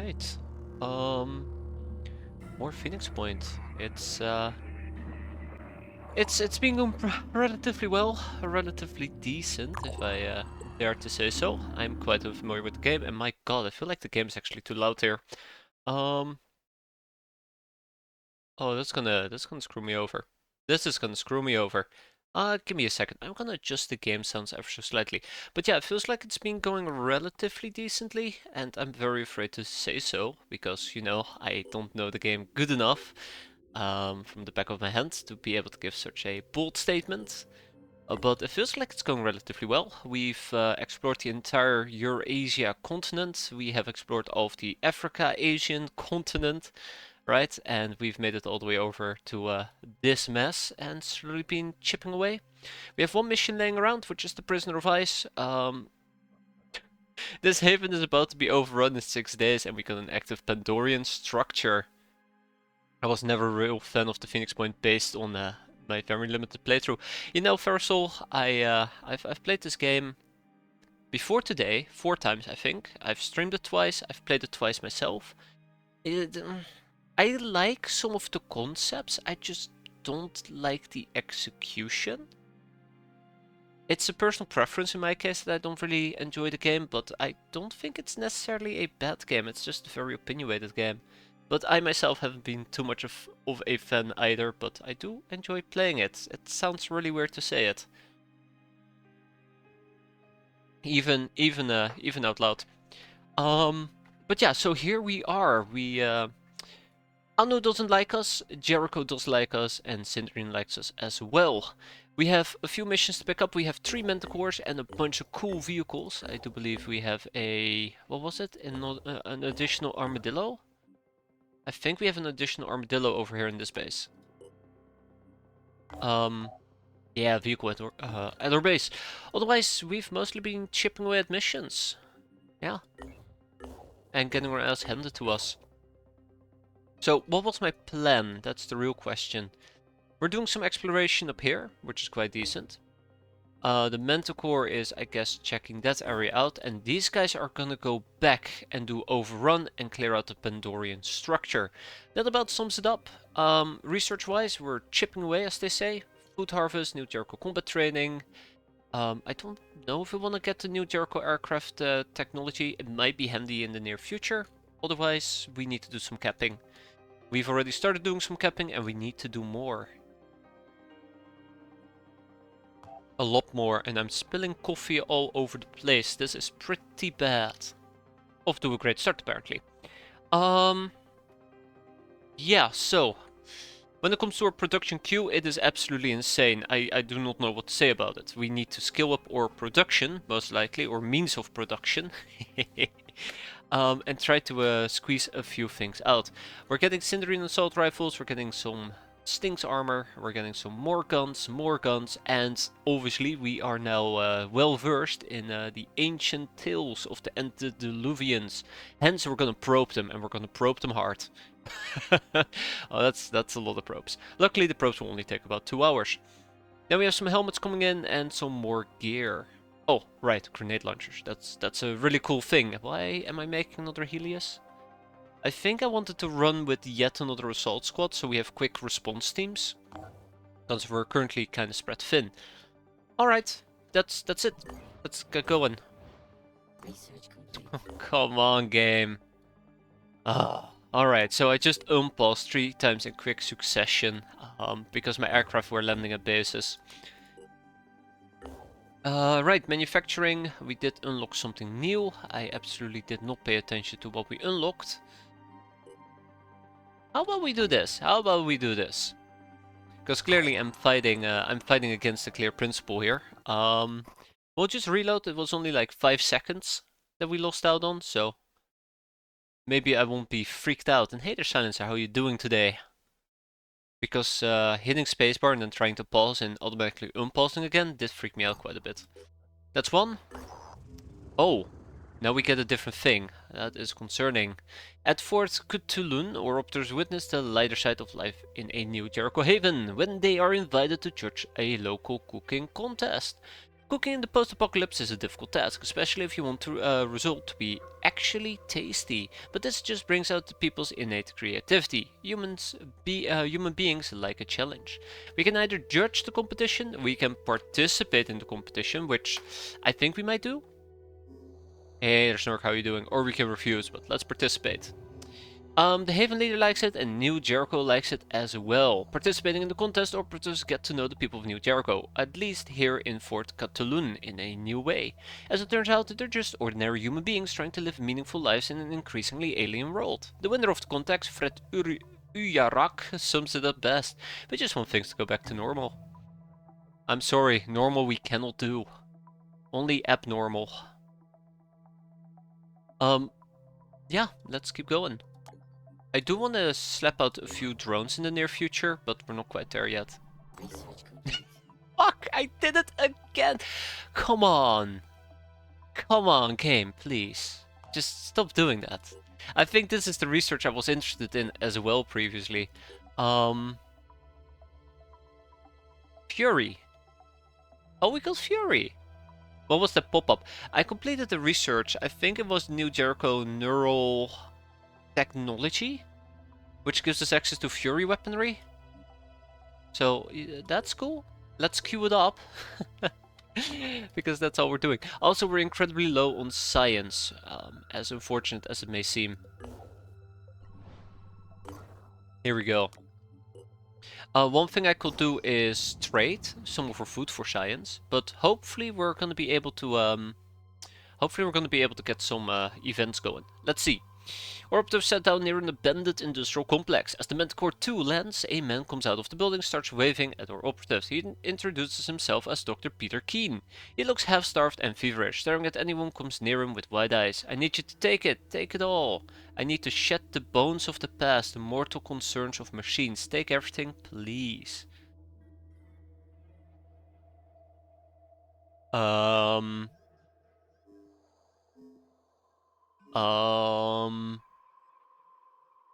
Alright. More Phoenix Point. It's been going relatively well, relatively decent, if I dare to say so. I'm quite unfamiliar with the game, and my god, I feel like the game is actually too loud here. Um, oh, that's gonna screw me over. This is gonna screw me over. Give me a second. I'm gonna adjust the game sounds ever so slightly. But yeah, it feels like it's been going relatively decently, and I'm very afraid to say so, because, you know, I don't know the game good enough from the back of my hand to be able to give such a bold statement. But it feels like it's going relatively well. We've explored the entire Eurasia continent. We have explored all of the Africa, Asian continent, right? And we've made it all the way over to this mess and slowly been chipping away. We have one mission laying around, which is the Prisoner of Ice. This haven is about to be overrun in 6 days, and we got an active Pandorian structure. I was never a real fan of the Phoenix Point based on my very limited playthrough. You know, Ferrosol, I've played this game before today 4 times, I think. I've streamed it twice. I've played it twice myself. I like some of the concepts. I just don't like the execution. It's a personal preference in my case that I don't really enjoy the game, but I don't think it's necessarily a bad game. It's just a very opinionated game. But I myself haven't been too much of a fan either, but I do enjoy playing it. It sounds really weird to say it. Even out loud. But yeah, so here we are. Anu doesn't like us, Jericho does like us, and Sindrin likes us as well. We have a few missions to pick up. We have 3 Manticores and a bunch of cool vehicles. I do believe we have what was it? An additional armadillo? I think we have an additional armadillo over here in this base. Yeah, vehicle at our base. Otherwise, we've mostly been chipping away at missions. Yeah. And getting our ass handed to us. So, what was my plan? That's the real question. We're doing some exploration up here, which is quite decent. The Manticore is, I guess, checking that area out, and these guys are gonna go back and do overrun and clear out the Pandorian structure. That about sums it up. Research-wise, we're chipping away, as they say. Food harvest, new Jericho combat training. I don't know if we want to get the new Jericho aircraft technology. It might be handy in the near future. Otherwise, we need to do some capping. We've already started doing some capping, and we need to do more. A lot more, and I'm spilling coffee all over the place. This is pretty bad. Off to a great start, apparently. Yeah, so when it comes to our production queue, it is absolutely insane. I do not know what to say about it. We need to scale up our production, most likely, or means of production. And try to squeeze a few things out. We're getting Cinderine assault rifles, we're getting some Stinks armor, we're getting some more guns, and obviously we are now well versed in the ancient tales of the antediluvians. Hence we're gonna probe them, and we're gonna probe them hard. Oh, that's a lot of probes. Luckily the probes will only take about 2 hours. Then we have some helmets coming in and some more gear. Oh, right, grenade launchers. That's a really cool thing. Why am I making another Helios? I think I wanted to run with yet another assault squad, so we have quick response teams. Because we're currently kind of spread thin. Alright, that's it. Let's get going. Come on, game. Alright, so I just unpaused 3 times in quick succession. Because my aircraft were landing at bases. Right, manufacturing. We did unlock something new. I absolutely did not pay attention to what we unlocked. How about we do this? Because clearly I'm fighting against a clear principle here. We'll just reload. It was only like 5 seconds that we lost out on, so maybe I won't be freaked out. And hey there, Silencer, how are you doing today? Because hitting spacebar and then trying to pause and automatically unpausing again did freak me out quite a bit. That's one. Oh, now we get a different thing. That is concerning. At Fort Cthulhu, Oropters witness the lighter side of life in a new Jericho Haven when they are invited to judge a local cooking contest. Cooking in the post-apocalypse is a difficult task, especially if you want the result to be actually tasty. But this just brings out the people's innate creativity. Human beings like a challenge. We can either judge the competition, we can participate in the competition, which I think we might do. Hey, there's Snork, how are you doing? Or we can refuse, but let's participate. The Haven leader likes it, and New Jericho likes it as well. Participating in the contest operatives get to know the people of New Jericho, at least here in Fort Catalun, in a new way. As it turns out, they're just ordinary human beings trying to live meaningful lives in an increasingly alien world. The winner of the contest, Fred Uyarak, sums it up best. We just want things to go back to normal. I'm sorry, normal we cannot do. Only abnormal. Yeah, let's keep going. I do want to slap out a few drones in the near future, but we're not quite there yet. Fuck, I did it again! Come on! Come on, game, please. Just stop doing that. I think this is the research I was interested in as well previously. Fury. Oh, we got Fury. What was the pop-up? I completed the research. I think it was New Jericho Neural Technology, which gives us access to Fury weaponry. So that's cool. Let's queue it up. Because that's all we're doing. Also, we're incredibly low on science, as unfortunate as it may seem. Here we go. One thing I could do is trade some of our food for science, but hopefully we're going to be able to get some events going. Let's see. Orbiter sat down near an abandoned industrial complex. As the Manticore 2 lands, a man comes out of the building, starts waving at our operatives. He introduces himself as Dr. Peter Keen. He looks half-starved and feverish, staring at anyone who comes near him with wide eyes. I need you to take it all. I need to shed the bones of the past, the mortal concerns of machines. Take everything, please.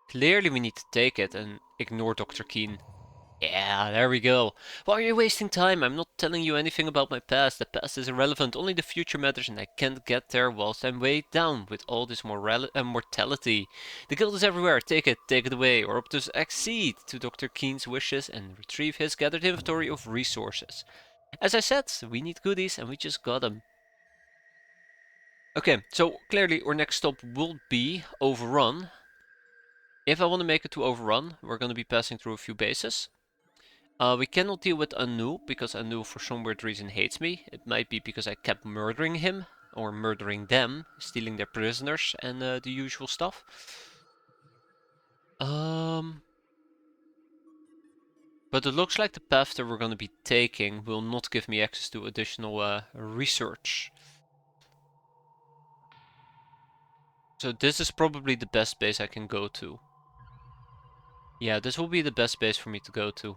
Clearly we need to take it and ignore Dr. Keen. Yeah, there we go. Why are you wasting time? I'm not telling you anything about my past. The past is irrelevant. Only the future matters, and I can't get there whilst I'm weighed down with all this mortality. The guild is everywhere. Take it away, or up to accede to Dr. Keen's wishes and retrieve his gathered inventory of resources. As I said, we need goodies, and we just got them. Okay, so clearly our next stop will be Overrun. If I want to make it to Overrun, we're going to be passing through a few bases. We cannot deal with Anu, because Anu for some weird reason hates me. It might be because I kept murdering him, or murdering them, stealing their prisoners, and the usual stuff. But it looks like the path that we're going to be taking will not give me access to additional research. So this is probably the best base I can go to. Yeah, this will be the best base for me to go to.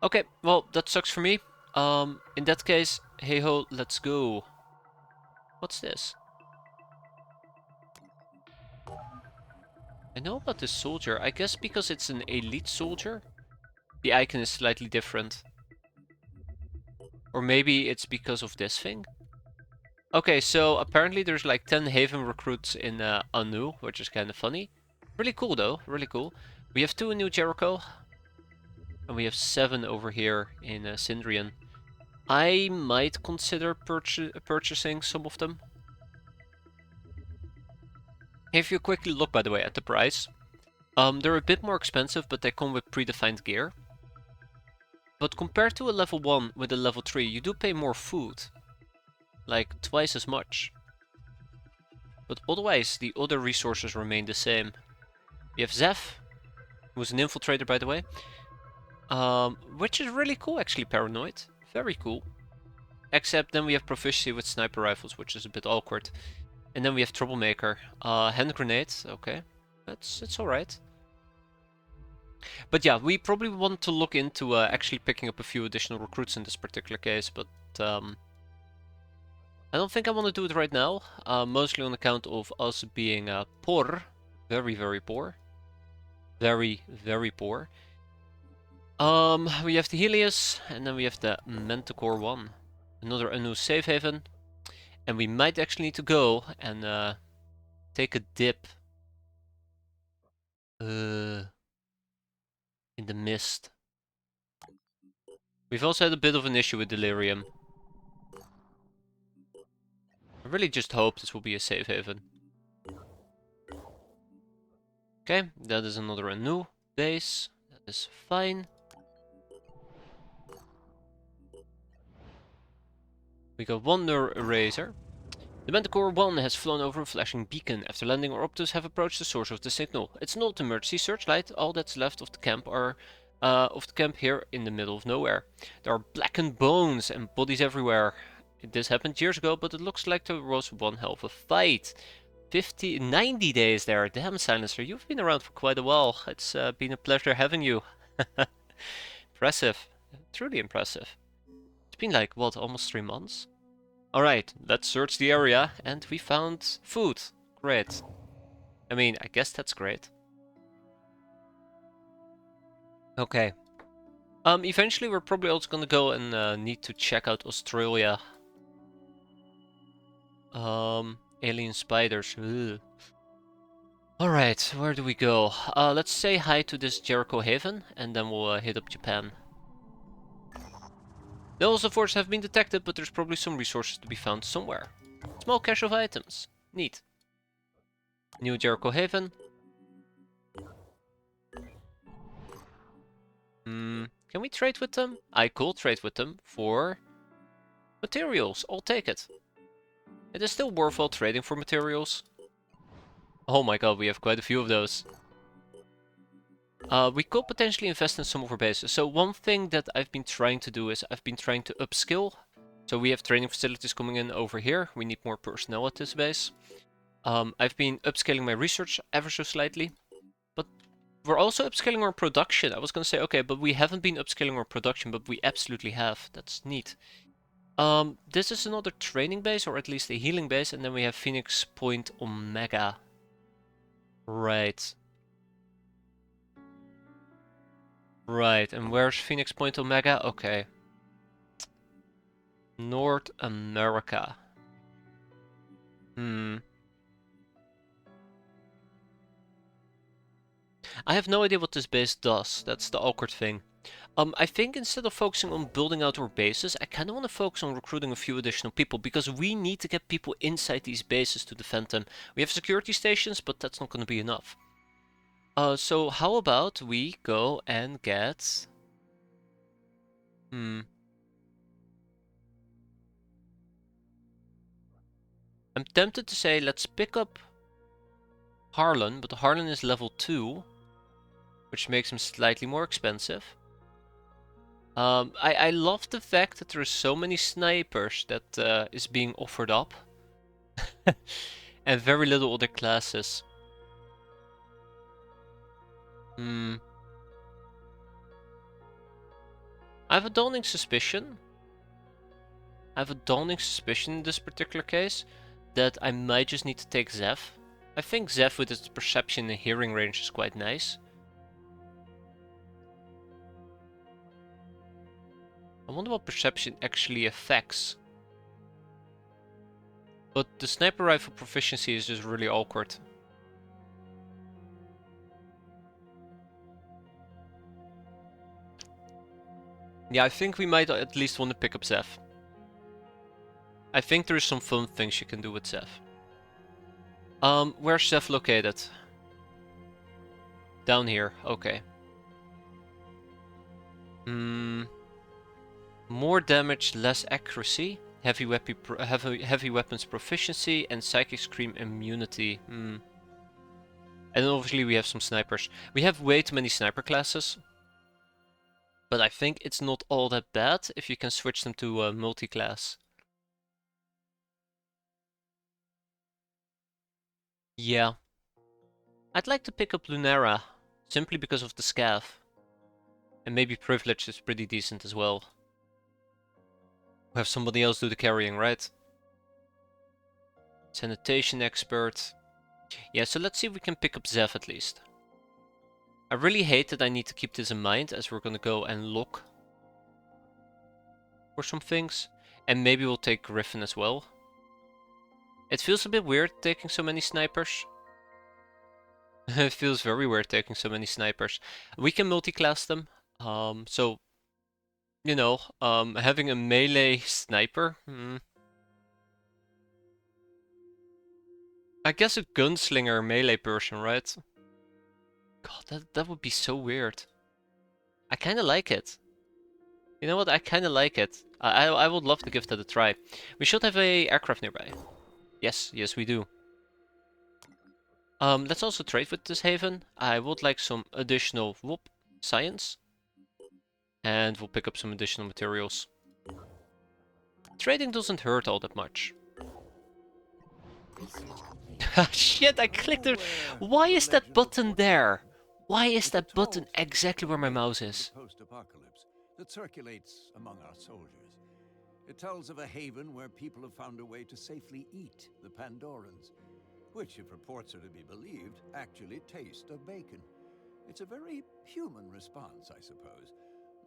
Okay, well, that sucks for me. In that case, hey ho, let's go. What's this? I know about this soldier. I guess because it's an elite soldier, the icon is slightly different. Or maybe it's because of this thing. Okay, so apparently there's like 10 Haven recruits in Anu, which is kind of funny. Really cool though, really cool. We have 2 in New Jericho. And we have 7 over here in Sindrian. I might consider purchasing some of them. If you quickly look, by the way, at the price, they're a bit more expensive, but they come with predefined gear. But compared to a level 1 with a level 3, you do pay more food. Like, twice as much. But otherwise, the other resources remain the same. We have Zeph, who's an infiltrator, by the way. Which is really cool, actually, Paranoid. Very cool. Except then we have proficiency with sniper rifles, which is a bit awkward. And then we have Troublemaker. Hand grenades, okay. It's alright. But yeah, we probably want to look into actually picking up a few additional recruits in this particular case, but I don't think I want to do it right now. Mostly on account of us being poor. Very, very poor. Very, very poor. We have the Helios, and then we have the Manticore 1. Another unknown safe haven. And we might actually need to go and take a dip in the mist. We've also had a bit of an issue with delirium. I really just hope this will be a safe haven. Okay, that is another Anu base. That is fine. We got one Nur Eraser. The Manticore 1 has flown over a flashing beacon. After landing, our Optus have approached the source of the signal. It's not an emergency searchlight. All that's left of the camp here in the middle of nowhere. There are blackened bones and bodies everywhere. This happened years ago, but it looks like there was one hell of a fight. 90 days there. Damn, Silencer, you've been around for quite a while. It's been a pleasure having you. Impressive. Truly impressive. It's been like, what, almost 3 months? Alright, let's search the area, and we found food. Great. I mean, I guess that's great. Okay. Eventually we're probably also gonna go and need to check out Australia. Alien spiders. Alright, where do we go? Let's say hi to this Jericho Haven, and then we'll hit up Japan. No forces have been detected, but there's probably some resources to be found somewhere. Small cache of items. Neat. New Jericho Haven. Can we trade with them? I could trade with them for materials. I'll take it. It is still worthwhile trading for materials. Oh my god, we have quite a few of those. We could potentially invest in some of our bases. So one thing that I've been trying to do is I've been trying to upskill. So we have training facilities coming in over here. We need more personnel at this base. I've been upscaling my research ever so slightly. But we're also upscaling our production. I was going to say, okay, but we haven't been upscaling our production, but we absolutely have. That's neat. This is another training base, or at least a healing base. And then we have Phoenix Point Omega. Right. Right, and where's Phoenix Point Omega? Okay. North America. I have no idea what this base does. That's the awkward thing. I think instead of focusing on building out our bases, I kind of want to focus on recruiting a few additional people, because we need to get people inside these bases to defend them. We have security stations, but that's not going to be enough. So how about we go and get... I'm tempted to say let's pick up Harlan, but Harlan is level 2, which makes him slightly more expensive. I love the fact that there are so many snipers that is being offered up. And very little other classes. I have a dawning suspicion. In this particular case that I might just need to take Zeph. I think Zeph with its perception and hearing range is quite nice. I wonder what perception actually affects. But the sniper rifle proficiency is just really awkward. Yeah, I think we might at least want to pick up Zeph. I think there is some fun things you can do with Zeph. Where's Zeph located? Down here, okay. More damage, less accuracy, heavy weapons proficiency, and psychic scream immunity. And then obviously we have some snipers. We have way too many sniper classes. But I think it's not all that bad if you can switch them to multi-class. Yeah. I'd like to pick up Lunara, simply because of the scav. And maybe Privilege is pretty decent as well. We'll have somebody else do the carrying, right? Sanitation expert. Yeah, so let's see if we can pick up Zev at least. I really hate that I need to keep this in mind as we're gonna go and look for some things. And maybe we'll take Griffin as well. It feels a bit weird taking so many snipers. It feels very weird taking so many snipers. We can multi-class them. So, you know, having a melee sniper, I guess a gunslinger melee person, right? God, that would be so weird. I kind of like it. You know what? I kind of like it. I would love to give that a try. We should have a aircraft nearby. Yes, we do. Let's also trade with this haven. I would like some additional whoop science, and we'll pick up some additional materials. Trading doesn't hurt all that much. Shit, I clicked it. Why is that button there? Why is that button exactly where my mouse is? Post-apocalypse that circulates among our soldiers. It tells of a haven where people have found a way to safely eat the Pandorans, which, if reports are to be believed, actually taste of bacon. It's a very human response, I suppose,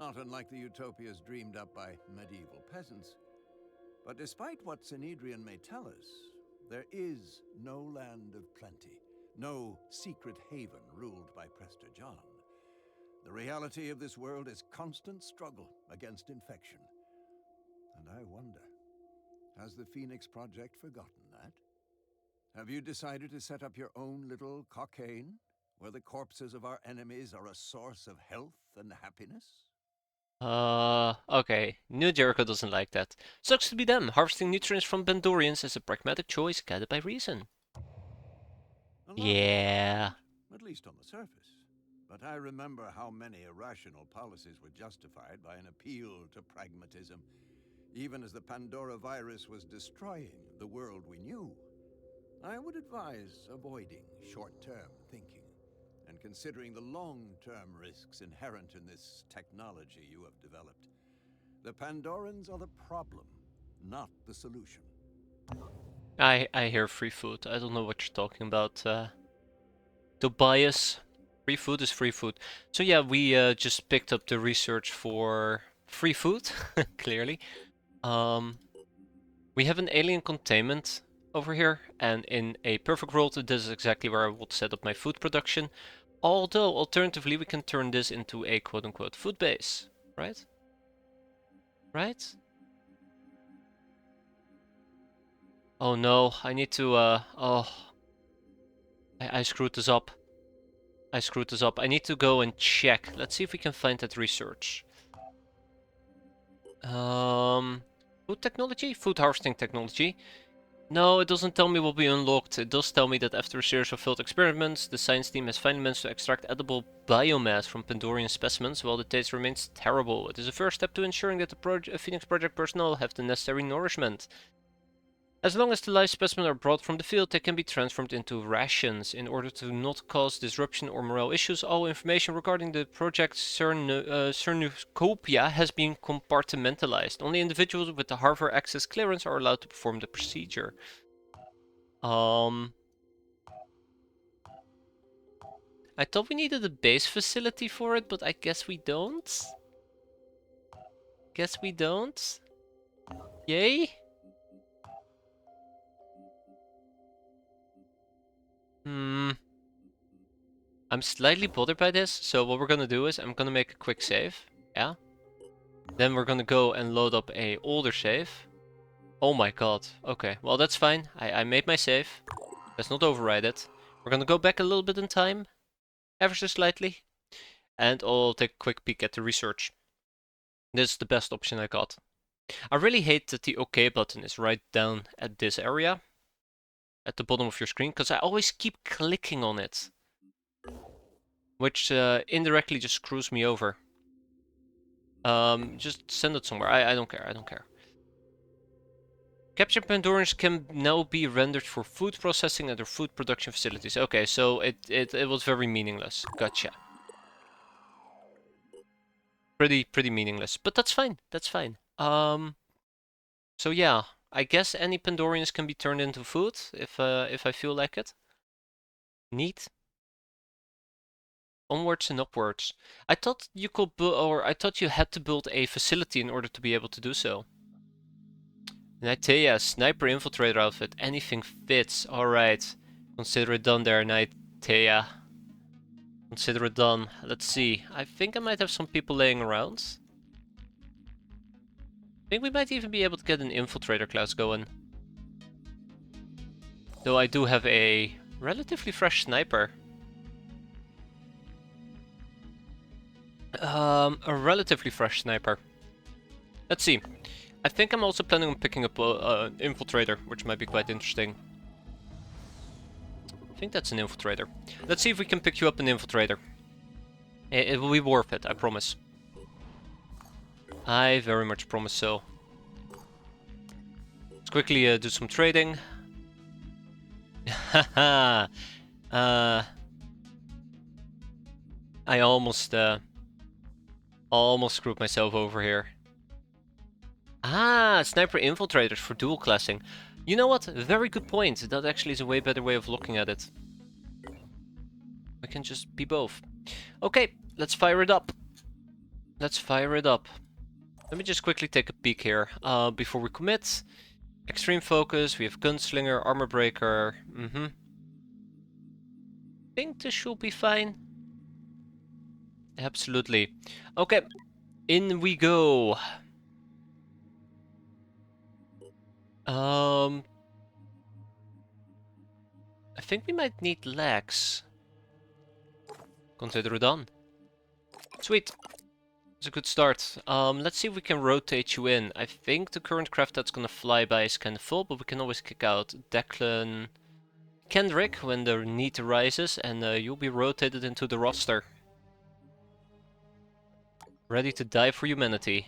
not unlike the utopias dreamed up by medieval peasants. But despite what Synedrian may tell us, there is no land of plenty, no secret haven ruled by Prester John. The reality of this world is constant struggle against infection. And I wonder, has the Phoenix Project forgotten that? Have you decided to set up your own little cockaigne, where the corpses of our enemies are a source of health and happiness? Okay. New Jericho doesn't like that. Sucks to be them. Harvesting nutrients from Bandorians is a pragmatic choice guided by reason. Yeah. At least on the surface. But I remember how many irrational policies were justified by an appeal to pragmatism, even as the Pandora virus was destroying the world we knew. I would advise avoiding short-term thinking and considering the long-term risks inherent in this technology you have developed. The Pandorans are the problem, not the solution. I hear free food. I don't know what you're talking about. Tobias. Free food is free food. So yeah, we just picked up the research for free food, clearly. We have an alien containment over here, and in a perfect world, this is exactly where I would set up my food production. Although, alternatively, we can turn this into a quote-unquote food base, right? Right? Oh no, I need to, oh, I screwed this up. I screwed this up. I need to go and check. Let's see if we can find that research. Food technology? Food harvesting technology. No, it doesn't tell me what we unlocked. It does tell me that after a series of failed experiments, the science team has finally managed to extract edible biomass from Pandorian specimens. While the taste remains terrible, it is a first step to ensuring that the Phoenix Project personnel have the necessary nourishment. As long as the live specimens are brought from the field, they can be transformed into rations. In order to not cause disruption or morale issues, all information regarding the project Cernucopia has been compartmentalized. Only individuals with the harbor access clearance are allowed to perform the procedure. I thought we needed a base facility for it, but I guess we don't. Guess we don't. Yay? I'm slightly bothered by this, so what we're gonna do is I'm gonna make a quick save. Yeah. Then we're gonna go and load up a older save. Oh my god. Okay, well that's fine. I made my save. Let's not override it. We're gonna go back a little bit in time, ever so slightly, and I'll take a quick peek at the research. This is the best option I got. I really hate that the OK button is right down at this area, at the bottom of your screen, because I always keep clicking on it, which indirectly just screws me over. Just send it somewhere. I don't care. I don't care. Captured Pandorans can now be rendered for food processing at their food production facilities. Okay, so it was very meaningless. Gotcha. Pretty meaningless, but that's fine. That's fine. So yeah, I guess any Pandorians can be turned into food if I feel like it. Neat. Onwards and upwards. I thought you could build, or I thought you had to build a facility in order to be able to do so. Nightaya, sniper infiltrator outfit. Anything fits. Alright. Consider it done there, Nightaya. Consider it done. Let's see. I think I might have some people laying around. I think we might even be able to get an infiltrator class going. Though I do have a relatively fresh sniper. A relatively fresh sniper. Let's see. I think I'm also planning on picking up an infiltrator, which might be quite interesting. I think that's an infiltrator. Let's see if we can pick you up an infiltrator. It will be worth it, I promise. I very much promise so. Let's quickly do some trading. Haha. I almost screwed myself over here. Ah, sniper infiltrators for dual classing. You know what? Very good point. That actually is a way better way of looking at it. We can just be both. Okay, let's fire it up. Let's fire it up. Let me just quickly take a peek here before we commit. Extreme focus, we have gunslinger, armor breaker. Think this should be fine. Absolutely. Okay, in we go. I think we might need legs. Consider it done. Sweet. It's a good start. Let's see if we can rotate you in. I think the current craft that's gonna fly by is kind of full, but we can always kick out Declan Kendrick when the need arises, and you'll be rotated into the roster. Ready to die for humanity.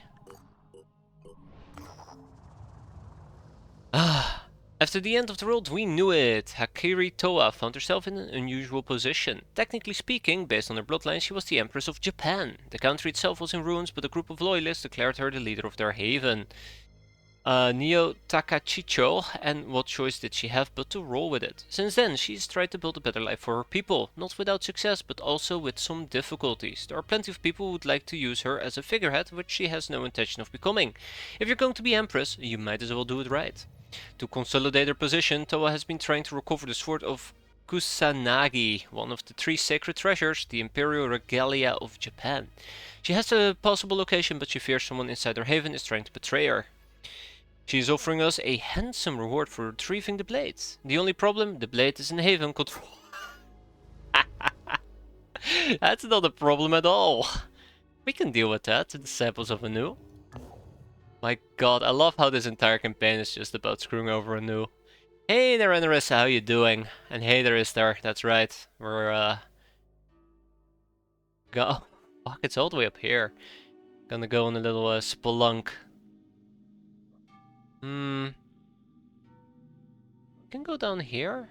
Ah. After the end of the world, we knew it! Hakiri Toa found herself in an unusual position. Technically speaking, based on her bloodline, she was the Empress of Japan. The country itself was in ruins, but a group of loyalists declared her the leader of their haven. Neo Takachicho, and what choice did she have but to roll with it? Since then, she's tried to build a better life for her people, not without success, but also with some difficulties. There are plenty of people who would like to use her as a figurehead, which she has no intention of becoming. If you're going to be Empress, you might as well do it right. To consolidate her position, Toa has been trying to recover the sword of Kusanagi, one of the 3 sacred treasures, the imperial regalia of Japan. She has a possible location, but she fears someone inside her haven is trying to betray her. She is offering us a handsome reward for retrieving the blade. The only problem, the blade is in haven control. That's not a problem at all. We can deal with that, the disciples of Anu. My god, I love how this entire campaign is just about screwing over Anu. Hey there, Anarissa, how you doing? And hey there, Istar, that's right. We're, go. Fuck, it's all the way up here. Gonna go on a little, spelunk. We can go down here.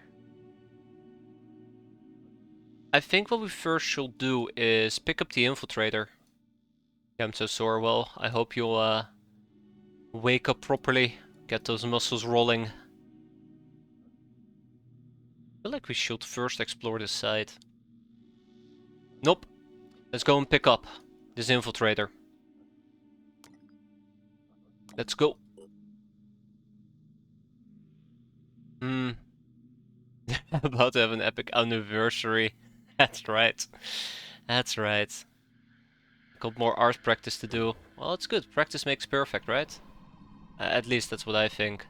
I think what we first should do is pick up the infiltrator. Yeah, I'm so sore. Well, I hope you'll, wake up properly, get those muscles rolling. I feel like we should first explore this side. Nope. Let's go and pick up this infiltrator. Let's go. About to have an epic anniversary. That's right. That's right. Got more art practice to do. Well, it's good. Practice makes perfect, right? At least that's what I think.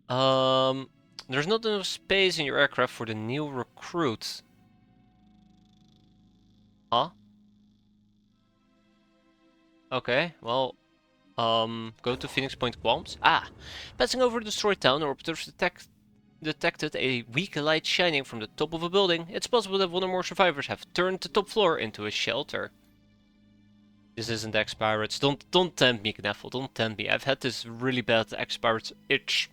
There's not enough space in your aircraft for the new recruit. Huh? Okay, well, go to Phoenix Point Qualms. Ah! Passing over a destroyed town, our observers detected a weak light shining from the top of a building. It's possible that one or more survivors have turned the top floor into a shelter. This isn't X-Pirates. Don't tempt me, Knaffle. Don't tempt me. I've had this really bad X-Pirates itch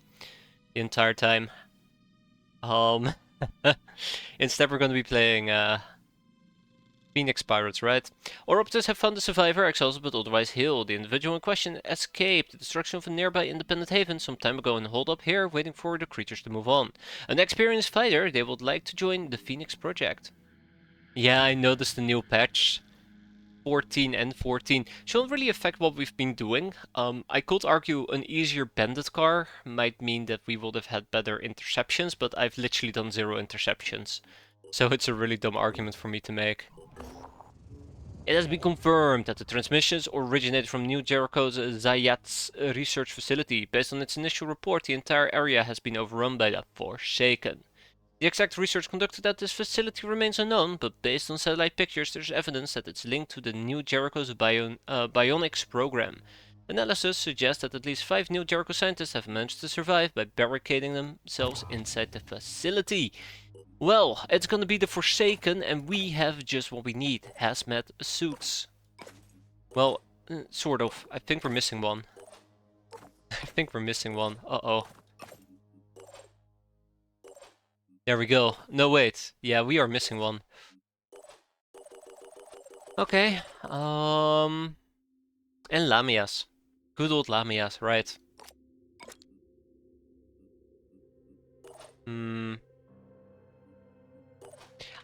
the entire time. Instead we're gonna be playing, Phoenix Pirates, right? Our operatives have found the survivor, exhausted but otherwise healed. The individual in question escaped the destruction of a nearby independent haven some time ago and holed up here, waiting for the creatures to move on. An experienced fighter, they would like to join the Phoenix Project. Yeah, I noticed the new patch. 14 and 14 shouldn't really affect what we've been doing. I could argue an easier bandit car might mean that we would have had better interceptions, but I've literally done 0 interceptions. So it's a really dumb argument for me to make. It has been confirmed that the transmissions originated from New Jericho's Zayat's research facility. Based on its initial report, the entire area has been overrun by the Forsaken. The exact research conducted at this facility remains unknown, but based on satellite pictures, there's evidence that it's linked to the New Jericho's bionics program. Analysis suggests that at least 5 New Jericho scientists have managed to survive by barricading themselves inside the facility. Well, it's gonna be the Forsaken, and we have just what we need. Hazmat suits. Well, sort of. I think we're missing one. I think we're missing one. Uh-oh. There we go. No, wait. Yeah, we are missing one. Okay. And Lamias. Good old Lamias, right. I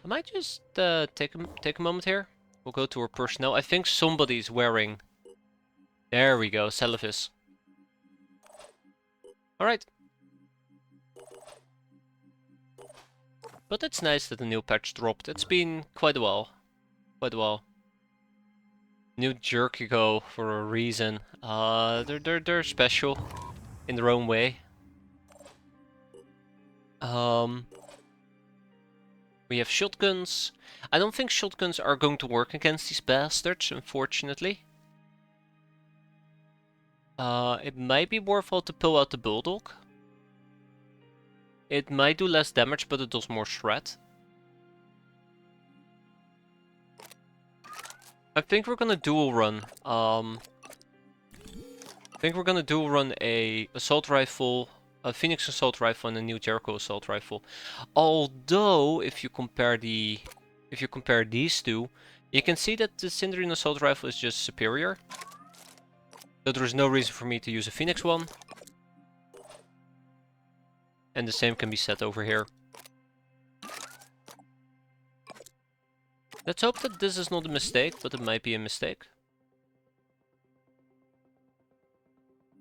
might just take a moment here. We'll go to our personnel. I think somebody's wearing... There we go, Celephus. Alright. But it's nice that the new patch dropped. It's been quite a while. Quite a while. New Jerkigo for a reason. They're special in their own way. We have shotguns. I don't think shotguns are going to work against these bastards, unfortunately. It might be worthwhile to pull out the Bulldog. It might do less damage, but it does more shred. I think we're gonna dual run. I think we're gonna dual run a assault rifle, a Phoenix assault rifle, and a New Jericho assault rifle. Although, if you compare these two, you can see that the Syndrian assault rifle is just superior. So there is no reason for me to use a Phoenix one. And the same can be said over here. Let's hope that this is not a mistake, but it might be a mistake.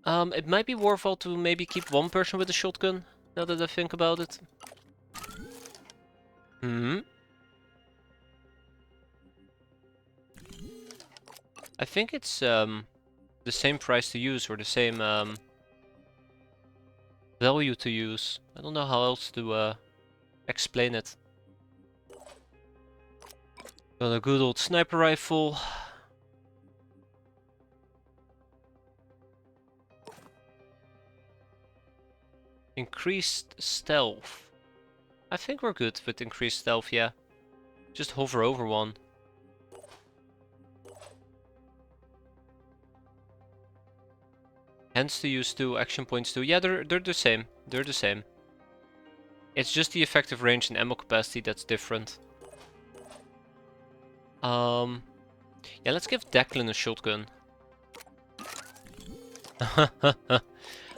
It might be worthwhile to maybe keep one person with a shotgun, now that I think about it. I think it's the same price to use, or the same value to use. I don't know how else to explain it. Got a good old sniper rifle. Increased stealth. I think we're good with increased stealth, yeah. Just hover over one. Hands to use 2, action points 2. Yeah, they're the same. They're the same. It's just the effective range and ammo capacity that's different. Yeah, let's give Declan a shotgun.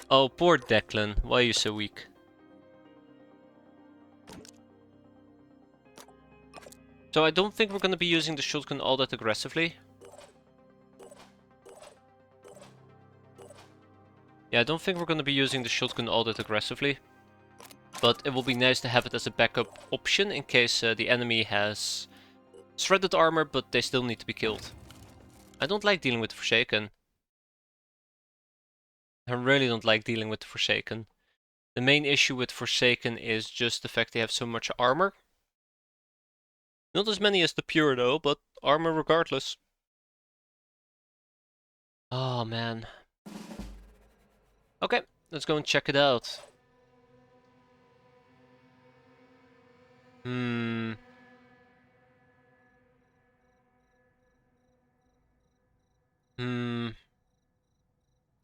Oh, poor Declan. Why are you so weak? So I don't think we're gonna be using the shotgun all that aggressively. Yeah, I don't think we're gonna be using the shotgun all that aggressively. But it will be nice to have it as a backup option in case the enemy has shredded armor, but they still need to be killed. I don't like dealing with the Forsaken. I really don't like dealing with the Forsaken. The main issue with Forsaken is just the fact they have so much armor. Not as many as the Pure though, but armor regardless. Oh man. Okay, let's go and check it out.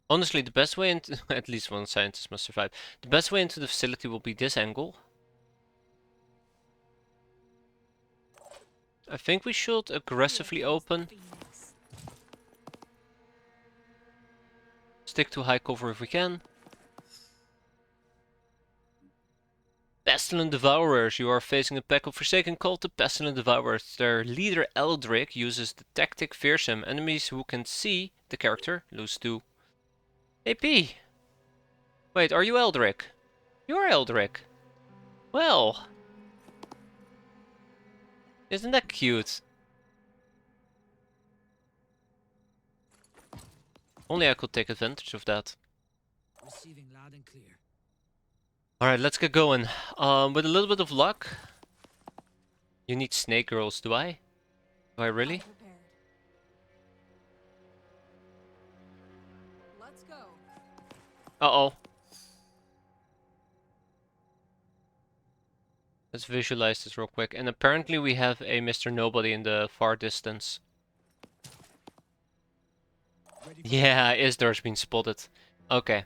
Honestly, the best way into... at least one scientist must survive. The best way into the facility will be this angle. I think we should aggressively open. Stick to high cover if we can. Best Pestilent Devourers. You are facing a pack of Forsaken cult, the Pestilent Devourers. Their leader Eldrick uses the tactic Fearsome. Enemies who can see the character lose 2 AP. Wait, are you Eldrick? You're Eldrick. Well, isn't that cute? Only I could take advantage of that. Receiving loud and clear. Alright, let's get going. With a little bit of luck. You need snake girls, do I? Do I really? Prepared. Let's go. Uh-oh. Let's visualize this real quick. And apparently we have a Mr. Nobody in the far distance. Yeah, Isdar's been spotted. Okay.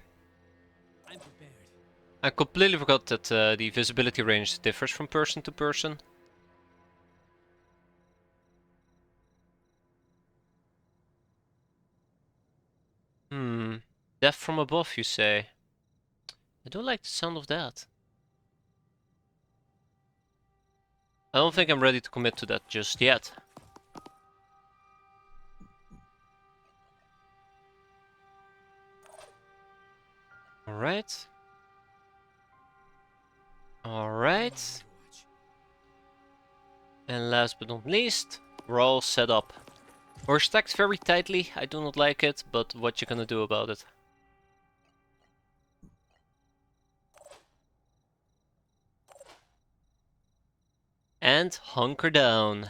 I'm prepared. I completely forgot that the visibility range differs from person to person. Death from above, you say? I don't like the sound of that. I don't think I'm ready to commit to that just yet. Alright. Alright. And last but not least, we're all set up. We're stacked very tightly, I do not like it, but what you gonna do about it? And hunker down.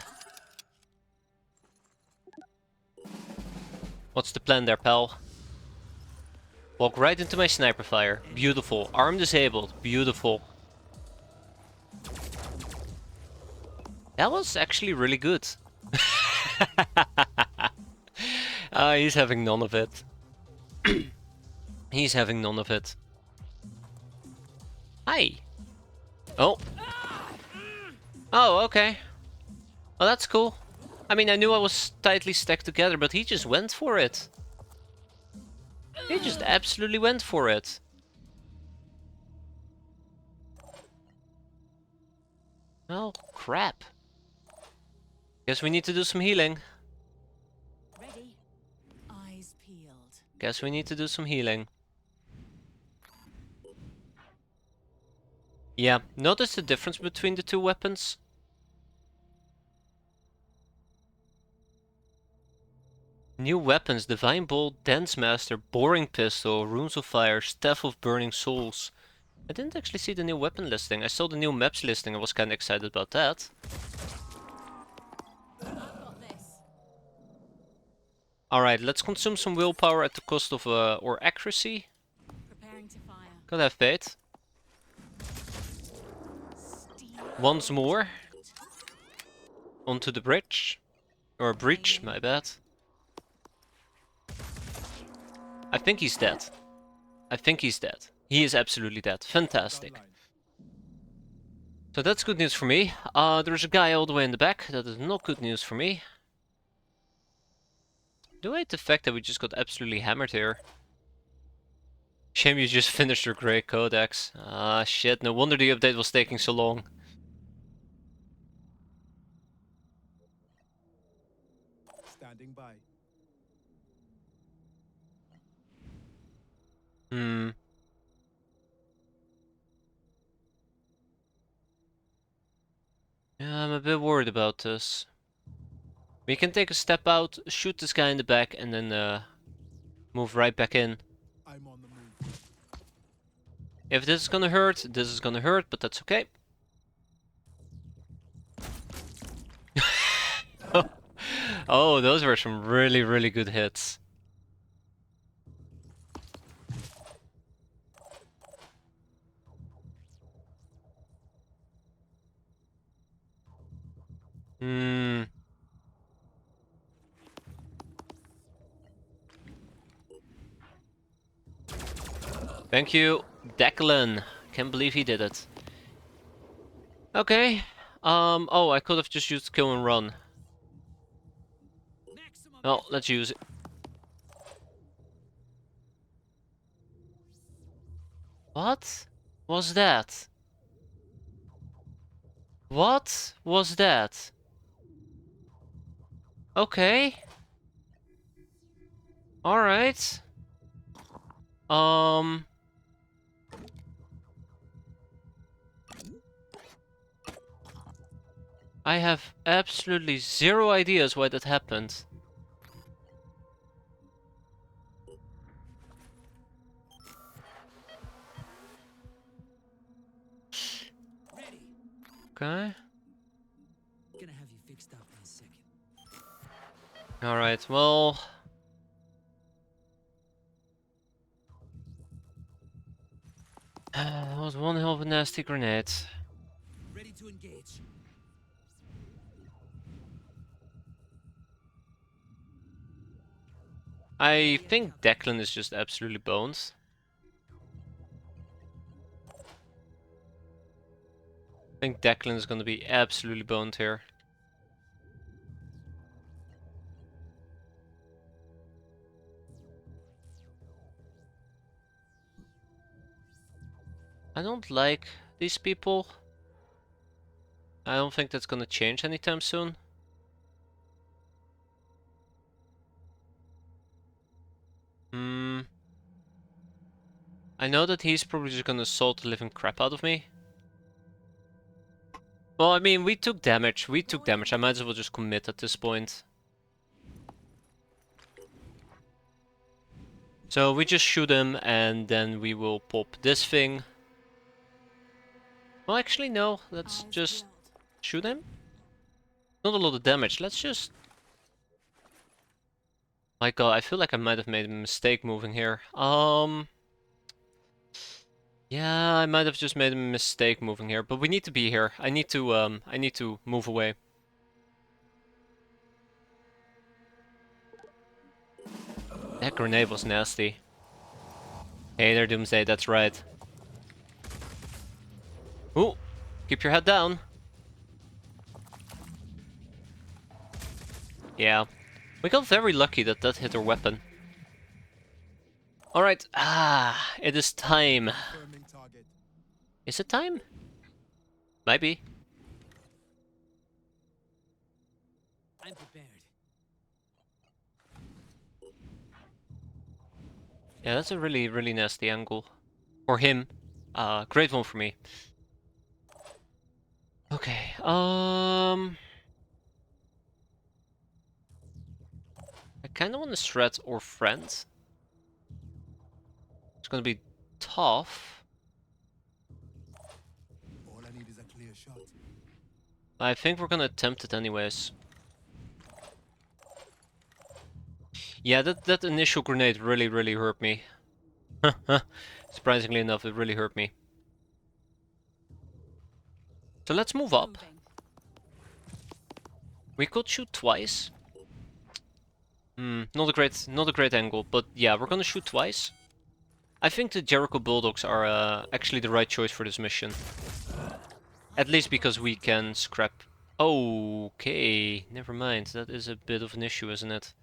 What's the plan there, pal? Walk right into my sniper fire. Beautiful. Arm disabled. Beautiful. That was actually really good. He's having none of it. He's having none of it. Hi. Oh. Oh, okay. Oh, that's cool. I mean, I knew I was tightly stacked together, but he just went for it. He just absolutely went for it. Oh, crap. Guess we need to do some healing. Ready. Eyes peeled. Guess we need to do some healing. Yeah, notice the difference between the two weapons? New weapons, Divine Bolt, Dance Master, Boring Pistol, Runes of Fire, Staff of Burning Souls. I didn't actually see the new weapon listing. I saw the new maps listing, I was kinda excited about that. I've got this. Alright, let's consume some willpower at the cost of, or accuracy. Preparing to fire. Gotta have faith. Once more. Onto the bridge. Or breach, my bad. I think he's dead. I think he's dead. He is absolutely dead. Fantastic. So that's good news for me. There's a guy all the way in the back. That is not good news for me. Do I hate the fact that we just got absolutely hammered here? Shame you just finished your Grey Codex. Ah, shit. No wonder the update was taking so long. Standing by. Yeah, I'm a bit worried about this. We can take a step out, shoot this guy in the back, and then move right back in. I'm on the move. If this is gonna hurt, this is gonna hurt, but that's okay. Oh, those were some really, really good hits. Thank you, Declan. Can't believe he did it. Okay. Oh, I could have just used kill and run. Well, let's use it. What was that? What was that? Okay. Alright. Um... I have absolutely zero ideas why that happened. Ready. Okay. Gonna have you fixed up in a second. Alright, well... That was one hell of a nasty grenade. Ready to engage. I think Declan is just absolutely boned. I think Declan is gonna be absolutely boned here. I don't like these people. I don't think that's gonna change anytime soon. Hmm. I know that he's probably just gonna assault the living crap out of me. Well, I mean, we took damage. We took damage. I might as well just commit at this point. So we just shoot him and then we will pop this thing. Well, actually, no. Let's Eyes just peeled. shoot him. Not a lot of damage. Let's just... My god, I feel like I might have made a mistake moving here. Yeah, I might have just made a mistake moving here, but we need to be here. I need to move away. That grenade was nasty. Hey there, Doomsday, that's right. Ooh, keep your head down. Yeah, we got very lucky that that hit our weapon. Alright, it is time. Confirming target. Is it time? Maybe. I'm prepared. Yeah, that's a really, really nasty angle. For him. Great one for me. Okay, I kinda wanna shred our friend. It's gonna be tough. All I need is a clear shot. I think we're gonna attempt it anyways. Yeah, that initial grenade really, really hurt me. Surprisingly enough, it really hurt me. So let's move up. Moving. We could shoot twice. Not a great angle, but yeah, we're gonna shoot twice. I think the Jericho Bulldogs are actually the right choice for this mission. At least because we can scrap... Okay, never mind. That is a bit of an issue, isn't it?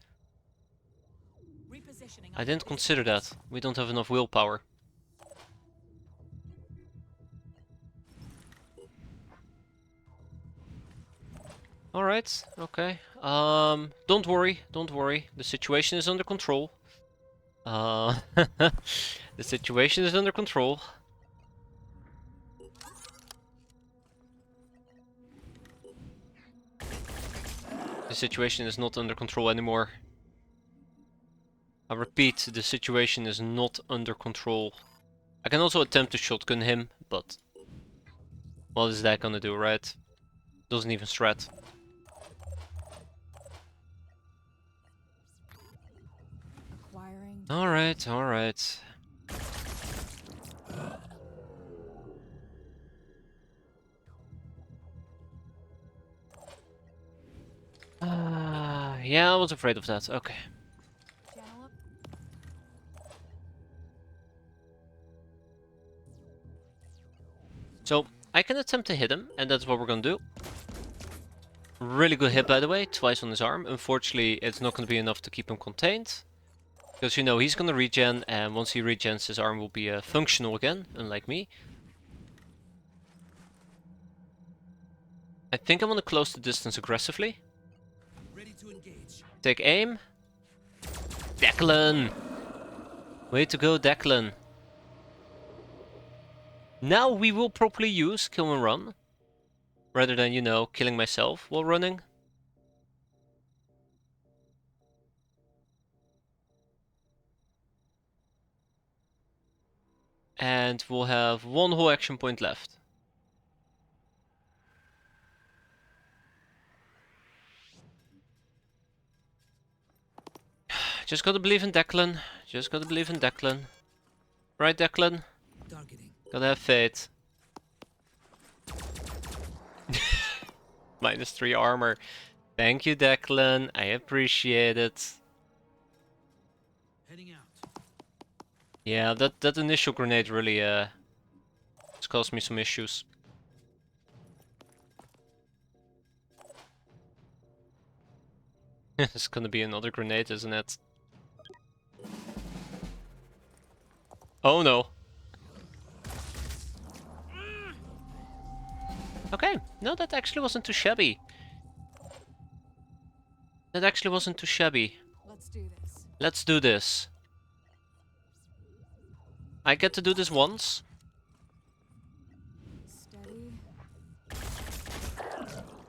Repositioning. I under didn't this consider fence. that. We don't have enough willpower. Alright, okay. Don't worry, don't worry. The situation is under control. The situation is under control. The situation is not under control anymore. I repeat, the situation is not under control. I can also attempt to shotgun him, but... What is that gonna do, right? Doesn't even strat. Acquiring. Alright, alright. Yeah, I was afraid of that. Okay. Channel up. So, I can attempt to hit him, and that's what we're gonna do. Really good hit, by the way, twice on his arm. Unfortunately, it's not gonna be enough to keep him contained. Because, you know, he's gonna regen, and once he regens, his arm will be functional again, unlike me. I think I want to close the distance aggressively. Ready to engage. Take aim. Declan! Way to go, Declan. Now we will properly use kill and run. Rather than, you know, killing myself while running. And we'll have one whole action point left. Just gotta believe in Declan. Just gotta believe in Declan. Right, Declan? Targeting. Gotta have faith. -3 armor. Thank you, Declan. I appreciate it. Heading out. Yeah, that initial grenade really has caused me some issues. It's gonna be another grenade, isn't it? Oh no. Okay, no, that actually wasn't too shabby. That actually wasn't too shabby. Let's do this. Let's do this. I get to do this once. Steady.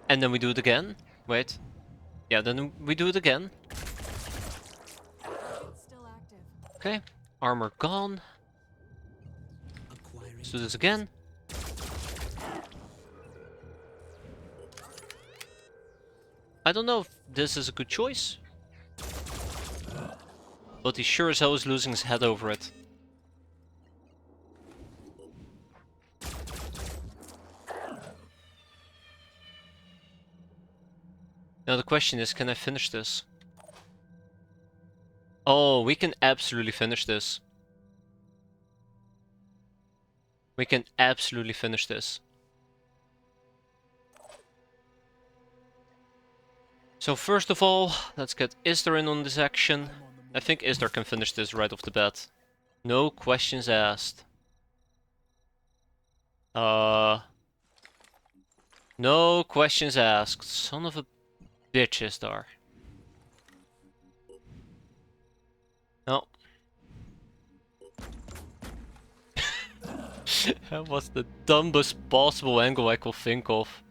And then we do it again. Wait. Yeah, then we do it again. It's still active. Okay. Armor gone. Acquiring. Let's do this again. I don't know if this is a good choice. But he sure as hell is losing his head over it. Now the question is, can I finish this? Oh, we can absolutely finish this. We can absolutely finish this. So first of all, let's get Isdar in on this action. I think Isdar can finish this right off the bat. No questions asked. No questions asked. Son of a bitch, Isdar. No. That was the dumbest possible angle I could think of.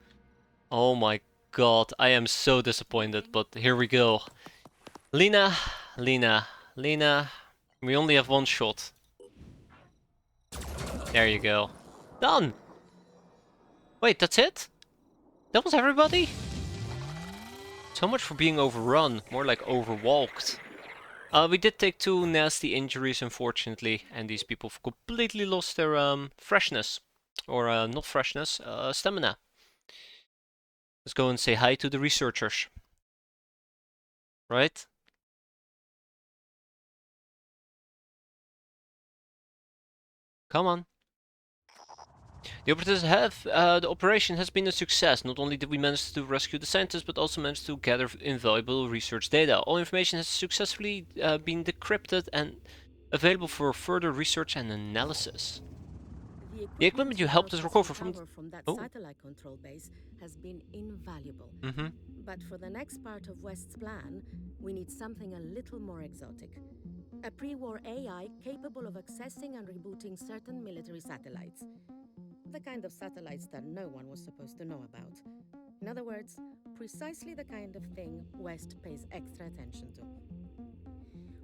Oh my god, I am so disappointed, but here we go. Lena, Lena, Lena. We only have one shot. There you go. Done! Wait, that's it? That was everybody? So much for being overrun, more like overwalked. We did take 2 nasty injuries, unfortunately, and these people have completely lost their freshness. Or not freshness, stamina. Let's go and say hi to the researchers. Right? Come on. The operation has been a success. Not only did we manage to rescue the scientists, but also managed to gather invaluable research data. All information has successfully been decrypted and available for further research and analysis. The equipment you helped us recover from that Oh. satellite control base has been invaluable. Mm-hmm. But for the next part of West's plan, we need something a little more exotic. A pre-war AI capable of accessing and rebooting certain military satellites. The kind of satellites that no one was supposed to know about. In other words, precisely the kind of thing West pays extra attention to.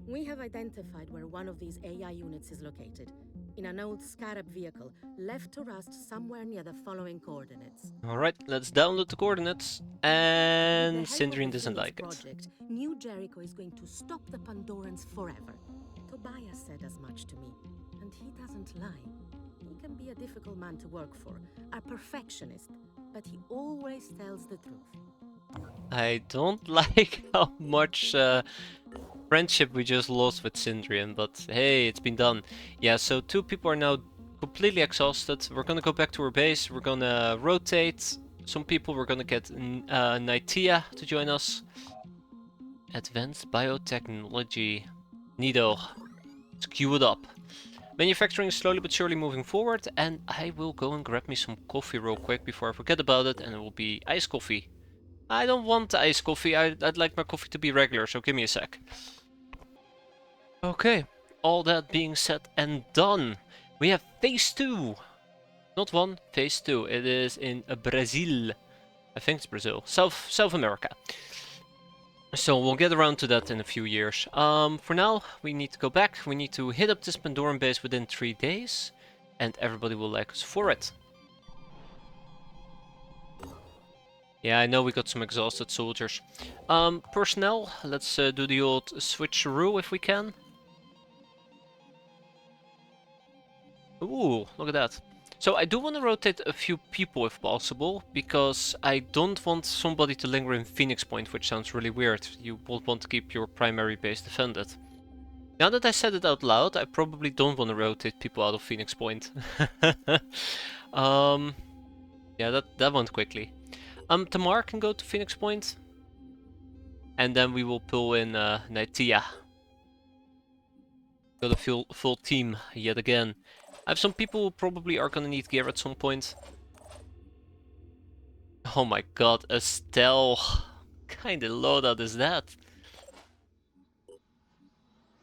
We have identified where one of these AI units is located. In an old Scarab vehicle, left to rust somewhere near the following coordinates. Alright, let's download the coordinates. And With the help of Sindrian the doesn't Phoenix like it. project, New Jericho is going to stop the Pandorans forever. Tobias said as much to me, and he doesn't lie. He can be a difficult man to work for, a perfectionist, but he always tells the truth. I don't like how much friendship we just lost with Sindrian, but hey, it's been done. Yeah, so 2 people are now completely exhausted. We're gonna go back to our base. We're gonna rotate. Some people we're gonna get Naitia to join us. Advanced biotechnology. Nido. Let's queue it up. Manufacturing is slowly but surely moving forward, and I will go and grab me some coffee real quick before I forget about it, and it will be iced coffee. I don't want iced coffee, I'd like my coffee to be regular, so give me a sec. Okay, all that being said and done, we have phase 2. Not 1, phase 2. It is in Brazil. I think it's Brazil. South America. So we'll get around to that in a few years. For now, we need to go back. We need to hit up this Pandoran base within 3 days. And everybody will like us for it. Yeah, I know we got some exhausted soldiers. Personnel, let's do the old switcheroo if we can. Ooh, look at that. So I do want to rotate a few people if possible, because I don't want somebody to linger in Phoenix Point, which sounds really weird. You would want to keep your primary base defended. Now that I said it out loud, I probably don't want to rotate people out of Phoenix Point. Yeah, that went quickly. Tamar can go to Phoenix Point. And then we will pull in Naitia. Got a full team yet again. I have some people who probably are gonna need gear at some point. Oh my god, Estelle. Kinda loadout is that?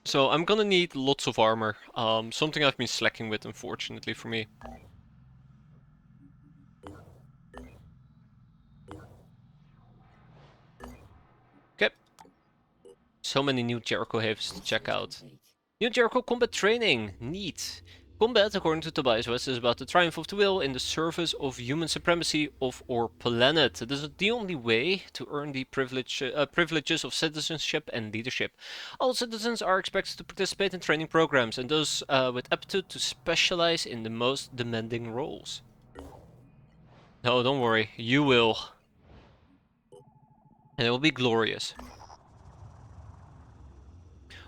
So I'm gonna need lots of armor. Something I've been slacking with, unfortunately for me. Okay. So many new Jericho havens to check out. New Jericho combat training. Neat. Combat, according to Tobias West, is about the triumph of the will in the service of human supremacy of our planet. It is the only way to earn the privileges of citizenship and leadership. All citizens are expected to participate in training programs, and those with aptitude to specialize in the most demanding roles. No, don't worry, you will. And it will be glorious.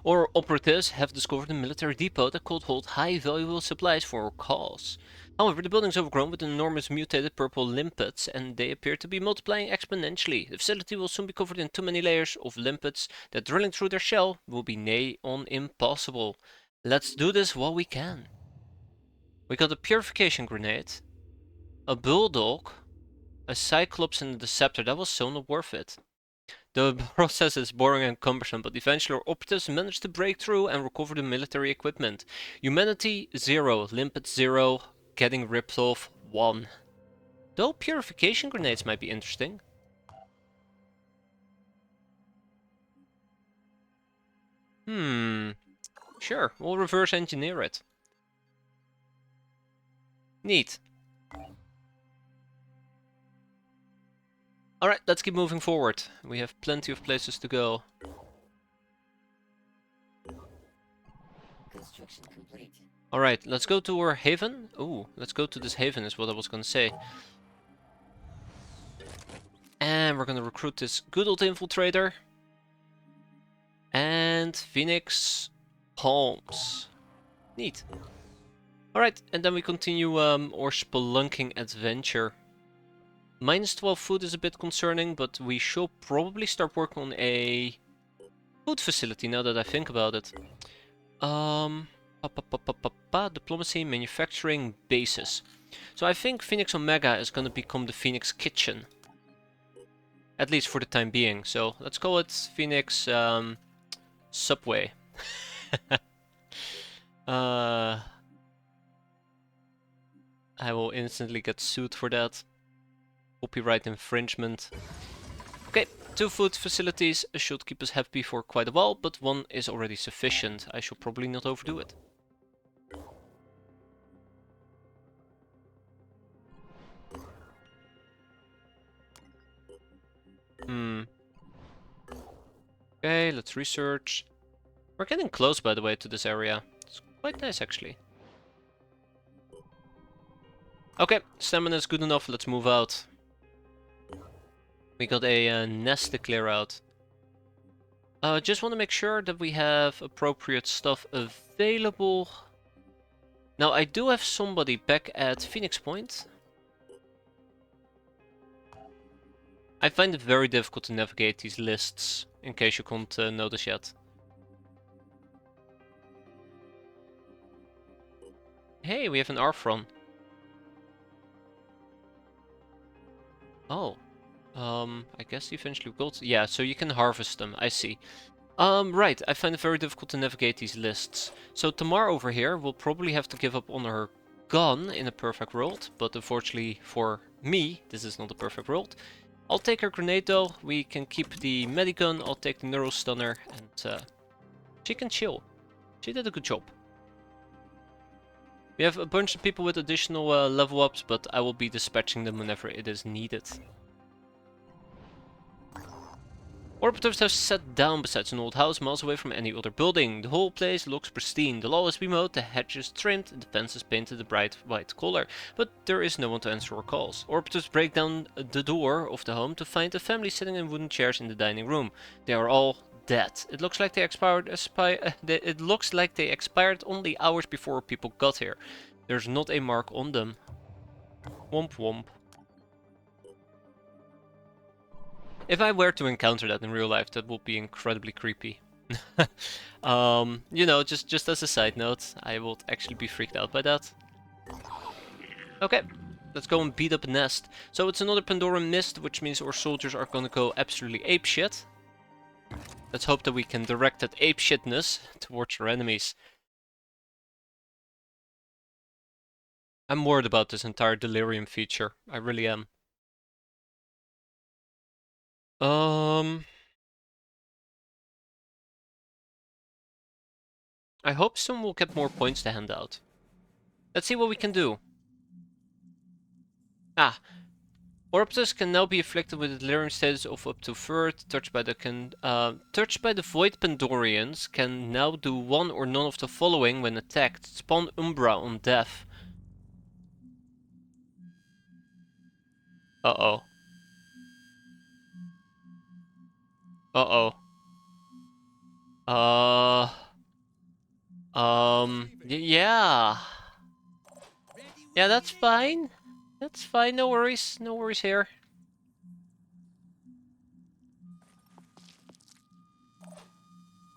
Our operatives have discovered a military depot that could hold high valuable supplies for our cause. However, the building is overgrown with enormous mutated purple limpets, and they appear to be multiplying exponentially. The facility will soon be covered in too many layers of limpets that drilling through their shell will be nigh on impossible. Let's do this while we can. We got a purification grenade, a bulldog, a cyclops, and a deceptor. That was so not worth it. The process is boring and cumbersome, but eventually our operatives managed to break through and recover the military equipment. Humanity 0, limpet 0, getting ripped off 1. Though purification grenades might be interesting. Sure, we'll reverse engineer it. Neat. Alright, let's keep moving forward. We have plenty of places to go. Construction complete. Alright, let's go to our haven. Ooh, let's go to this haven is what I was gonna say. And we're gonna recruit this good old infiltrator. And Phoenix Palms. Neat. Alright, and then we continue our spelunking adventure. Minus 12 food is a bit concerning, but we should probably start working on a food facility now that I think about it. Diplomacy, manufacturing, bases. So I think Phoenix Omega is going to become the Phoenix Kitchen. At least for the time being. So let's call it Phoenix Subway. I will instantly get sued for that. Copyright infringement. Okay, 2 food facilities should keep us happy for quite a while, but 1 is already sufficient. I should probably not overdo it. Okay, let's research. We're getting close, by the way, to this area. It's quite nice, actually. Okay, stamina is good enough. Let's move out. We got a nest to clear out. Just want to make sure that we have appropriate stuff available. Now, I do have somebody back at Phoenix Point. I find it very difficult to navigate these lists, in case you can't notice yet. Hey, we have an Arthron. Oh. I guess eventually gold. Yeah, so you can harvest them. I see. Right. I find it very difficult to navigate these lists. So Tamar over here will probably have to give up on her gun in a perfect world, but unfortunately for me, this is not a perfect world. I'll take her grenade though. We can keep the medigun. I'll take the neural stunner, and she can chill. She did a good job. We have a bunch of people with additional level ups, but I will be dispatching them whenever it is needed. Orbiters have sat down beside an old house miles away from any other building. The whole place looks pristine. The lawn is remote, the hedges trimmed, the fences painted a bright white color, but there is no one to answer our calls. Orbiters break down the door of the home to find a family sitting in wooden chairs in the dining room. They are all dead. It looks like they expired only hours before people got here. There's not a mark on them. Womp womp. If I were to encounter that in real life, that would be incredibly creepy. You know, just as a side note, I would actually be freaked out by that. Okay, let's go and beat up a nest. So it's another Pandoran mist, which means our soldiers are gonna go absolutely apeshit. Let's hope that we can direct that apeshitness towards our enemies. I'm worried about this entire delirium feature. I really am. I hope soon we'll get more points to hand out. Let's see what we can do. Ah, Orbiters can now be afflicted with a delirium status of up to third. Touched by the Void Pandorians can now do one or none of the following when attacked. Spawn Umbra on death. Uh-oh. Uh-oh. Yeah. Yeah, that's fine. That's fine, no worries. No worries here.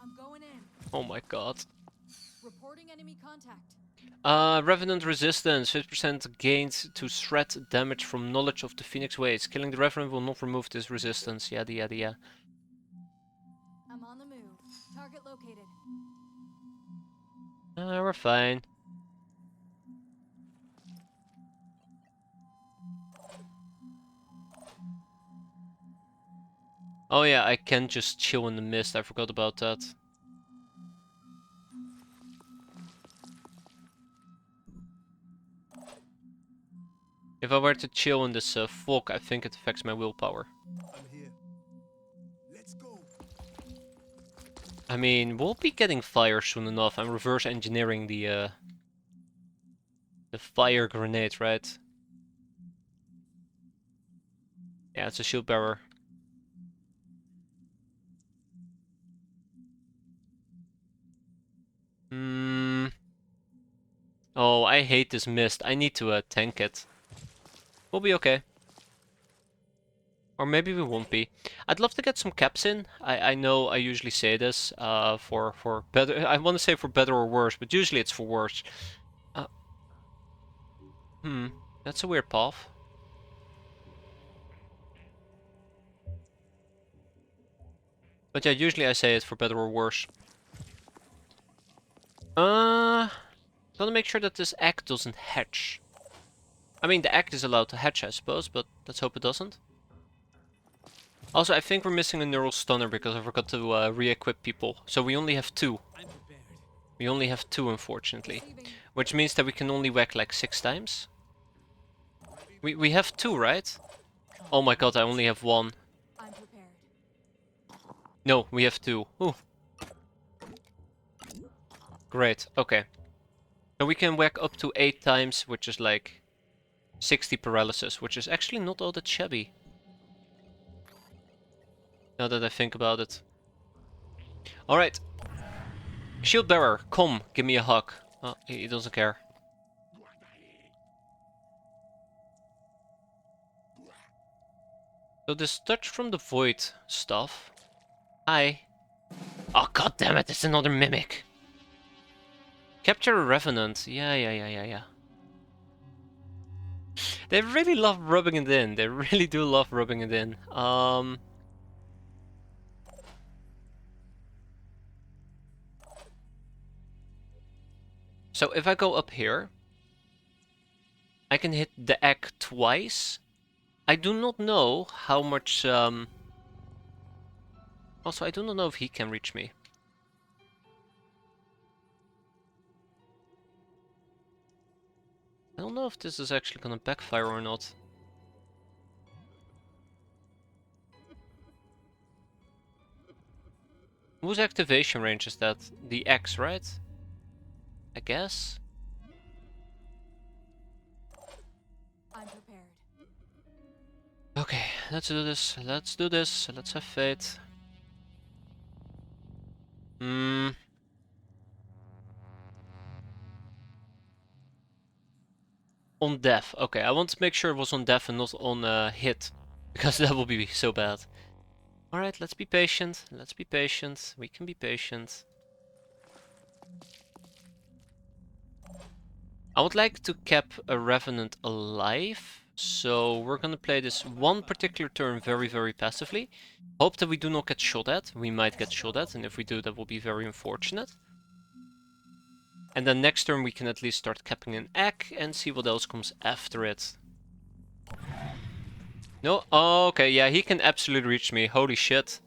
I'm going in. Oh my god. Reporting enemy contact. Revenant resistance, 50% gained to threat damage from knowledge of the Phoenix ways. Killing the Revenant will not remove this resistance. Yada yada yada. I'm on the move. Target located. We're fine. Oh yeah, I can just chill in the mist. I forgot about that. If I were to chill in this fog, I think it affects my willpower. I'm here. Let's go. I mean, we'll be getting fire soon enough. I'm reverse engineering the fire grenade, right? Yeah, it's a shield bearer. Hmm. Oh, I hate this mist. I need to tank it. We'll be okay. Or maybe we won't be. I'd love to get some caps in. I know I usually say this for better. I want to say for better or worse, but usually it's for worse. Uh, that's a weird path. But yeah, usually I say it for better or worse. Gotta make sure that this egg doesn't hatch. I mean, the egg is allowed to hatch, I suppose, but let's hope it doesn't. Also, I think we're missing a neural stunner because I forgot to re-equip people. So we only have 2. I'm prepared. We only have 2, unfortunately. Receiving. Which means that we can only whack like 6 times. We have 2, right? Oh my god, I only have 1. I'm prepared. No, we have 2. Ooh. Great, okay. So we can whack up to 8 times, which is like 60 paralysis, which is actually not all that shabby. Now that I think about it. Alright. Shield bearer, come, give me a hug. Oh, he doesn't care. So this touch from the void stuff. Hi. Oh god damn it, it's another mimic. Capture a revenant. Yeah. They really love rubbing it in. They really do love rubbing it in. So if I go up here, I can hit the egg twice. I do not know how much. Also, I do not know if he can reach me. I don't know if this is actually gonna backfire or not. Whose activation range is that? The X, right? I guess. I'm prepared. Okay, let's do this. Let's do this. Let's have faith. On death. Okay, I want to make sure it was on death and not on hit. Because that will be so bad. Alright, let's be patient. Let's be patient. We can be patient. I would like to keep a Revenant alive. So we're gonna play this one particular turn very, very passively. Hope that we do not get shot at. We might get shot at, and if we do, that will be very unfortunate. And then next turn we can at least start capping an egg and see what else comes after it. No? Oh, okay, yeah, he can absolutely reach me. Holy shit.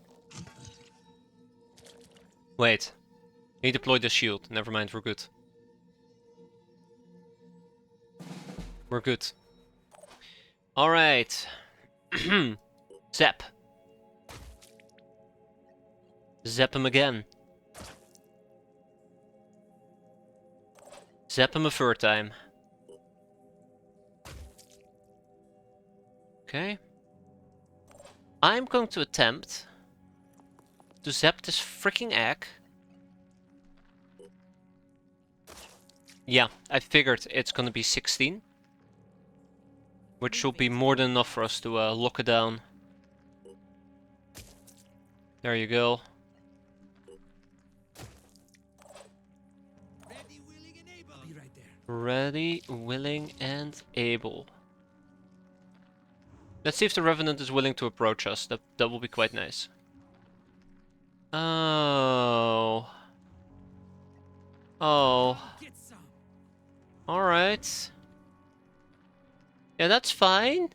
Wait. He deployed the shield. Never mind, we're good. We're good. Alright. Zap. Zap him again. Zap him a third time. Okay. I'm going to attempt to zap this freaking egg. Yeah, I figured it's gonna be 16. Which should be more than enough for us to lock it down. There you go. Ready, willing, and able. I'll be right there. Ready, willing, and able. Let's see if the Revenant is willing to approach us. That will be quite nice. Oh. Oh. Get some. Alright. Yeah, that's fine.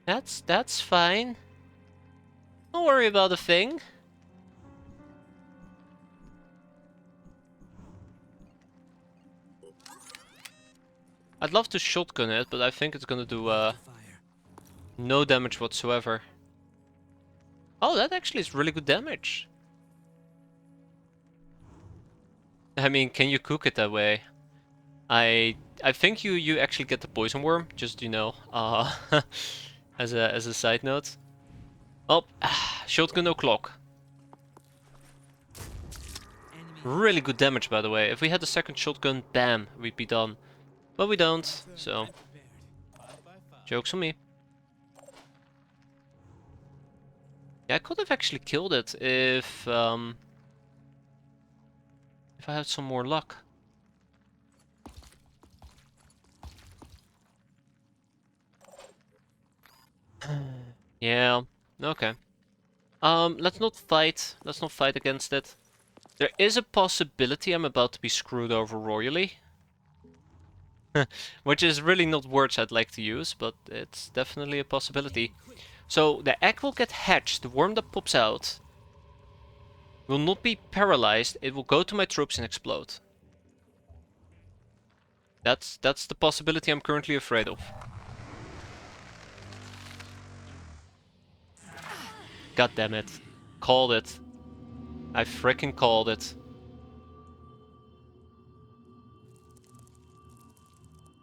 That's fine. Don't worry about a thing. I'd love to shotgun it, but I think it's gonna do Fire. no damage whatsoever. Oh, that actually is really good damage. I mean, can you cook it that way? I think you actually get the poison worm, just as a side note. Oh, shotgun o'clock. Really good damage, by the way. If we had a second shotgun, bam, we'd be done. But we don't, so joke's on me. Yeah, I could have actually killed it if I had some more luck. Yeah, okay. Let's not fight. Let's not fight against it. There is a possibility I'm about to be screwed over royally. Which is really not words I'd like to use, but it's definitely a possibility. So the egg will get hatched, the worm that pops out will not be paralyzed, it will go to my troops and explode. That's the possibility I'm currently afraid of. God damn it. Called it. I freaking called it.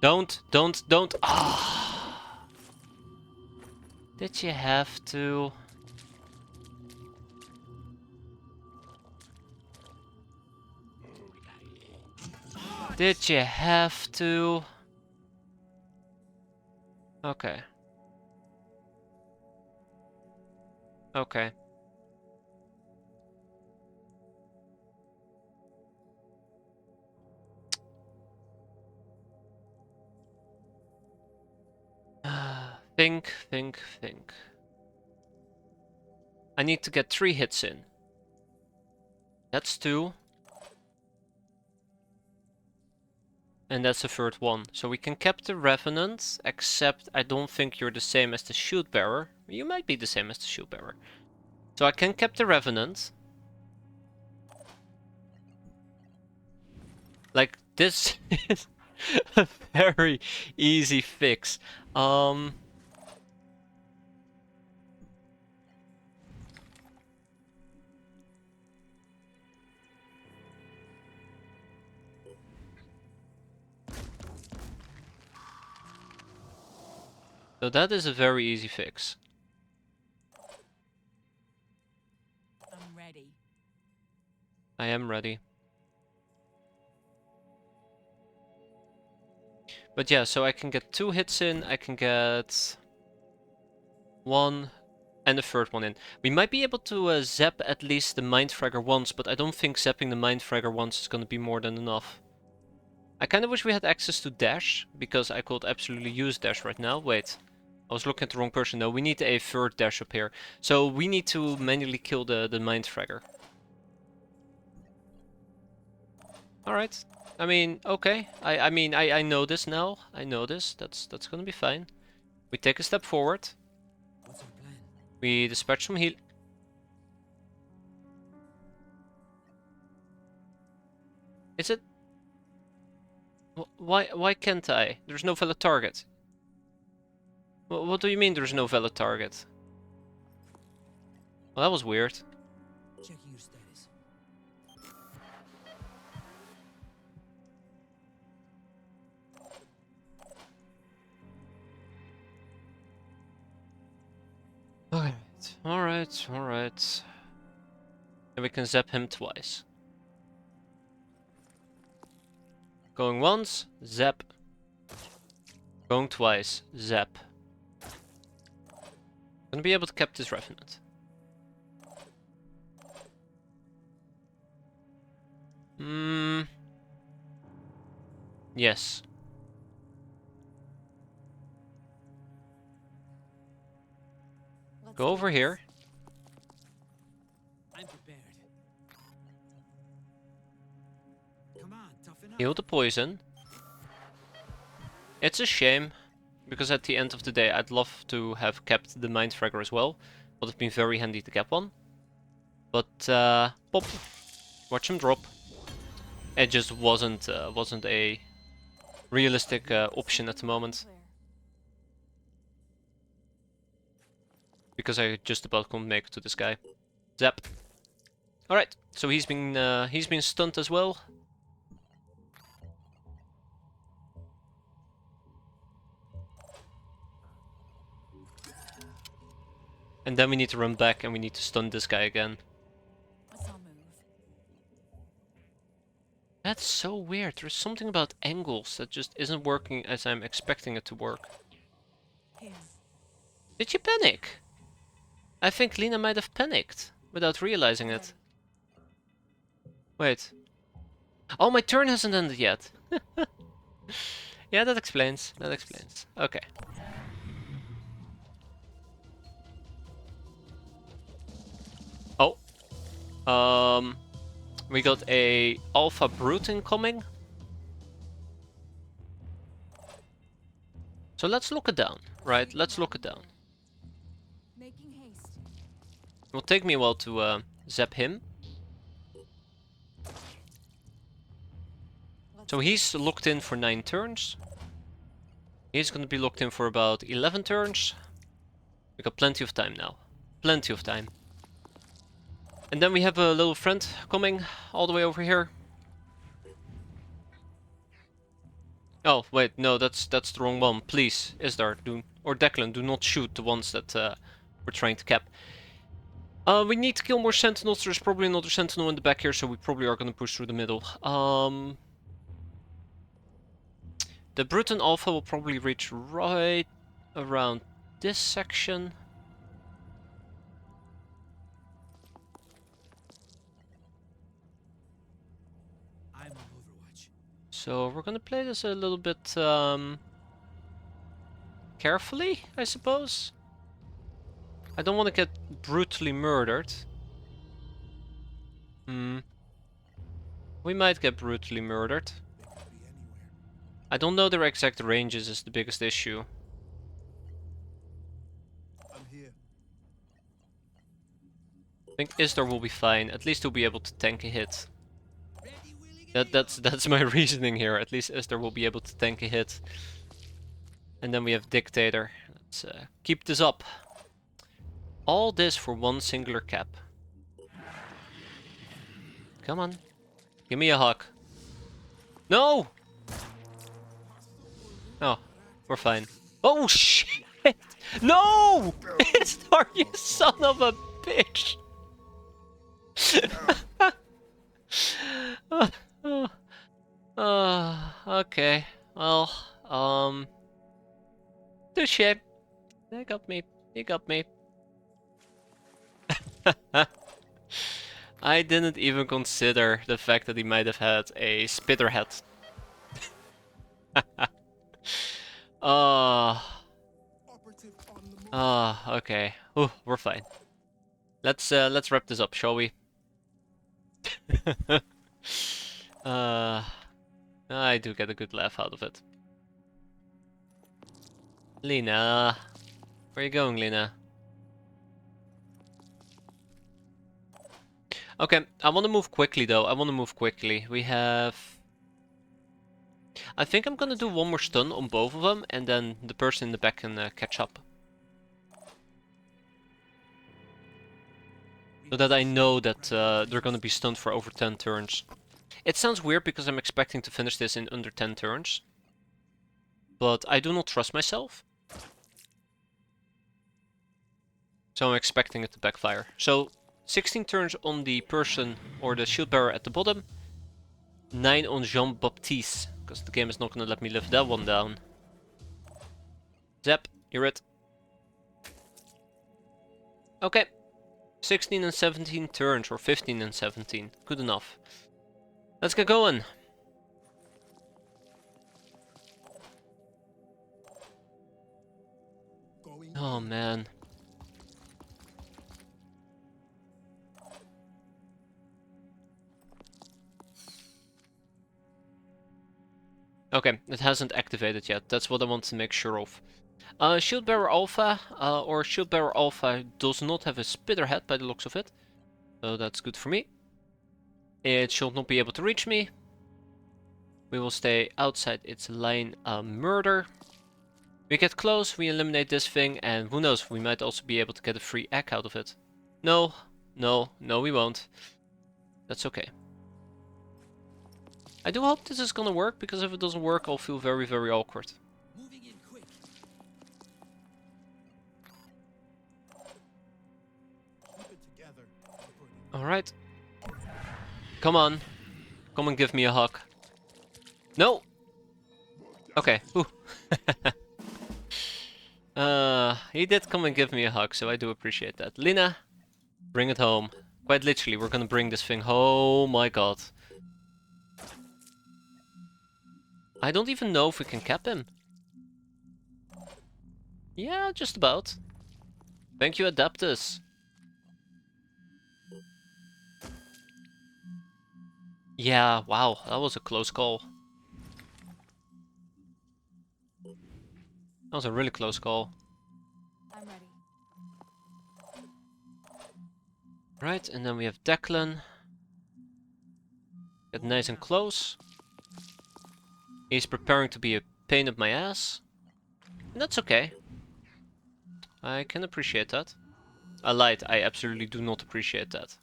Don't. Ah! Did you have to? Did you have to? Okay. Okay. Think. I need to get 3 hits in. That's 2. And that's the third one. So we can cap the Revenant, except I don't think you're the same as the Shield Bearer. You might be the same as the Shield Bearer. So I can cap the Revenant. Like, this is a very easy fix. So that is a very easy fix. I'm ready. I am ready. But yeah, so I can get 2 hits in, I can get 1 and the third one in. We might be able to zap at least the Mindfragger once, but I don't think zapping the Mindfragger once is going to be more than enough. I kind of wish we had access to dash, because I could absolutely use dash right now. Wait, I was looking at the wrong person. No, we need a third dash up here. So we need to manually kill the Mindfragger. Alright. I mean, okay. I know this now. I know this. That's gonna be fine. We take a step forward. What's our plan? We dispatch some heal. Is it? Why can't I? There's no valid target. What do you mean there's no valid target? Well, that was weird. Checking your status. Alright. And we can zap him twice. Going once, zap. Going twice, zap. Gonna be able to cap this Revenant. Yes. Let's Go do over this. here. I'm prepared. Come on, toughen up. Heal the poison. It's a shame, because at the end of the day I'd love to have kept the Mindfragger as well. Would have been very handy to cap one. But pop. Watch him drop. It just wasn't a realistic option at the moment. Clear. Because I just about couldn't make it to this guy. Zap. Alright, so he's been stunned as well. And then we need to run back and we need to stun this guy again. Let's all move. That's so weird. There's something about angles that just isn't working as I'm expecting it to work. Here. Did you panic? I think Lena might have panicked without realizing it. Wait. Oh, my turn hasn't ended yet. Yeah, that explains. That explains. Okay. Oh. We got a Alpha Brute incoming. So let's lock it down, right? Let's lock it down. Making haste. It will take me a while to zap him. Let's So he's locked in for 9 turns. He's gonna be locked in for about 11 turns. We got plenty of time now. Plenty of time. And then we have a little friend coming all the way over here. Oh, wait, no, that's the wrong one. Please, Isdar, or Declan, do not shoot the ones that we're trying to cap. We need to kill more sentinels. There's probably another sentinel in the back here, so we probably are gonna push through the middle. The Bruton Alpha will probably reach right around this section. I'm on Overwatch. So we're gonna play this a little bit carefully, I suppose. I don't want to get brutally murdered. We might get brutally murdered. I don't know their exact ranges is the biggest issue. I'm here. I think Isdar will be fine. At least he'll be able to tank a hit. That's my reasoning here. At least Isdar will be able to tank a hit. And then we have Dictator. Let's keep this up. All this for one singular cap. Come on. Give me a hug. No! Oh, we're fine. Oh shit! No! Isdar, you son of a bitch! Okay. Well, touche. They got me. He got me. I didn't even consider the fact that he might have had a spitter hat. Okay. Ooh, we're fine. Let's wrap this up, shall we? I do get a good laugh out of it. Lena, where are you going, Lena? Okay, I want to move quickly though. I want to move quickly. We have... I think I'm gonna do one more stun on both of them, and then the person in the back can catch up. So that I know that they're gonna be stunned for over 10 turns. It sounds weird because I'm expecting to finish this in under 10 turns. But I do not trust myself. So I'm expecting it to backfire. So 16 turns on the person or the shield bearer at the bottom. 9 on Jean-Baptiste, because the game is not going to let me live that one down. Zap, you're it. Okay. 16 and 17 turns, or 15 and 17. Good enough. Let's get going. Oh man. Okay, it hasn't activated yet. That's what I want to make sure of. Shield Bearer Alpha, or Shield Bearer Alpha does not have a spitter head by the looks of it. So that's good for me. It should not be able to reach me. We will stay outside its line murder. We get close, we eliminate this thing, and who knows, we might also be able to get a free egg out of it. No, no, no we won't. That's okay. I do hope this is gonna work, because if it doesn't work, I'll feel very, very awkward. Moving in quick. Keep it together. Alright. Come on. Come and give me a hug. No! Okay. Ooh. He did come and give me a hug, so I do appreciate that. Lina, bring it home. Quite literally, we're gonna bring this thing home. Oh my god. I don't even know if we can cap him. Yeah, just about. Thank you, Adaptus. Yeah, wow, that was a close call. That was a really close call. I'm ready. Right, and then we have Declan. Get nice and close. He's preparing to be a pain in my ass. And that's okay. I can appreciate that. I lied, I absolutely do not appreciate that.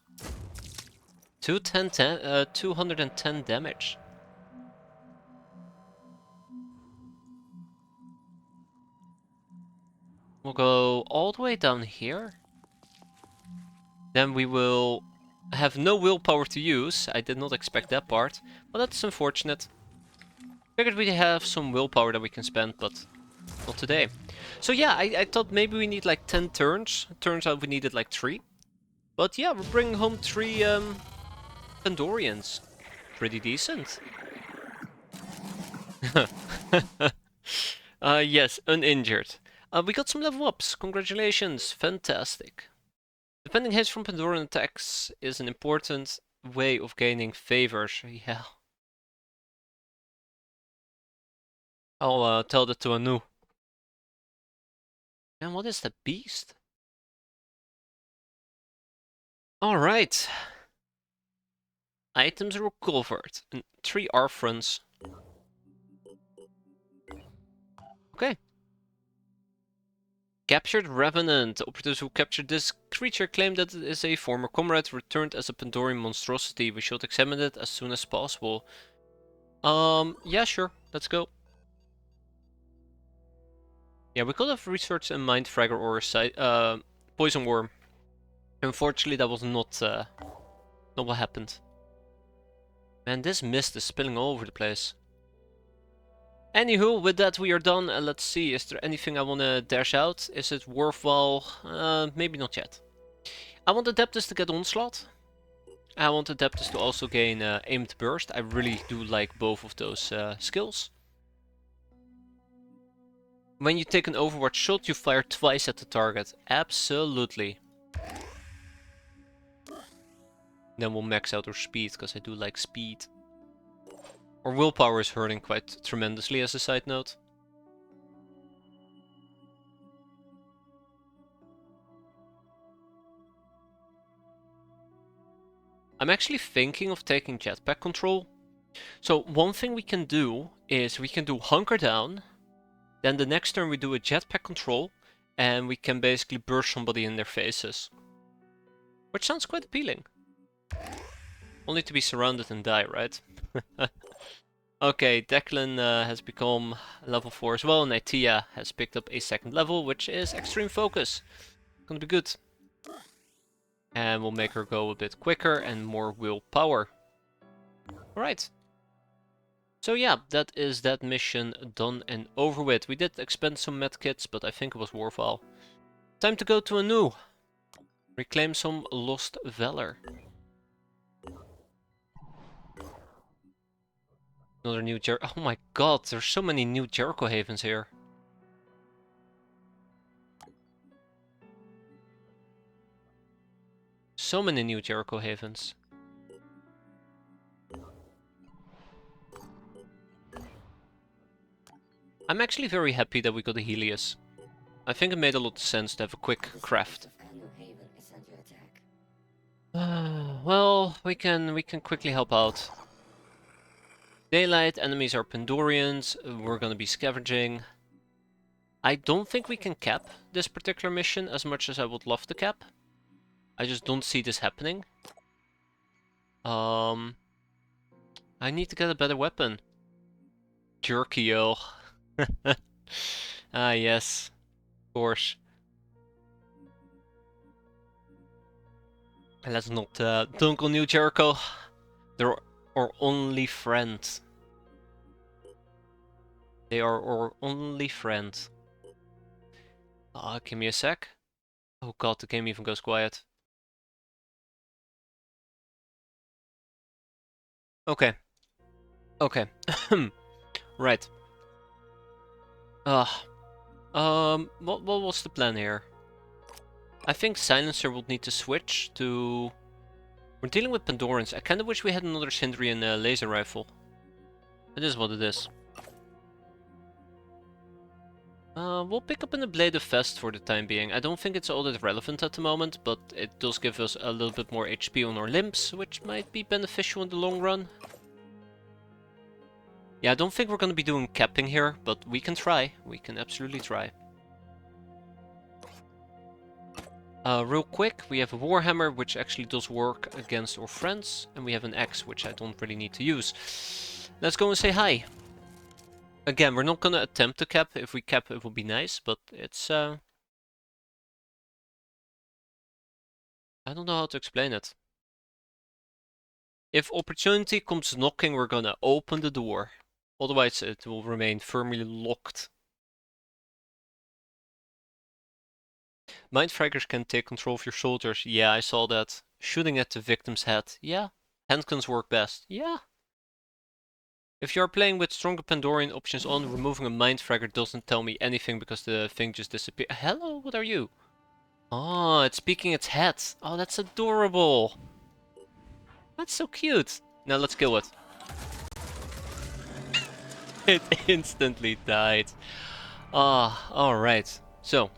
210 damage. We'll go all the way down here. Then we will have no willpower to use. I did not expect that part, but that's unfortunate. Figured we have some willpower that we can spend, but not today. So yeah, I thought maybe we need like 10 turns. Turns out we needed like 3. But yeah, we're bringing home 3 Pandorians. Pretty decent. Yes, uninjured. We got some level ups. Congratulations. Fantastic. Defending hits from Pandoran attacks is an important way of gaining favors. Yeah. I'll tell that to Anu. And what is that beast? Alright. Items recovered. And 3 R fronts. Okay. Captured Revenant. Operatives who captured this creature claim that it is a former comrade returned as a Pandorian monstrosity. We should examine it as soon as possible. Yeah, sure. Let's go. Yeah, we could have researched a Mindfragger or a Poison Worm. Unfortunately, that was not what happened. Man, this mist is spilling all over the place. Anywho, with that we are done. Let's see, is there anything I want to dash out? Is it worthwhile? Maybe not yet. I want Adeptus to get Onslaught. I want Adeptus to also gain Aimed Burst. I really do like both of those skills. When you take an Overwatch shot, you fire twice at the target. Absolutely. Then we'll max out our speed, because I do like speed. Our willpower is hurting quite tremendously as a side note. I'm actually thinking of taking jetpack control. So one thing we can do is we can do hunker down. Then the next turn we do a jetpack control. And we can basically burst somebody in their faces. Which sounds quite appealing. Only to be surrounded and die, right? Okay, Declan has become level 4 as well, and Itea has picked up a 2nd level, which is Extreme Focus. Gonna be good. And we'll make her go a bit quicker and more willpower. Alright. So yeah, that is that mission done and over with. We did expend some medkits, but I think it was worthwhile. Time to go to Anu. Reclaim some lost valor. Another new Oh my god, there's so many new Jericho Havens here. So many new Jericho Havens. I'm actually very happy that we got a Helios. I think it made a lot of sense to have a quick craft. Well, we can quickly help out. Daylight, enemies are Pandorians, we're gonna be scavenging. I don't think we can cap this particular mission as much as I would love to cap. I just don't see this happening. I need to get a better weapon. Jerkio. Ah, yes. Of course. Let's not dunk on New Jericho. They're our only friend. They are our only friend. Give me a sec. Oh god, the game even goes quiet. Okay. Okay. Right. What was the plan here? I think Silencer would need to switch to... We're dealing with Pandorans. I kinda wish we had another Sindrian laser rifle. It is what it is. We'll pick up in the Blade of Vest for the time being. I don't think it's all that relevant at the moment, but it does give us a little bit more HP on our limbs, which might be beneficial in the long run. Yeah, I don't think we're gonna be doing capping here, but we can try. We can absolutely try. Real quick, we have a Warhammer, which actually does work against our friends, and we have an axe, which I don't really need to use. Let's go and say hi. Again, we're not gonna attempt to cap. If we cap, it would be nice, but it's... I don't know how to explain it. If opportunity comes knocking, we're gonna open the door. Otherwise, it will remain firmly locked. Mindfraggers can take control of your soldiers. Yeah, I saw that. Shooting at the victim's head. Yeah. Handguns work best. Yeah. If you're playing with stronger Pandorian options on, removing a mind fragger doesn't tell me anything because the thing just disappeared. Hello, what are you? Oh, it's peeking its head. Oh, that's adorable. That's so cute. Now let's kill it. It instantly died. Ah, alright. So,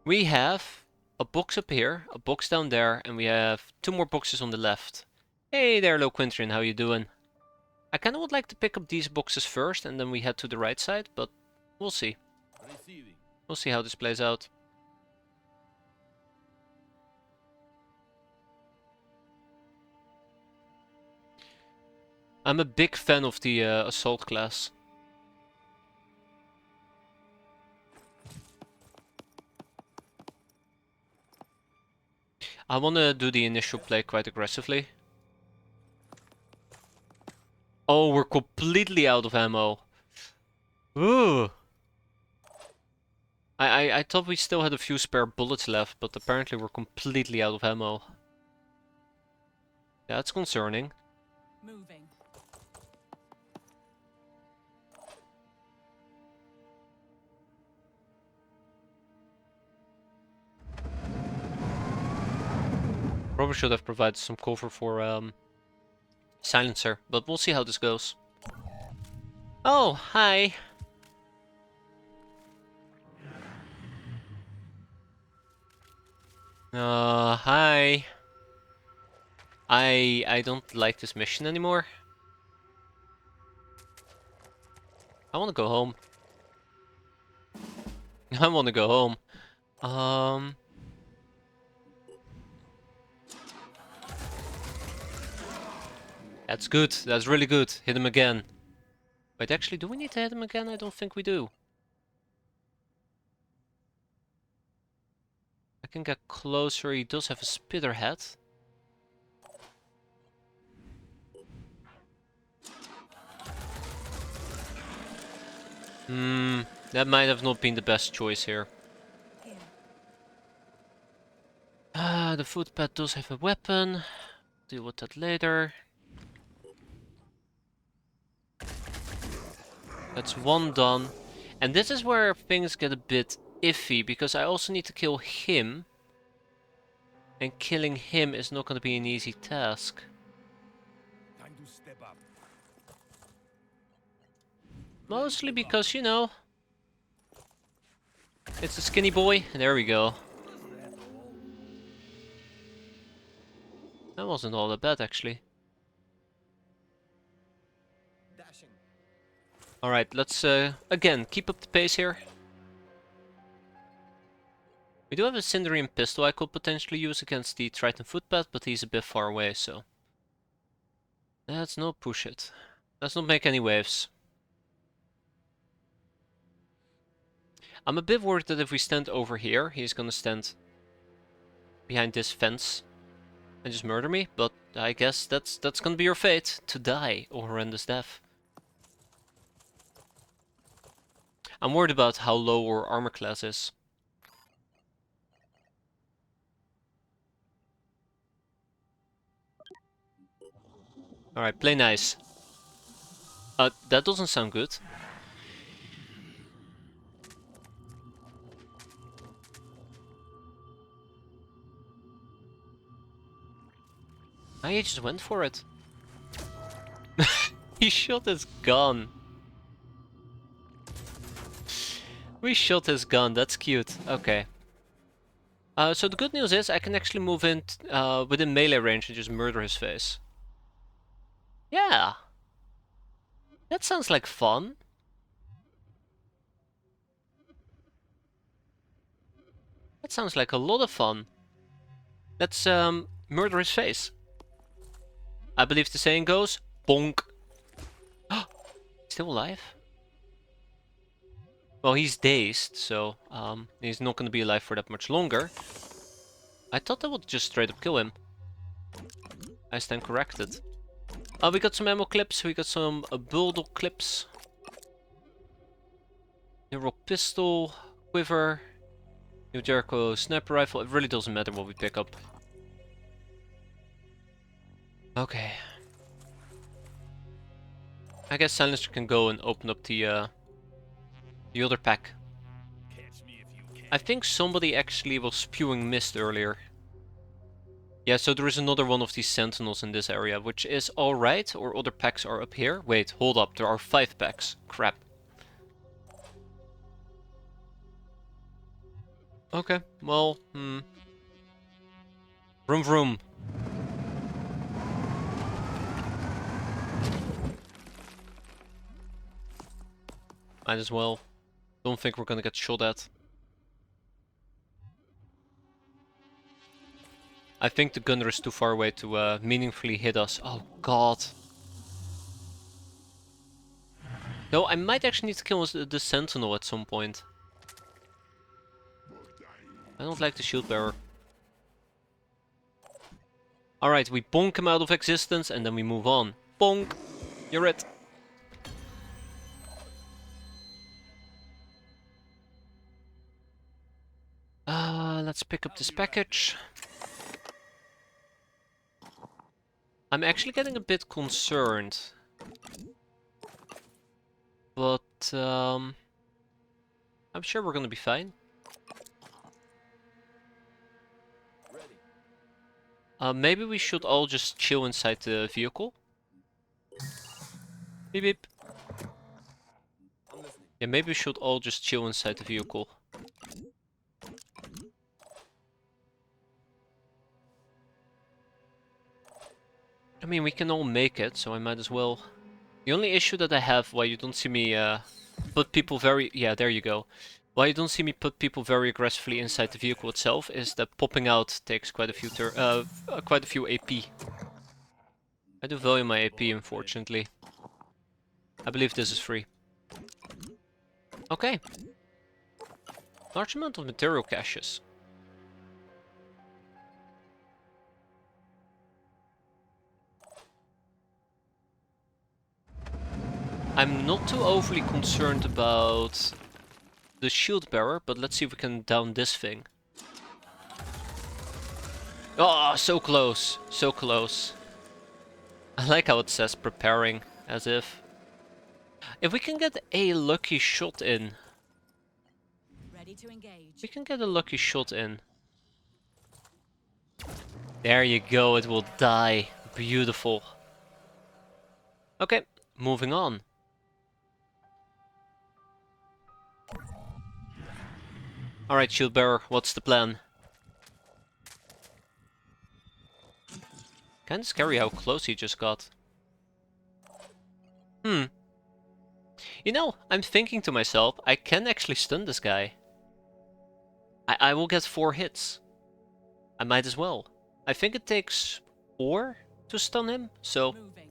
we have a box up here, a box down there, and we have 2 more boxes on the left. Hey there, Loquintrian, how you doing? I kinda would like to pick up these boxes first, and then we head to the right side, but we'll see. Receiving. We'll see how this plays out. I'm a big fan of the assault class. I wanna do the initial play quite aggressively. Oh, we're completely out of ammo. Ooh. I thought we still had a few spare bullets left, but apparently we're completely out of ammo. Yeah, that's concerning. Moving. Probably should have provided some cover for silencer, but we'll see how this goes. Oh, hi. Hi. I don't like this mission anymore. I want to go home. I want to go home. That's good. That's really good. Hit him again. Wait, actually, do we need to hit him again? I don't think we do. I can get closer. He does have a spitter head. That might have not been the best choice here. The footpad does have a weapon. Deal with that later. That's one done. And this is where things get a bit iffy, because I also need to kill him. And killing him is not going to be an easy task. Time to step up. Mostly because, you know, it's a skinny boy. There we go. That wasn't all that bad, actually. Dashing. Alright, let's again keep up the pace here. We do have a Cinderian pistol I could potentially use against the Triton footpad, but he's a bit far away, so let's not push it. Let's not make any waves. I'm a bit worried that if we stand over here, he's gonna stand behind this fence and just murder me, but I guess that's gonna be your fate, to die a horrendous death. I'm worried about how low our armor class is. Alright, play nice. That doesn't sound good. I just went for it. He shot his gun. We shot his gun, that's cute. Okay. So the good news is I can actually move in within melee range and just murder his face. Yeah. That sounds like fun. That sounds like a lot of fun. Let's murder his face. I believe the saying goes, bonk. Still alive? Well, he's dazed, so he's not going to be alive for that much longer. I thought that would just straight up kill him. I stand corrected. We got some ammo clips, we got some bulldog clips. Neural pistol, quiver, New Jericho sniper rifle. It really doesn't matter what we pick up. Okay. I guess Silencer can go and open up the other pack. Catch me if you can. I think somebody actually was spewing mist earlier. Yeah, so there is another one of these sentinels in this area, which is alright, or other packs are up here. Wait, hold up, there are 5 packs. Crap. Okay, well, Vroom vroom. Might as well. Don't think we're gonna get shot at. I think the gunner is too far away to meaningfully hit us. Oh god. No, I might actually need to kill the sentinel at some point. I don't like the shield bearer. Alright, we bonk him out of existence and then we move on. Bonk! You're it. Let's pick up this package. I'm actually getting a bit concerned. But, I'm sure we're gonna be fine. Maybe we should all just chill inside the vehicle. Beep beep. Yeah, maybe we should all just chill inside the vehicle. I mean, we can all make it, so I might as well. The only issue that I have, why you don't see me put people very... Yeah, there you go. Why you don't see me put people very aggressively inside the vehicle itself is that popping out takes quite a few AP. I do value my AP, unfortunately. I believe this is free. Okay. Large amount of material caches. I'm not too overly concerned about the shield bearer, but let's see if we can down this thing. Oh, so close. So close. I like how it says preparing, as if. If we can get a lucky shot in. Ready to engage. We can get a lucky shot in. There you go, it will die. Beautiful. Okay, moving on. Alright, shield bearer, what's the plan? Kinda scary how close he just got. You know, I'm thinking to myself, I can actually stun this guy. I will get 4 hits. I might as well. I think it takes 4 to stun him, so Moving.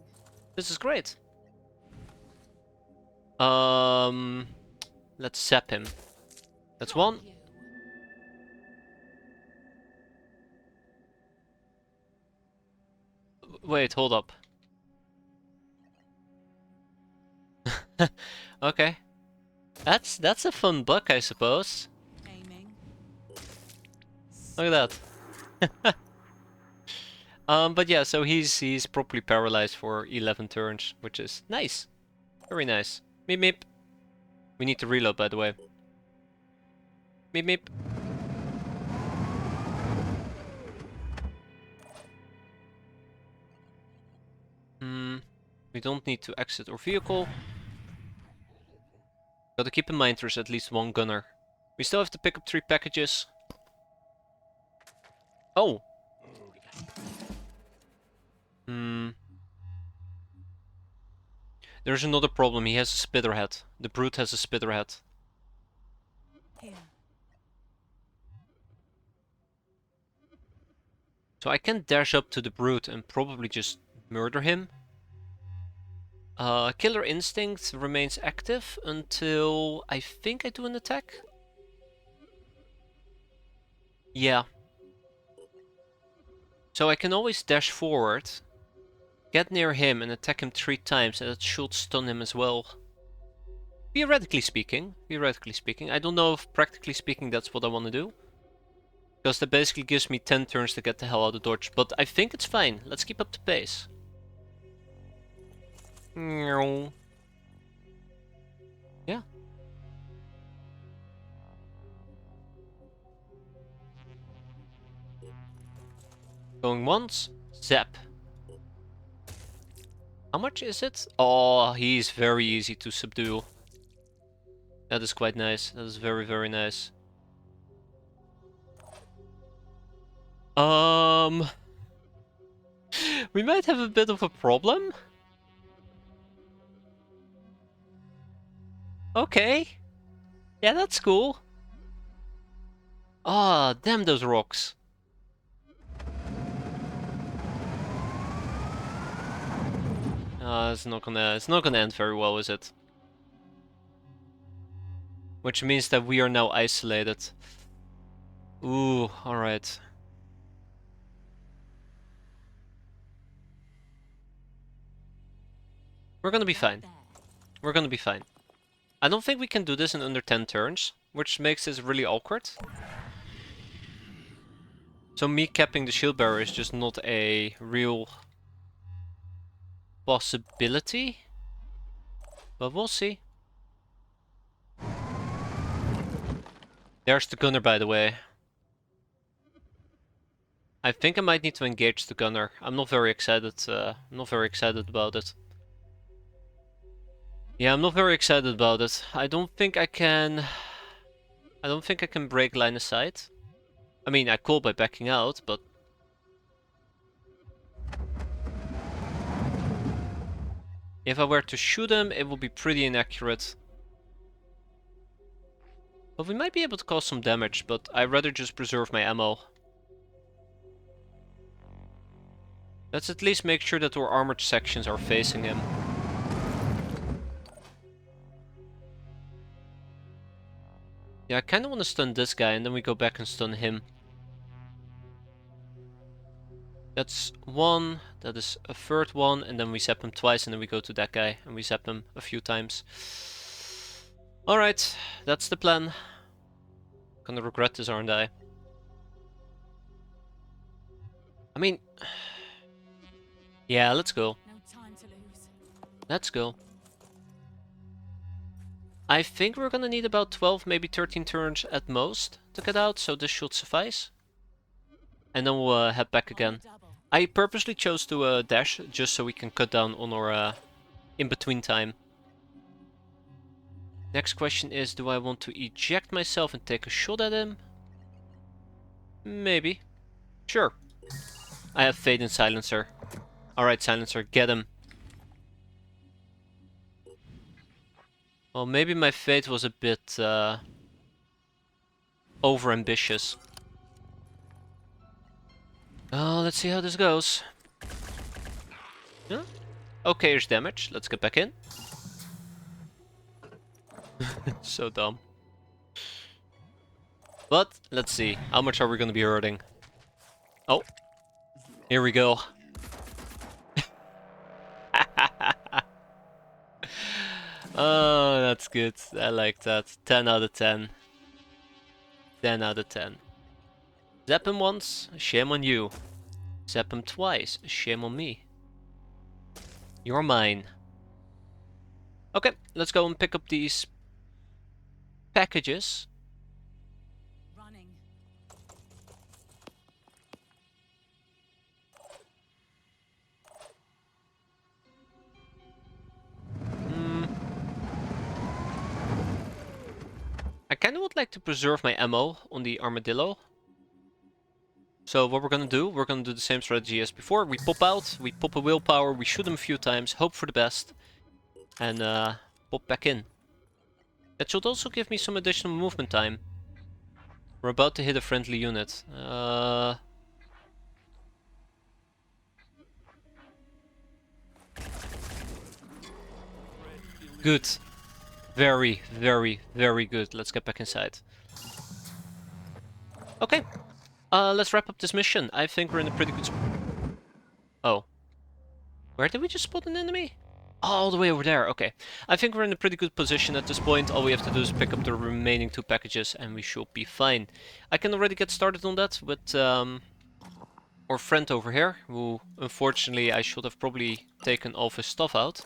this is great. Let's zap him. That's 1. You. Wait, hold up. Okay. That's a fun buck, I suppose. Aiming. Look at that. But yeah, so he's properly paralyzed for 11 turns, which is nice. Very nice. Meep meep. We need to reload, by the way. Meep meep. We don't need to exit our vehicle. Gotta keep in mind there's at least 1 gunner. We still have to pick up 3 packages. Oh! There's another problem, he has a spitter head. The brute has a spitter head. Here. So I can dash up to the brute and probably just murder him. Killer Instinct remains active until I think I do an attack. Yeah. So I can always dash forward, get near him and attack him 3 times and that should stun him as well. Theoretically speaking. I don't know if practically speaking that's what I want to do. Because that basically gives me 10 turns to get the hell out of dodge, but I think it's fine. Let's keep up the pace. Going once. Zap. How much is it? Oh, he's very easy to subdue. That is quite nice. That is very, very nice. We might have a bit of a problem. Okay. Yeah, that's cool. Ah, damn those rocks. It's not gonna end very well, is it? Which means that we are now isolated. Ooh, alright. We're gonna be fine. We're gonna be fine. I don't think we can do this in under 10 turns, which makes this really awkward. So me capping the shield barrier is just not a real possibility. But we'll see. There's the gunner, by the way. I think I might need to engage the gunner. I'm not very excited. About it. Yeah, I'm not very excited about it. I don't think I can break line of sight. I mean, I could by backing out, but if I were to shoot him, it would be pretty inaccurate. But we might be able to cause some damage, but I'd rather just preserve my ammo. Let's at least make sure that our armored sections are facing him. Yeah, I kinda wanna stun this guy and then we go back and stun him. That's one, that is a third one, and then we zap him twice and then we go to that guy and we zap him a few times. Alright, that's the plan. Gonna regret this, aren't I? I mean... Yeah, let's go. No time to lose. Let's go. I think we're gonna need about 12, maybe 13 turns at most to get out, so this should suffice. And then we'll head back again. I purposely chose to dash, just so we can cut down on our in-between time. Next question is, do I want to eject myself and take a shot at him? Maybe. Sure. I have faith in Silencer. Alright, Silencer, get him. Well, maybe my fate was a bit over-ambitious. Let's see how this goes. Yeah? Okay-ish damage. Let's get back in. So dumb. But, let's see. How much are we gonna be hurting? Oh. Here we go. Oh, that's good. I like that. 10 out of 10. 10 out of 10. Zap him once, shame on you. Zap him twice, shame on me. You're mine. Okay, let's go and pick up these packages. Running. I kind of would like to preserve my ammo on the armadillo. So what we're gonna do the same strategy as before. We pop out, we pop a willpower, we shoot him a few times, hope for the best, and pop back in. That should also give me some additional movement time. We're about to hit a friendly unit. Good. Very, very, very good. Let's get back inside. Okay. Let's wrap up this mission. I think we're in a pretty good Oh. Where did we just spot an enemy? Oh, all the way over there. Okay. I think we're in a pretty good position at this point. All we have to do is pick up the remaining 2 packages and we should be fine. I can already get started on that with our friend over here, who unfortunately I should have probably taken all of his stuff out.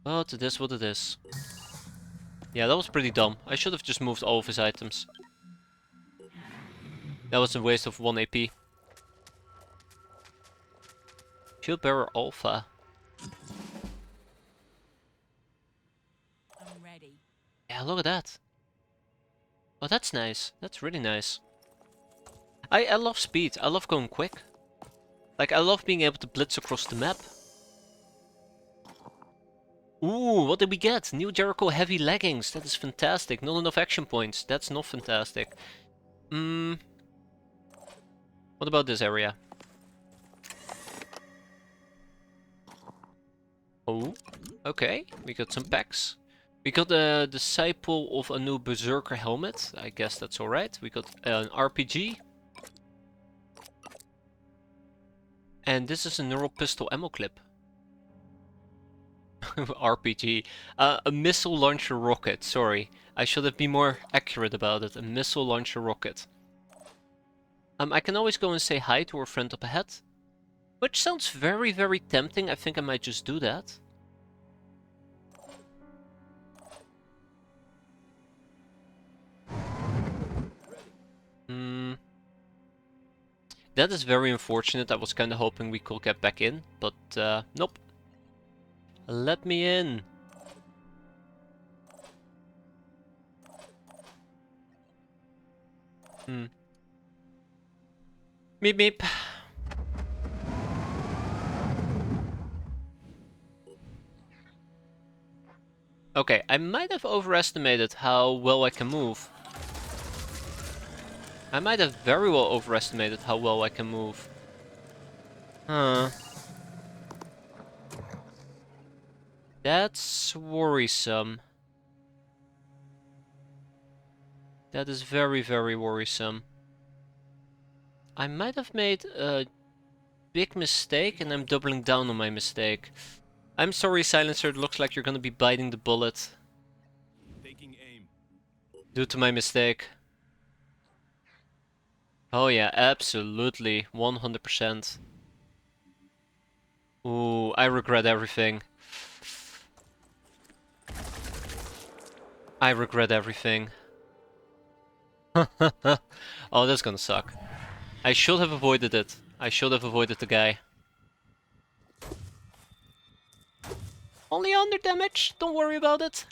But it is what it is. Yeah, that was pretty dumb. I should have just moved all of his items. That was a waste of 1 AP. Shield Bearer Alpha. I'm ready. Yeah, look at that. Oh, that's nice. That's really nice. I love speed. I love going quick. Like, I love being able to blitz across the map. Ooh, what did we get? New Jericho heavy leggings. That is fantastic. Not enough action points. That's not fantastic. What about this area? Oh, okay. We got some packs. We got a Disciple of a new Berserker helmet. I guess that's alright. We got an RPG. And this is a neural pistol ammo clip. RPG. A missile launcher rocket. Sorry. I should have been more accurate about it. A missile launcher rocket. I can always go and say hi to our friend up ahead. Which sounds very, very tempting. I think I might just do that. That is very unfortunate. I was kind of hoping we could get back in, but nope. Let me in. Meep meep. Okay, I might have overestimated how well I can move. I might have very well overestimated how well I can move. Huh. That's worrisome. That is very, very worrisome. I might have made a big mistake and I'm doubling down on my mistake. I'm sorry, Silencer, it looks like you're gonna be biting the bullet. Taking aim. Due to my mistake. Oh yeah, absolutely. 100%. Ooh, I regret everything. I regret everything. Oh, that's gonna suck. I should have avoided it. I should have avoided the guy. Only under damage, don't worry about it.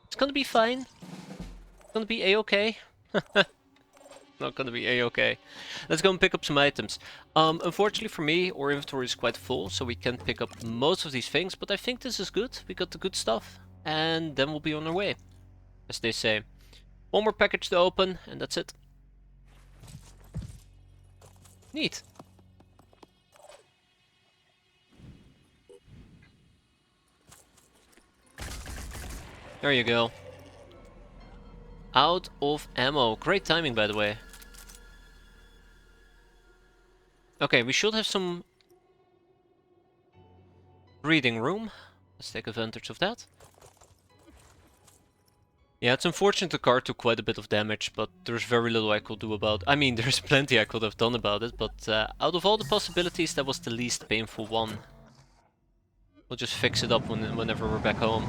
It's gonna be fine. It's gonna be a-okay. Not gonna be a-okay. Let's go and pick up some items. Unfortunately for me, our inventory is quite full, so we can't pick up most of these things, but I think this is good. We got the good stuff, and then we'll be on our way, as they say. One more package to open, and that's it. Neat. There you go. Out of ammo. Great timing, by the way. Okay, we should have some breathing room. Let's take advantage of that. Yeah, it's unfortunate the car took quite a bit of damage, but there's very little I could do about it. I mean, there's plenty I could have done about it, but out of all the possibilities, that was the least painful one. We'll just fix it up whenever we're back home.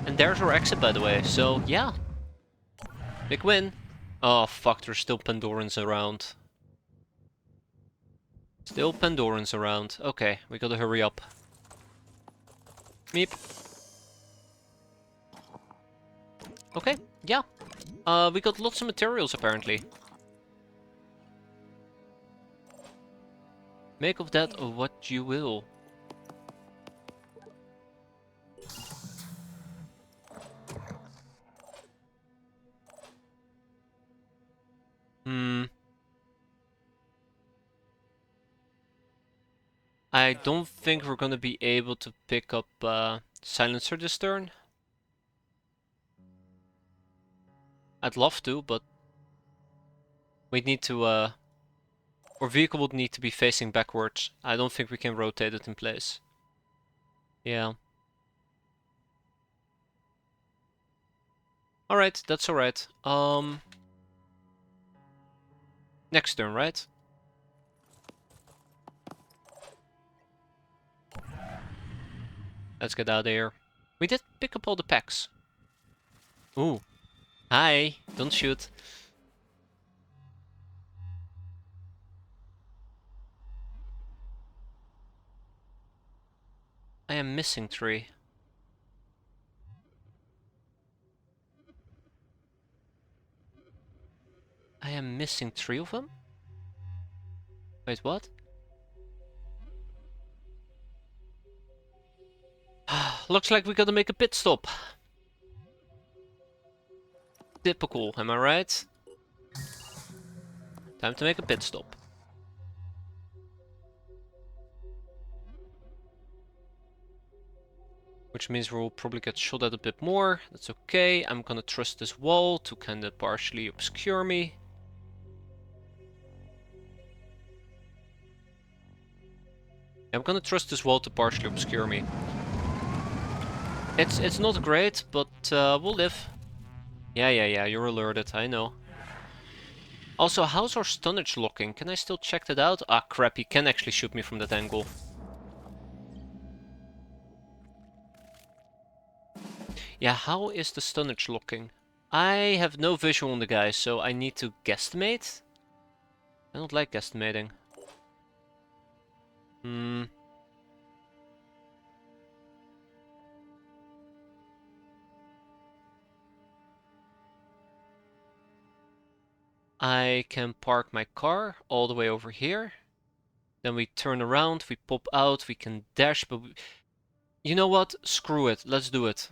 And there's our exit, by the way, so yeah. Big win. Oh fuck, there's still Pandorans around. Still Pandorans around. Okay, we gotta hurry up. Meep. Okay, yeah. We got lots of materials apparently. Make of that what you will. I don't think we're gonna be able to pick up Silencer this turn. I'd love to, but we'd need to our vehicle would need to be facing backwards. I don't think we can rotate it in place. Yeah. Alright, that's alright. Next turn, right? Let's get out of here. We did pick up all the packs. Ooh. Hi, don't shoot. I am missing 3. I am missing 3 of them? Wait, what? Looks like we gotta make a pit stop. Typical, am I right? Time to make a pit stop. Which means we'll probably get shot at a bit more. That's okay. I'm gonna trust this wall to kind of partially obscure me. I'm gonna trust this wall to partially obscure me. It's not great, but we'll live. Yeah, you're alerted, I know. Also, how's our stunnage looking? Can I still check that out? Ah, crap, he can actually shoot me from that angle. Yeah, how is the stunnage looking? I have no visual on the guy, so I need to guesstimate. I don't like guesstimating. I can park my car all the way over here. Then we turn around, we pop out, we can dash, but you know what? Screw it, let's do it.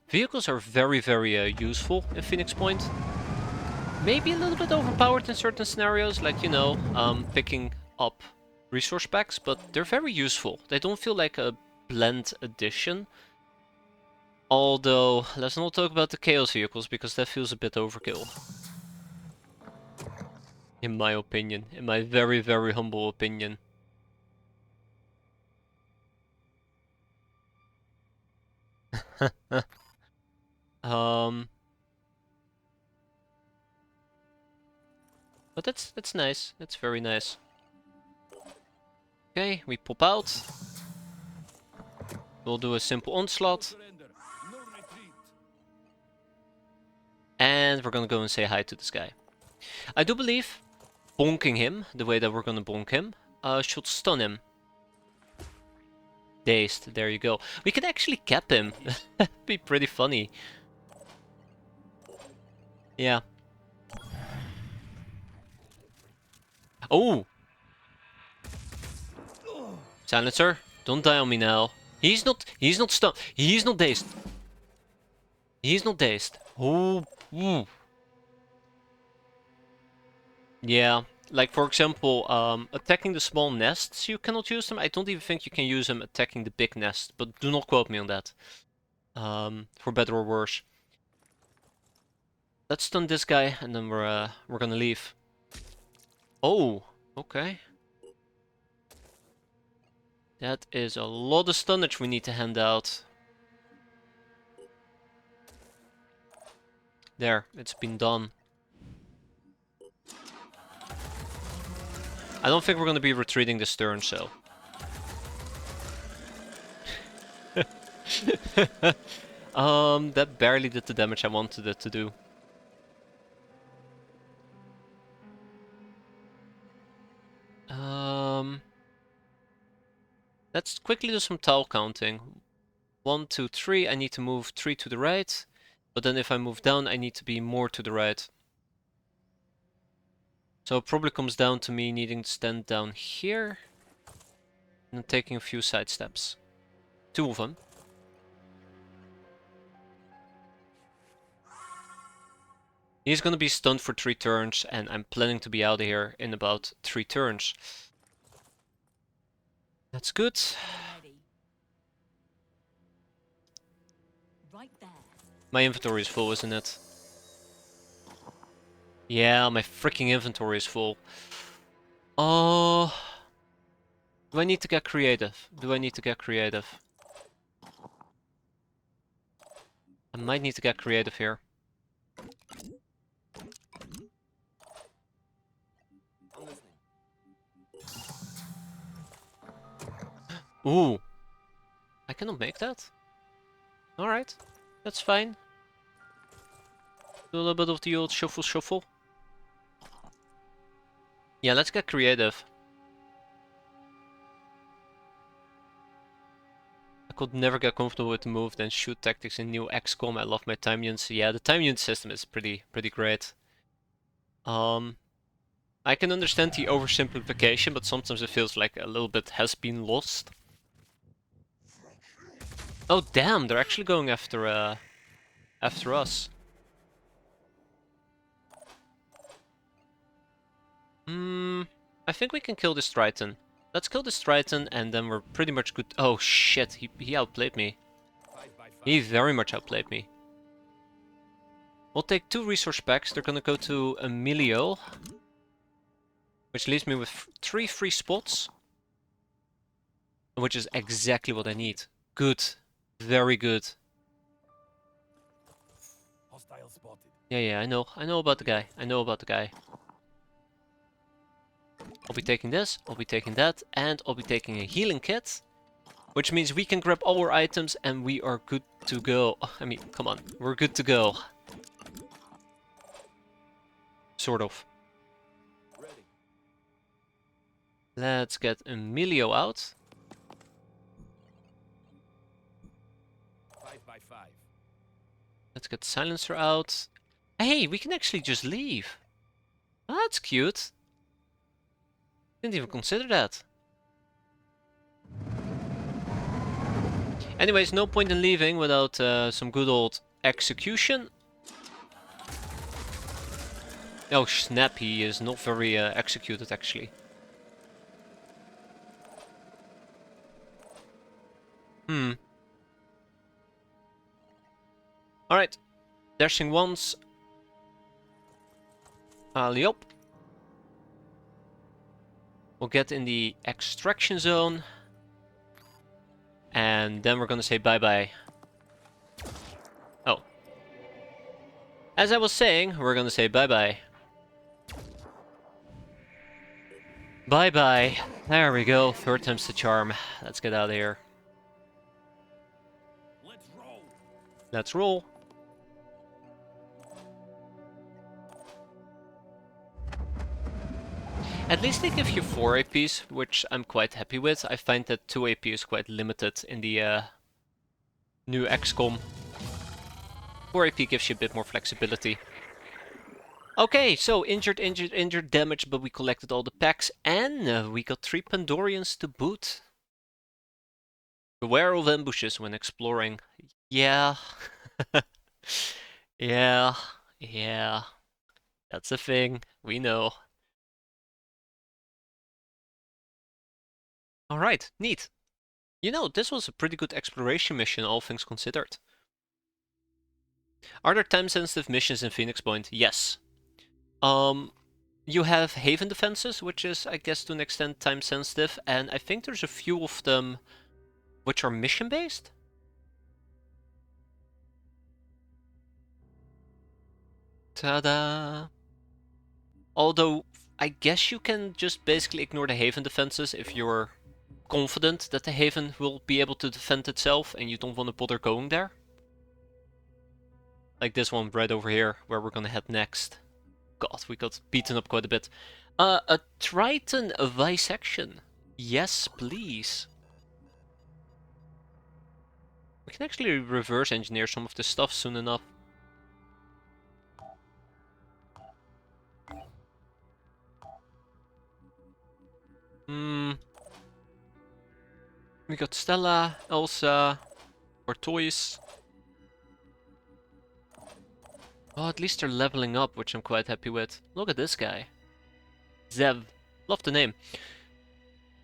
Vehicles are very, very useful in Phoenix Point. Maybe a little bit overpowered in certain scenarios, like, you know, picking up resource packs, but they're very useful. They don't feel like a blend addition. Although, let's not talk about the Chaos vehicles, because that feels a bit overkill. In my opinion. In my very, very humble opinion. But that's nice. That's very nice. Okay, we pop out. We'll do a simple onslaught. And we're gonna go and say hi to this guy. I do believe bonking him, the way that we're gonna bonk him, should stun him. Dazed, there you go. We can actually cap him. That'd be pretty funny. Yeah. Oh! Silencer, don't die on me now. He's not stunned. He's not dazed. He's not dazed. Oh, ooh. Yeah, like for example, attacking the small nests, you cannot use them. I don't even think you can use them attacking the big nest, but do not quote me on that. For better or worse. Let's stun this guy, and then we're gonna leave. Oh, okay. That is a lot of stunnage we need to hand out. There, it's been done. I don't think we're gonna be retreating this turn, so. That barely did the damage I wanted it to do. Let's quickly do some tile counting. 1, 2, 3. I need to move 3 to the right. But then if I move down, I need to be more to the right. So it probably comes down to me needing to stand down here. And taking a few side steps. 2 of them. He's gonna be stunned for 3 turns, and I'm planning to be out of here in about 3 turns. That's good. Ready. Right there. My inventory is full, isn't it? Yeah, my freaking inventory is full. Oh. Do I need to get creative? Do I need to get creative? I might need to get creative here. Ooh. I cannot make that? Alright. That's fine. Do a little bit of the old shuffle shuffle. Yeah, let's get creative. I could never get comfortable with the move, then shoot tactics in new XCOM. I love my time units. Yeah, the time unit system is pretty great. I can understand the oversimplification, but sometimes it feels like a little bit has been lost. Oh damn, they're actually going after us. I think we can kill this Triton. Let's kill this Triton and then we're pretty much good. Oh shit, he outplayed me. 5 by 5. He very much outplayed me. We'll take 2 resource packs. They're gonna go to Emilio. Which leaves me with 3 free spots. Which is exactly what I need. Good. Very good. Hostile spotted. Yeah, I know. I know about the guy. I know about the guy. I'll be taking this, I'll be taking that, and I'll be taking a healing kit. Which means we can grab all our items and we are good to go. I mean, come on. We're good to go. Sort of. Ready. Let's get Emilio out. 5 by 5. Let's get Silencer out. Hey, we can actually just leave. That's cute. Didn't even consider that. Anyways, no point in leaving without some good old execution. Oh snap, he is not very executed actually. Alright. Dashing once. Alley up. We'll get in the extraction zone. And then we're gonna say bye-bye. Oh. As I was saying, we're gonna say bye-bye. Bye-bye. There we go. 3rd time's the charm. Let's get out of here. Let's roll. Let's roll. At least they give you 4 APs, which I'm quite happy with. I find that 2 AP is quite limited in the new XCOM. 4 AP gives you a bit more flexibility. Okay, so injured, damage, but we collected all the packs and we got 3 Pandorians to boot. Beware of ambushes when exploring. Yeah. Yeah. That's a thing. We know. Alright, neat. You know, this was a pretty good exploration mission, all things considered. Are there time-sensitive missions in Phoenix Point? Yes. You have Haven defenses, which is, I guess, to an extent time-sensitive, and I think there's a few of them which are mission-based? Ta-da! Although, I guess you can just basically ignore the Haven defenses if you're confident that the Haven will be able to defend itself and you don't want to bother going there. Like this one right over here, where we're gonna head next. God, we got beaten up quite a bit. A Triton Visection. Yes, please. We can actually reverse engineer some of this stuff soon enough. We got Stella, Elsa, or toys. Oh, at least they're leveling up, which I'm quite happy with. Look at this guy. Zev. Love the name.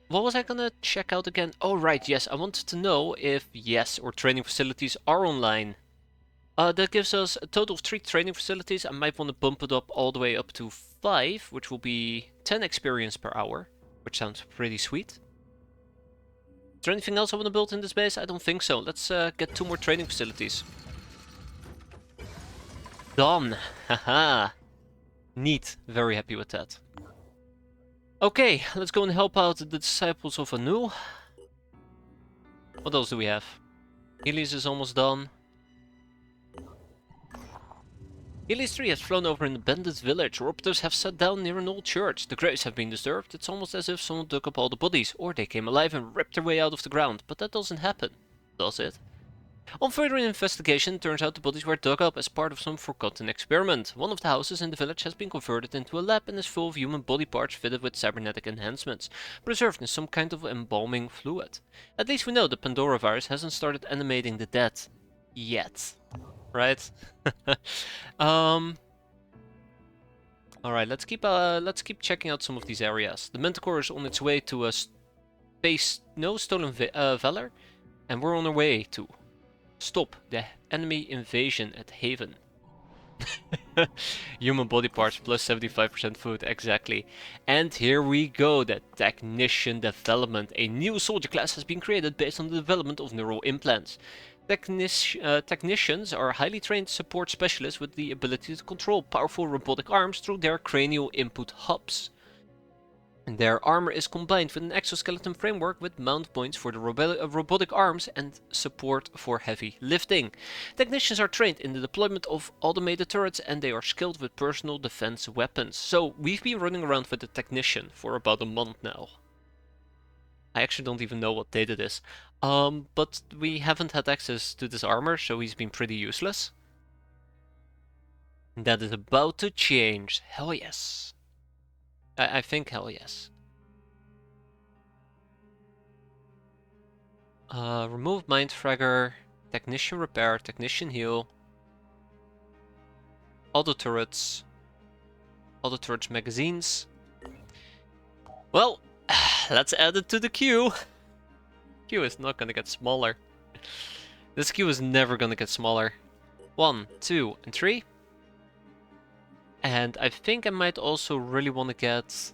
What was I gonna check out again? Oh, right, yes. I wanted to know if, yes, our training facilities are online. That gives us a total of 3 training facilities. I might want to bump it up all the way up to 5, which will be 10 experience per hour, which sounds pretty sweet. Is there anything else I want to build in this base? I don't think so. Let's get 2 more training facilities. Done. Haha. Neat. Very happy with that. Okay, let's go and help out the disciples of Anu. What else do we have? Helis is almost done. Helis 3 has flown over an abandoned village. Orbiters have sat down near an old church. The graves have been disturbed. It's almost as if someone dug up all the bodies, or they came alive and ripped their way out of the ground. But that doesn't happen. does it. On further investigation, it turns out the bodies were dug up as part of some forgotten experiment. One of the houses in the village has been converted into a lab and is full of human body parts fitted with cybernetic enhancements, preserved in some kind of embalming fluid. At least we know the Pandora virus hasn't started animating the dead. Yet. Right? Alright, let's keep checking out some of these areas. The Manticore is on its way to a space stolen valor, and we're on our way to stop the enemy invasion at Haven. Human body parts plus 75% food, exactly. And here we go, the Technician development. A new soldier class has been created based on the development of neural implants. Technicians are highly trained support specialists with the ability to control powerful robotic arms through their cranial input hubs. Their armor is combined with an exoskeleton framework with mount points for the robotic arms and support for heavy lifting. Technicians are trained in the deployment of automated turrets and they are skilled with personal defense weapons. So we've been running around with the Technician for about a month now. I actually don't even know what date it is. But we haven't had access to this armor, so he's been pretty useless. That is about to change. Hell yes. I think hell yes. Remove Mind Fragger, Technician Repair, Technician Heal, Auto Turrets magazines. Well, let's add it to the queue. Queue is not gonna get smaller. This queue is never gonna get smaller. 1, 2, and 3. And I think I might also really want to get...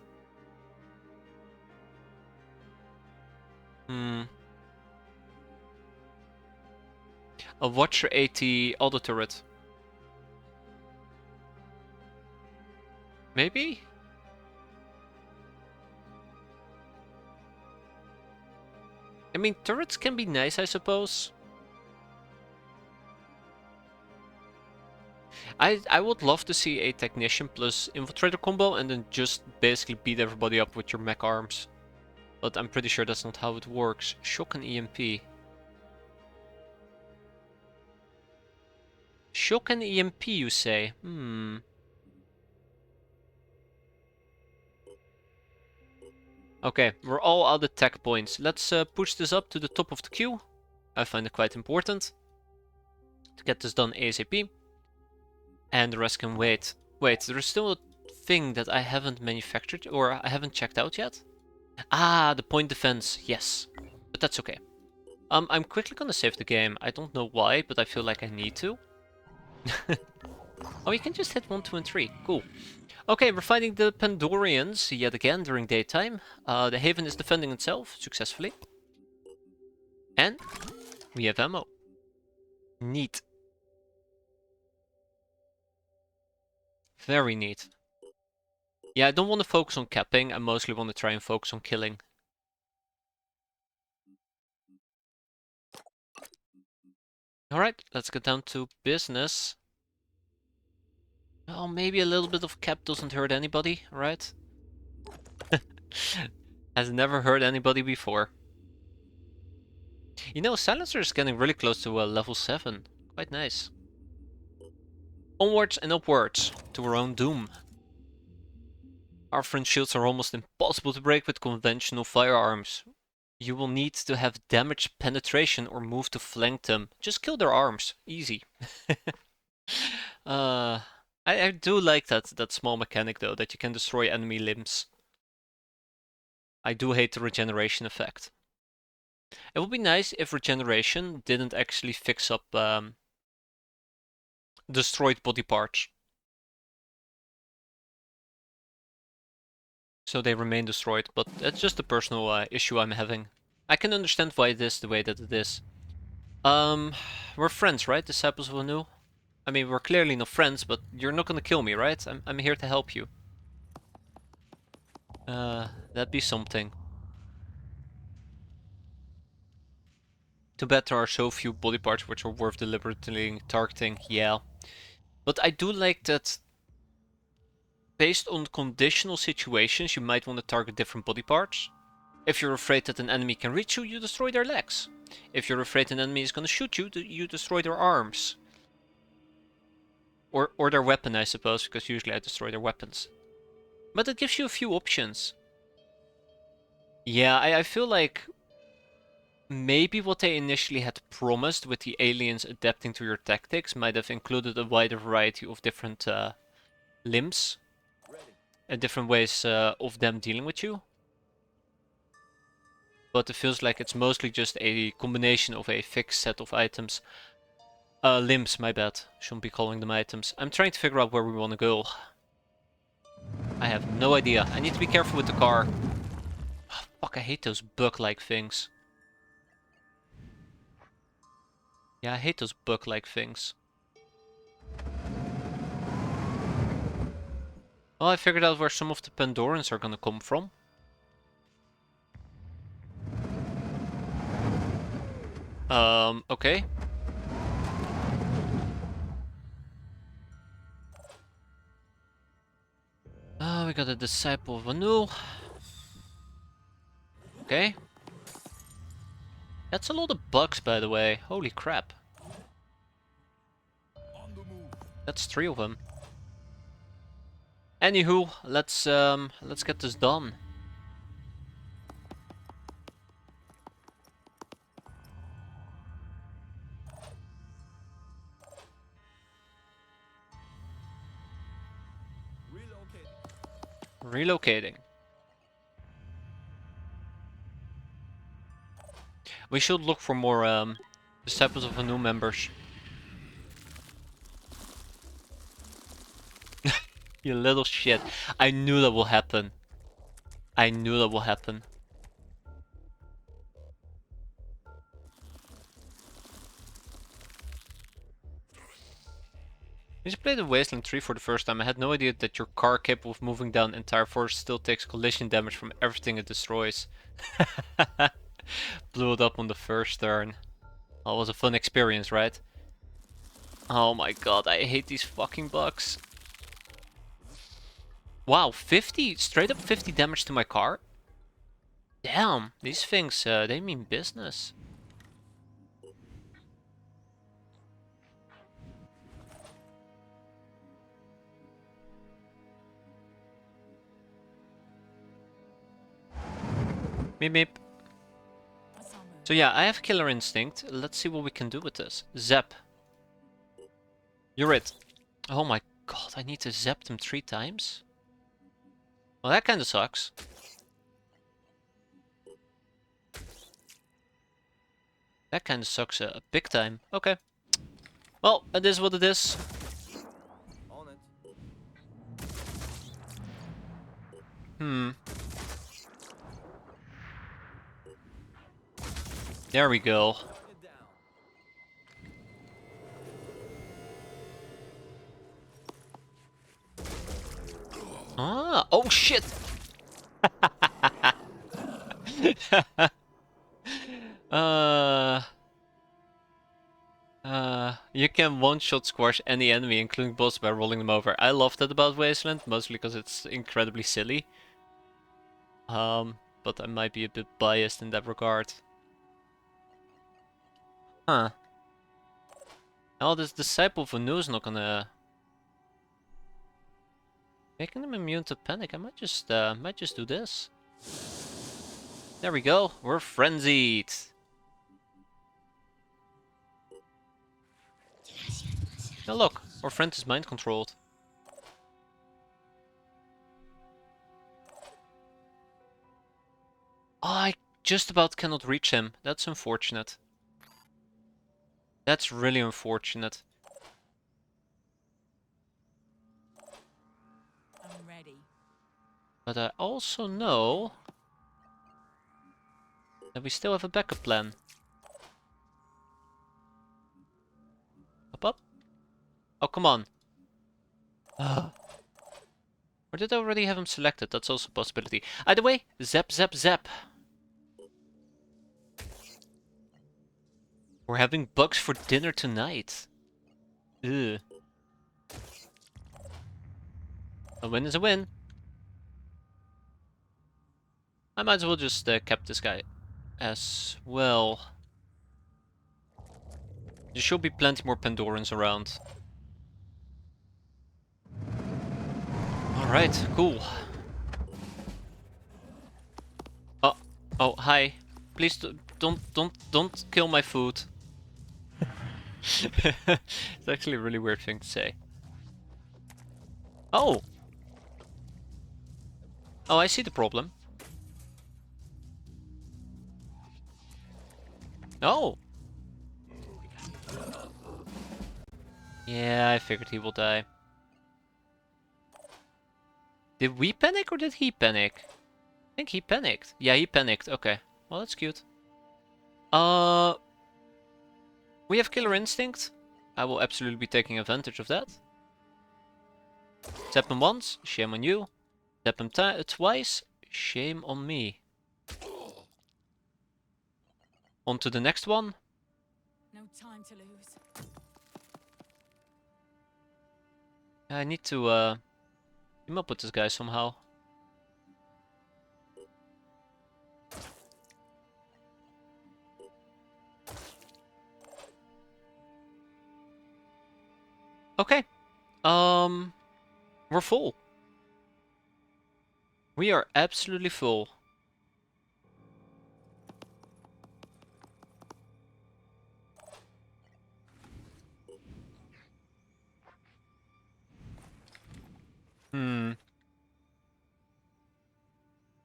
a Watcher 80 auto turret. Maybe? I mean, turrets can be nice, I suppose. I would love to see a Technician plus Infiltrator combo and then just basically beat everybody up with your mech arms. But I'm pretty sure that's not how it works. Shock and EMP. Shock and EMP, you say? Okay, we're all out of tech points. Let's push this up to the top of the queue. I find it quite important to get this done ASAP. And the rest can wait. Wait, there is still a thing that I haven't manufactured or I haven't checked out yet. Ah, the point defense, yes. But that's okay. I'm quickly gonna save the game. I don't know why, but I feel like I need to. Oh, you can just hit 1, 2, and 3. Cool. Okay, we're fighting the Pandorians yet again during daytime. The Haven is defending itself successfully. And we have ammo. Neat. Very neat. Yeah, I don't want to focus on capping. I mostly want to try and focus on killing. Alright, let's get down to business. Oh, maybe a little bit of cap doesn't hurt anybody, right? Has never hurt anybody before. You know, Silencer is getting really close to level 7. Quite nice. Onwards and upwards to our own doom. Our front shields are almost impossible to break with conventional firearms. You will need to have damage penetration or move to flank them. Just kill their arms. Easy. I do like that small mechanic though, that you can destroy enemy limbs. I do hate the regeneration effect. It would be nice if regeneration didn't actually fix up destroyed body parts. So they remain destroyed, but that's just a personal issue I'm having. I can understand why it is the way that it is. We're friends, right? Disciples of Anu? I mean, we're clearly not friends, but you're not gonna kill me, right? I'm here to help you. That'd be something. Too bad there are so few body parts which are worth deliberately targeting, yeah. But I do like that based on conditional situations, you might want to target different body parts. If you're afraid that an enemy can reach you, you destroy their legs. If you're afraid an enemy is gonna shoot you, you destroy their arms. Or their weapon, I suppose, because usually I destroy their weapons. But it gives you a few options. Yeah, I feel like maybe what they initially had promised with the aliens adapting to your tactics might have included a wider variety of different limbs and different ways of them dealing with you. But it feels like it's mostly just a combination of a fixed set of items. Limbs, my bad. Shouldn't be calling them items. I'm trying to figure out where we want to go. I have no idea. I need to be careful with the car. Oh, fuck, I hate those bug-like things. Yeah, I hate those bug-like things. Well, I figured out where some of the Pandorans are gonna come from. Okay. We got a disciple of Anu. Okay. That's a lot of bugs, by the way. Holy crap. On the move. That's 3 of them. Anywho, let's get this done. Relocating. We should look for more disciples of Anu members. You little shit. I knew that will happen. I knew that will happen. When you played the Wasteland 3 for the first time, I had no idea that your car capable of moving down entire forests still takes collision damage from everything it destroys. Blew it up on the first turn. That was a fun experience, right? Oh my god, I hate these fucking bugs. Wow, 50, straight up 50 damage to my car? Damn, these things, they mean business. Meep meep. So yeah, I have Killer Instinct. Let's see what we can do with this. Zap. You're it. Oh my god, I need to zap them 3 times? Well, that kinda sucks. That kinda sucks big time. Okay. Well, it is what it is. On it. There we go. It down. Ah, oh shit! You can one-shot squash any enemy, including boss, by rolling them over. I love that about Wasteland, mostly because it's incredibly silly. But I might be a bit biased in that regard. Huh. Oh, this Disciple of Anu is not gonna... Making them immune to panic. I might just do this. There we go. We're frenzied. Now look, our friend is mind controlled. Oh, I just about cannot reach him. That's unfortunate. That's really unfortunate. I'm ready. But I also know that we still have a backup plan. Up, up. Oh, come on. Or did I already have him selected? That's also a possibility. Either way, zap, zap, zap. We're having bugs for dinner tonight. Ugh. A win is a win. I might as well just cap this guy as well. There should be plenty more Pandorans around. Alright, cool. Oh, oh, hi. Please don't kill my food. It's actually a really weird thing to say. Oh! Oh, I see the problem. Oh! Yeah, I figured he will die. Did we panic or did he panic? I think he panicked. Yeah, he panicked. Okay. Well, that's cute. We have Killer Instinct. I will absolutely be taking advantage of that. Tap him once, shame on you. Tap him twice, shame on me. On to the next one. No time to lose. I need to team up with this guy somehow. Okay. We're full. We are absolutely full.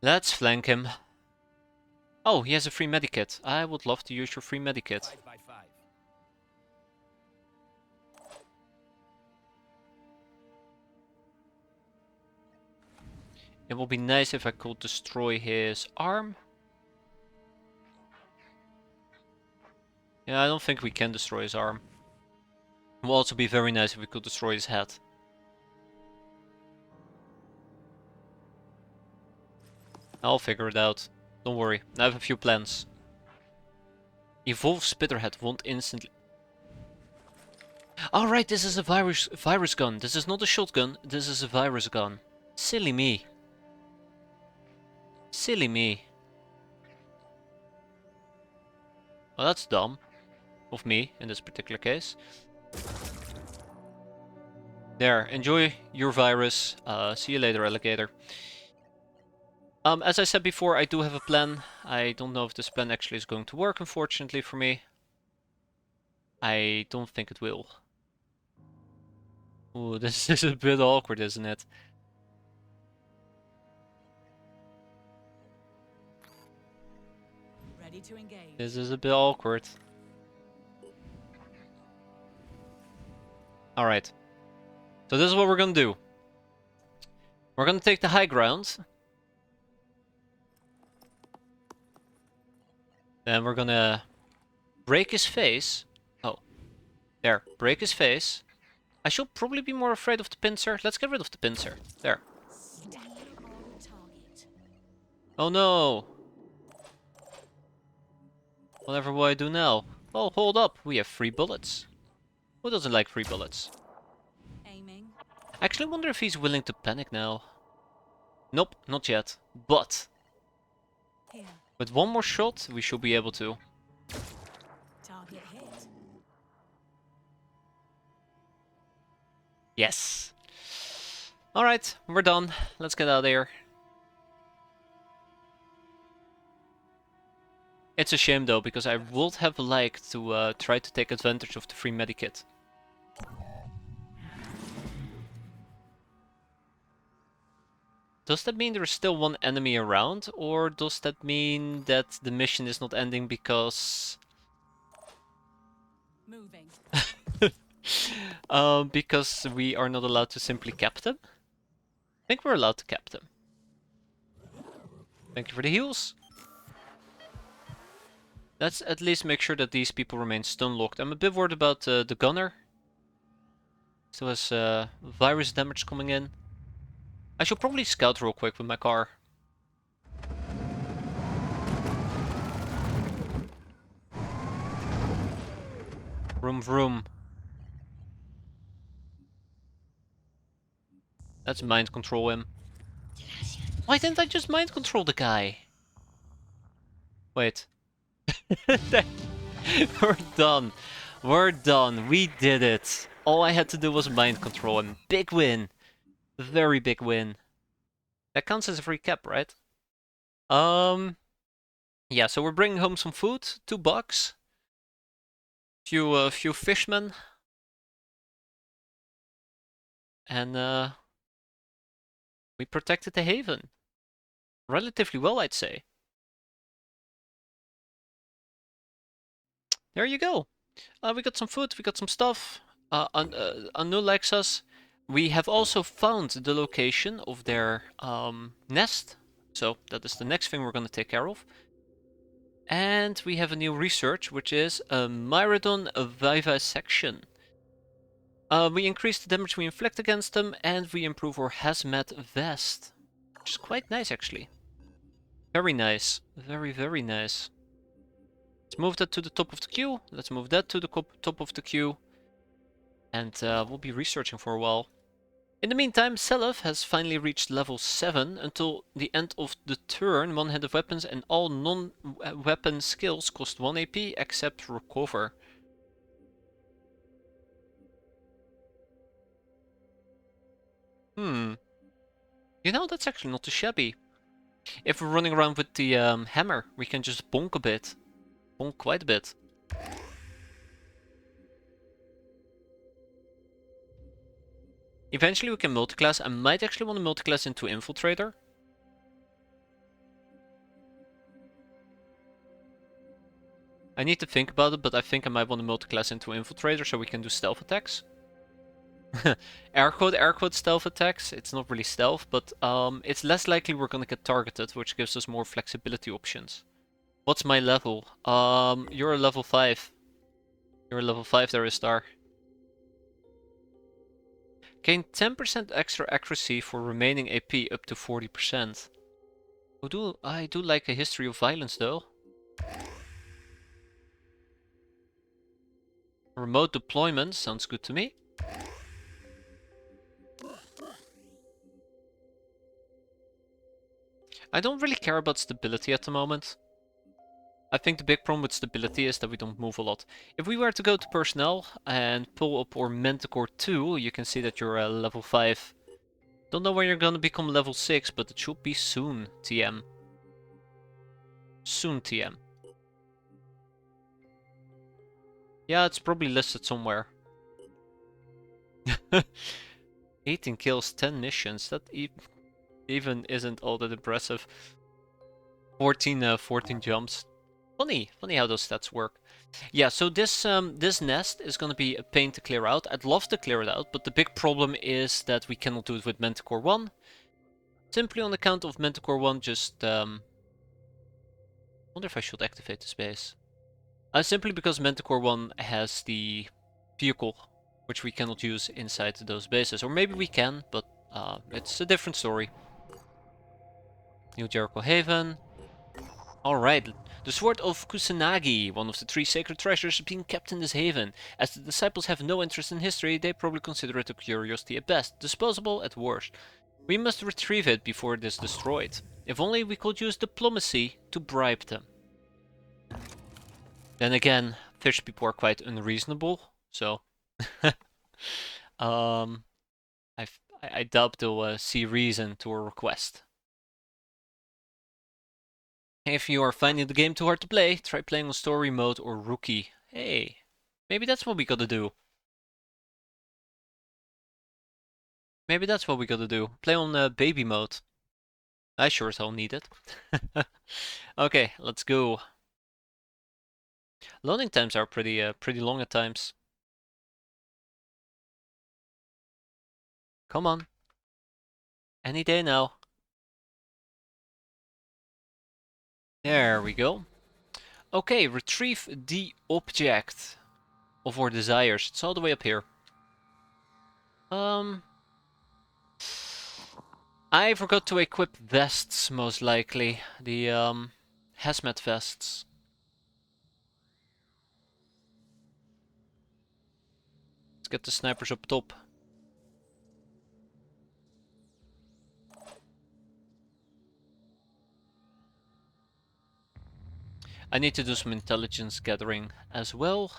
Let's flank him. Oh, he has a free medikit. I would love to use your free medikit. 5 by 5. It would be nice if I could destroy his arm. Yeah, I don't think we can destroy his arm. It would also be very nice if we could destroy his head. I'll figure it out. Don't worry, I have a few plans. Evolve Spitterhead won't instantly... Alright, this is a virus gun. This is not a shotgun, this is a virus gun. Silly me. Silly me. Well, that's dumb. Of me, in this particular case. There, enjoy your virus. See you later, alligator. As I said before, I do have a plan. I don't know if this plan actually is going to work, unfortunately for me. I don't think it will. Ooh, this is a bit awkward, isn't it? Ready to engage. This is a bit awkward. Alright. So this is what we're gonna do. We're gonna take the high ground. Then we're gonna break his face. Oh. There. Break his face. I should probably be more afraid of the pincer. Let's get rid of the pincer. There. Stay on target. Oh no! Whatever will I do now? Oh, hold up. We have free bullets. Who doesn't like free bullets? Aiming. I actually wonder if he's willing to panic now. Nope, not yet. But Here. with one more shot, we should be able to. Target hit. Yes. Alright, we're done. Let's get out of here. It's a shame though, because I would have liked to try to take advantage of the free medikit. Does that mean there's still one enemy around, or does that mean that the mission is not ending because... Moving. because we are not allowed to simply cap them? I think we're allowed to cap them. Thank you for the heals. Let's at least make sure that these people remain stun locked. I'm a bit worried about the gunner. Still has virus damage coming in. I should probably scout real quick with my car. Vroom vroom. Let's mind control him. Why didn't I just mind control the guy? Wait. We're done. We're done. We did it. All I had to do was mind control and big win. Very big win. That counts as a free cap, right? Yeah, so we're bringing home some food, $2. Few fishmen. And we protected the haven. Relatively well, I'd say. There you go. We got some food, we got some stuff. Anu likes us. We have also found the location of their nest. So that is the next thing we're going to take care of. And we have a new research, which is a Myrodon vivisection. We increase the damage we inflict against them, and we improve our hazmat vest. Which is quite nice, actually. Very nice. Very, very nice. Let's move that to the top of the queue. Let's move that to the top of the queue. And we'll be researching for a while. In the meantime, Selef has finally reached level 7. Until the end of the turn, one-handed weapons and all non-weapon skills cost 1 AP except recover. You know, that's actually not too shabby. If we're running around with the hammer, we can just bonk a bit. Bonk quite a bit. Eventually we can multiclass. I might actually want to multiclass into Infiltrator. I need to think about it, but I think I might want to multiclass into Infiltrator so we can do stealth attacks. air quote stealth attacks. It's not really stealth, but it's less likely we're gonna get targeted, which gives us more flexibility options. What's my level? You're a level 5. You're a level 5 there, Star. Gain 10% extra accuracy for remaining AP up to 40%. I do like a history of violence though. Remote deployment sounds good to me. I don't really care about stability at the moment. I think the big problem with stability is that we don't move a lot. If we were to go to personnel and pull up our Manticore 2, you can see that you're a level 5. Don't know when you're gonna become level 6, but it should be soon, TM. Soon, TM. Yeah, it's probably listed somewhere. 18 kills, 10 missions. That even isn't all that impressive. 14 jumps. Funny how those stats work. Yeah, so this nest is gonna be a pain to clear out. I'd love to clear it out, but the big problem is that we cannot do it with Manticore 1. Simply on account of Manticore 1 just wonder if I should activate the space. Simply because Manticore 1 has the vehicle, which we cannot use inside those bases. Or maybe we can, but it's a different story. New Jericho Haven. Alright, the Sword of Kusanagi, one of the 3 sacred treasures being kept in this haven. As the disciples have no interest in history, they probably consider it a curiosity at best, disposable at worst. We must retrieve it before it is destroyed. If only we could use diplomacy to bribe them. Then again, fish people are quite unreasonable, so... I doubt they'll see reason to a request. If you are finding the game too hard to play, try playing on story mode or rookie. Hey, maybe that's what we gotta do. Maybe that's what we gotta do. Play on baby mode. I sure as hell need it. Okay, let's go. Loading times are pretty long at times. Come on. Any day now. There we go. Okay, retrieve the object of our desires. It's all the way up here. I forgot to equip vests, most likely. The hazmat vests. Let's get the snipers up top. I need to do some intelligence gathering as well.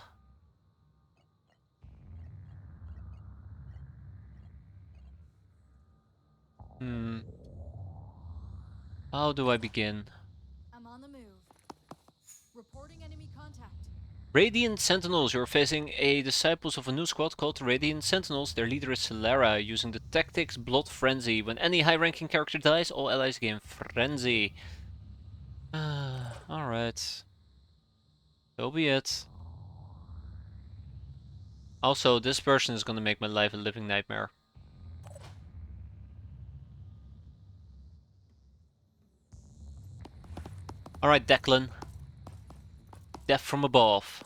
How do I begin? I'm on the move. Reporting enemy contact. Radiant Sentinels. You're facing a disciples of a new squad called the Radiant Sentinels. Their leader is Solara, using the tactics Blood Frenzy. When any high-ranking character dies, all allies gain Frenzy. Alright. So be it. Also, this person is gonna make my life a living nightmare. Alright, Declan. Death from above.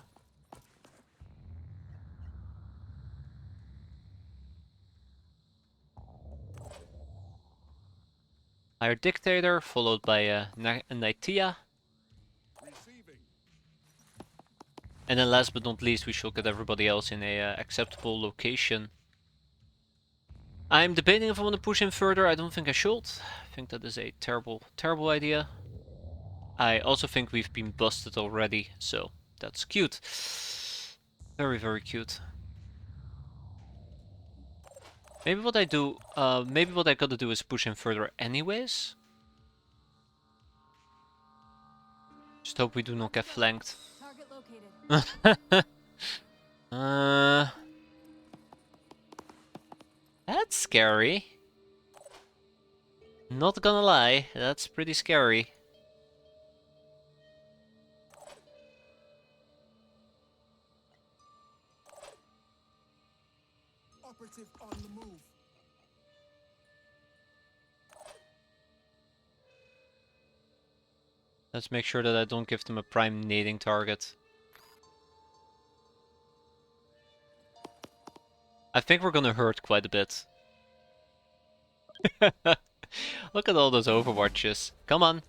Higher Dictator, followed by a Naitia. And then last but not least, we shall get everybody else in a acceptable location. I'm debating if I want to push him further. I don't think I should. I think that is a terrible, terrible idea. I also think we've been busted already, so that's cute. Very, very cute. Maybe what I do, maybe what I gotta do is push him further anyways. Just hope we do not get flanked. Target located. That's scary. Not gonna lie, that's pretty scary. Operative on the move. Let's make sure that I don't give them a prime nading target. I think we're gonna hurt quite a bit. Look at all those overwatches. Come on.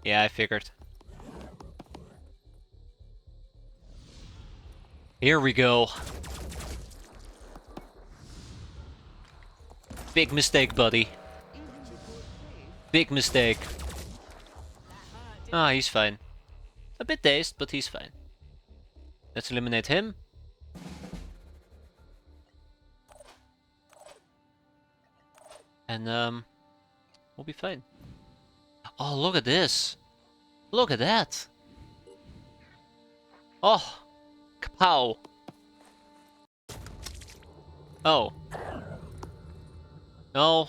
Yeah, I figured. Here we go. Big mistake, buddy. Big mistake. Ah, he's fine. A bit dazed, but he's fine. Let's eliminate him. And, we'll be fine. Oh, look at this. Look at that. Oh, kapow. Oh. No.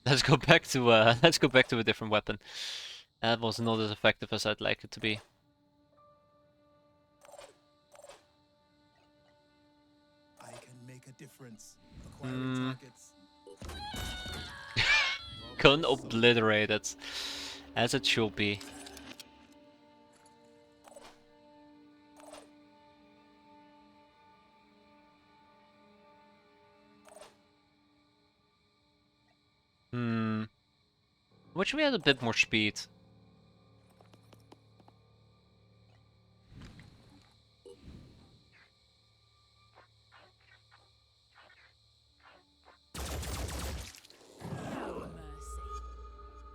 Let's go back to a different weapon. That was not as effective as I'd like it to be. I can make a difference. Acquiring targets. Gun obliterated. As it should be. Wish we had a bit more speed.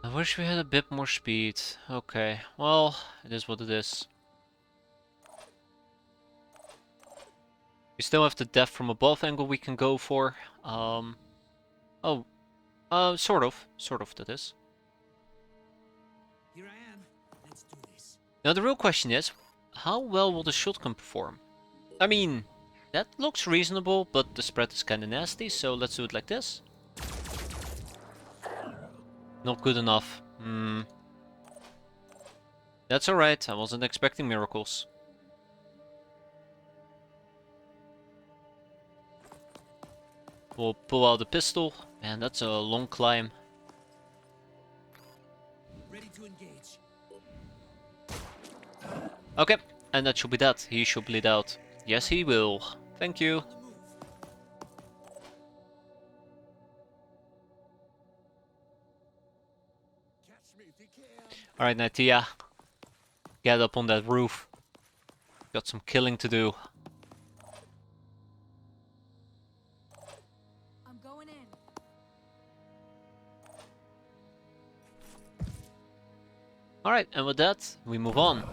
I wish we had a bit more speed. Okay, well, it is what it is. We still have the death from above angle we can go for. Sort of, that is. Here I am. Let's do this. Now the real question is, how well will the shotgun perform? I mean, that looks reasonable, but the spread is kinda nasty, so let's do it like this. Not good enough. That's alright, I wasn't expecting miracles. We'll pull out the pistol, and that's a long climb. Ready to engage. Okay, and that should be that. He should bleed out. Yes, he will. Thank you. On the move. Catch me if you can. Alright, Naitia. Get up on that roof. Got some killing to do. I'm going in. Alright, and with that, we move on.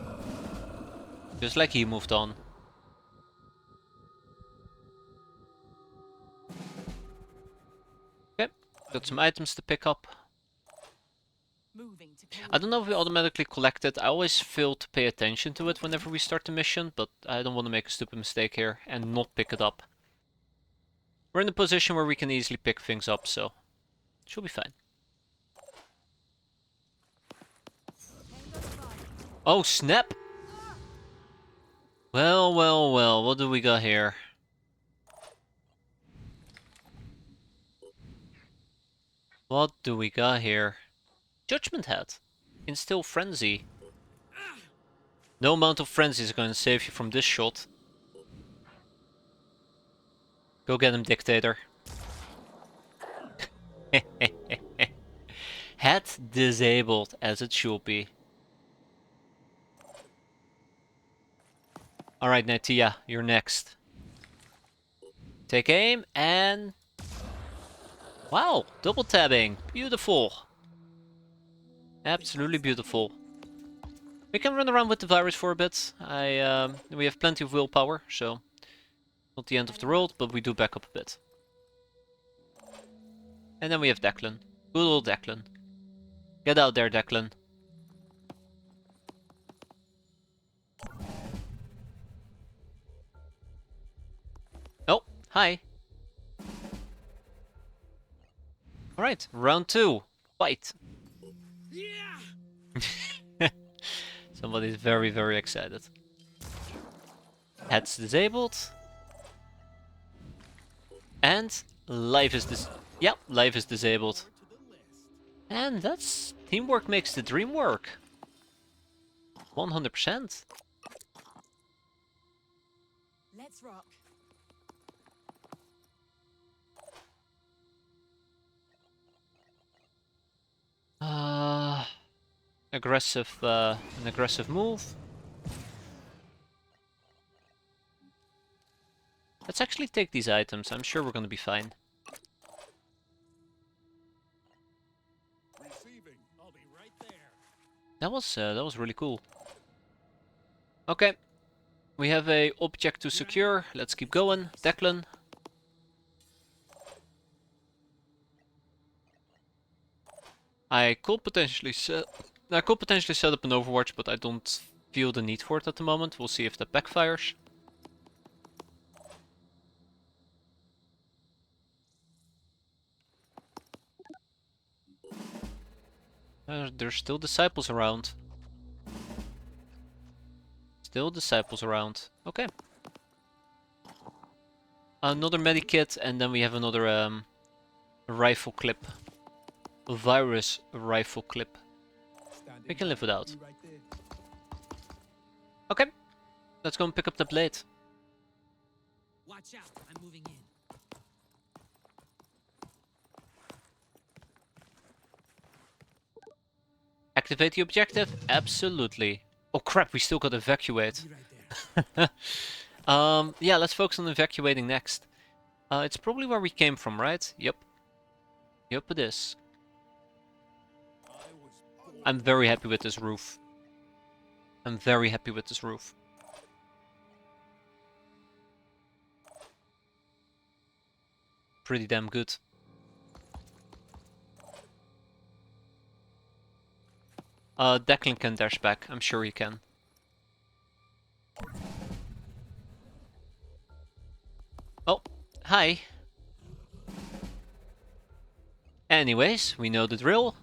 Just like he moved on. Okay, got some items to pick up. Moving to I don't know if we automatically collect it. I always fail to pay attention to it whenever we start the mission, but I don't want to make a stupid mistake here and not pick it up. We're in a position where we can easily pick things up, so it should be fine. Oh, snap! Well, well, well, what do we got here? What do we got here? Judgment Hat. Instill Frenzy. No amount of frenzy is going to save you from this shot. Go get him, Dictator. Hat disabled, as it should be. Alright, Natia, you're next. Take aim and... Wow, double tabbing. Beautiful. Absolutely beautiful. We can run around with the virus for a bit. We have plenty of willpower, so not the end of the world, but we do back up a bit. And then we have Declan. Good old Declan. Get out there, Declan. Oh, hi. Alright, round 2. Fight. Somebody's very, very excited. Head's disabled. And life is life is disabled. And that's... Teamwork makes the dream work. 100%. Let's rock. An aggressive move. Let's actually take these items. I'm sure we're gonna be fine. Receiving. I'll be right there. That was really cool. Okay, we have a object to secure. Let's keep going, Declan. I could potentially set up an Overwatch, but I don't feel the need for it at the moment. We'll see if that backfires. There's still disciples around. Still disciples around. Okay. Another medikit, and then we have another rifle clip. A virus rifle clip. We can live without. Right there. Okay. Let's go and pick up the blade. Watch out, I'm moving in. Activate the objective? Absolutely. Oh crap, we still got evacuate. Be right there. Yeah, let's focus on evacuating next. It's probably where we came from, right? Yep. Yep, it is. I'm very happy with this roof. I'm very happy with this roof. Pretty damn good. Declan can dash back. I'm sure he can. Oh, hi. Anyways, we know the drill.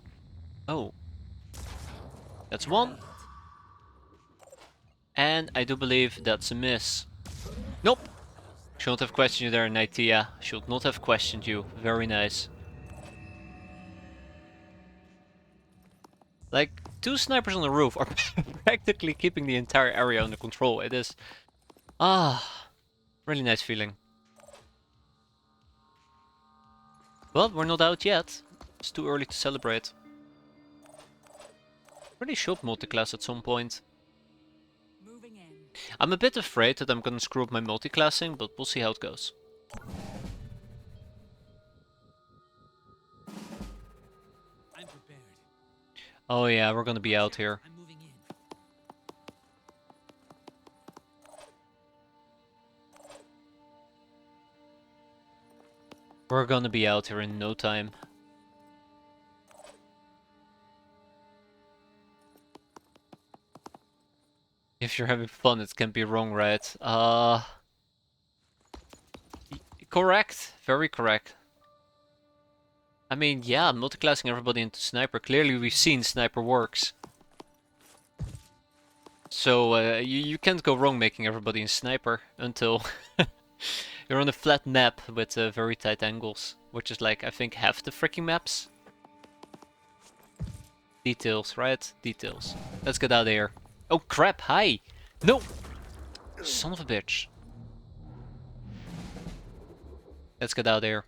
Oh. That's one. And I do believe that's a miss. Nope. Should not have questioned you there, Naitia. Should not have questioned you. Very nice. Like, 2 snipers on the roof are practically keeping the entire area under control. It is... really nice feeling. Well, we're not out yet. It's too early to celebrate. Pretty should multiclass at some point. Moving in. I'm a bit afraid that I'm gonna screw up my multiclassing, but we'll see how it goes. I'm prepared. Oh yeah, we're gonna be out here. I'm We're gonna be out here in no time. If you're having fun, it can be wrong, right? Correct. Very correct. I mean, yeah, multiclassing everybody into sniper. Clearly, we've seen sniper works. So you can't go wrong making everybody in sniper until you're on a flat map with very tight angles, which is like I think half the freaking maps. Details, right? Details. Let's get out of here. Oh crap! Hi! No! Son of a bitch. Let's get out of here.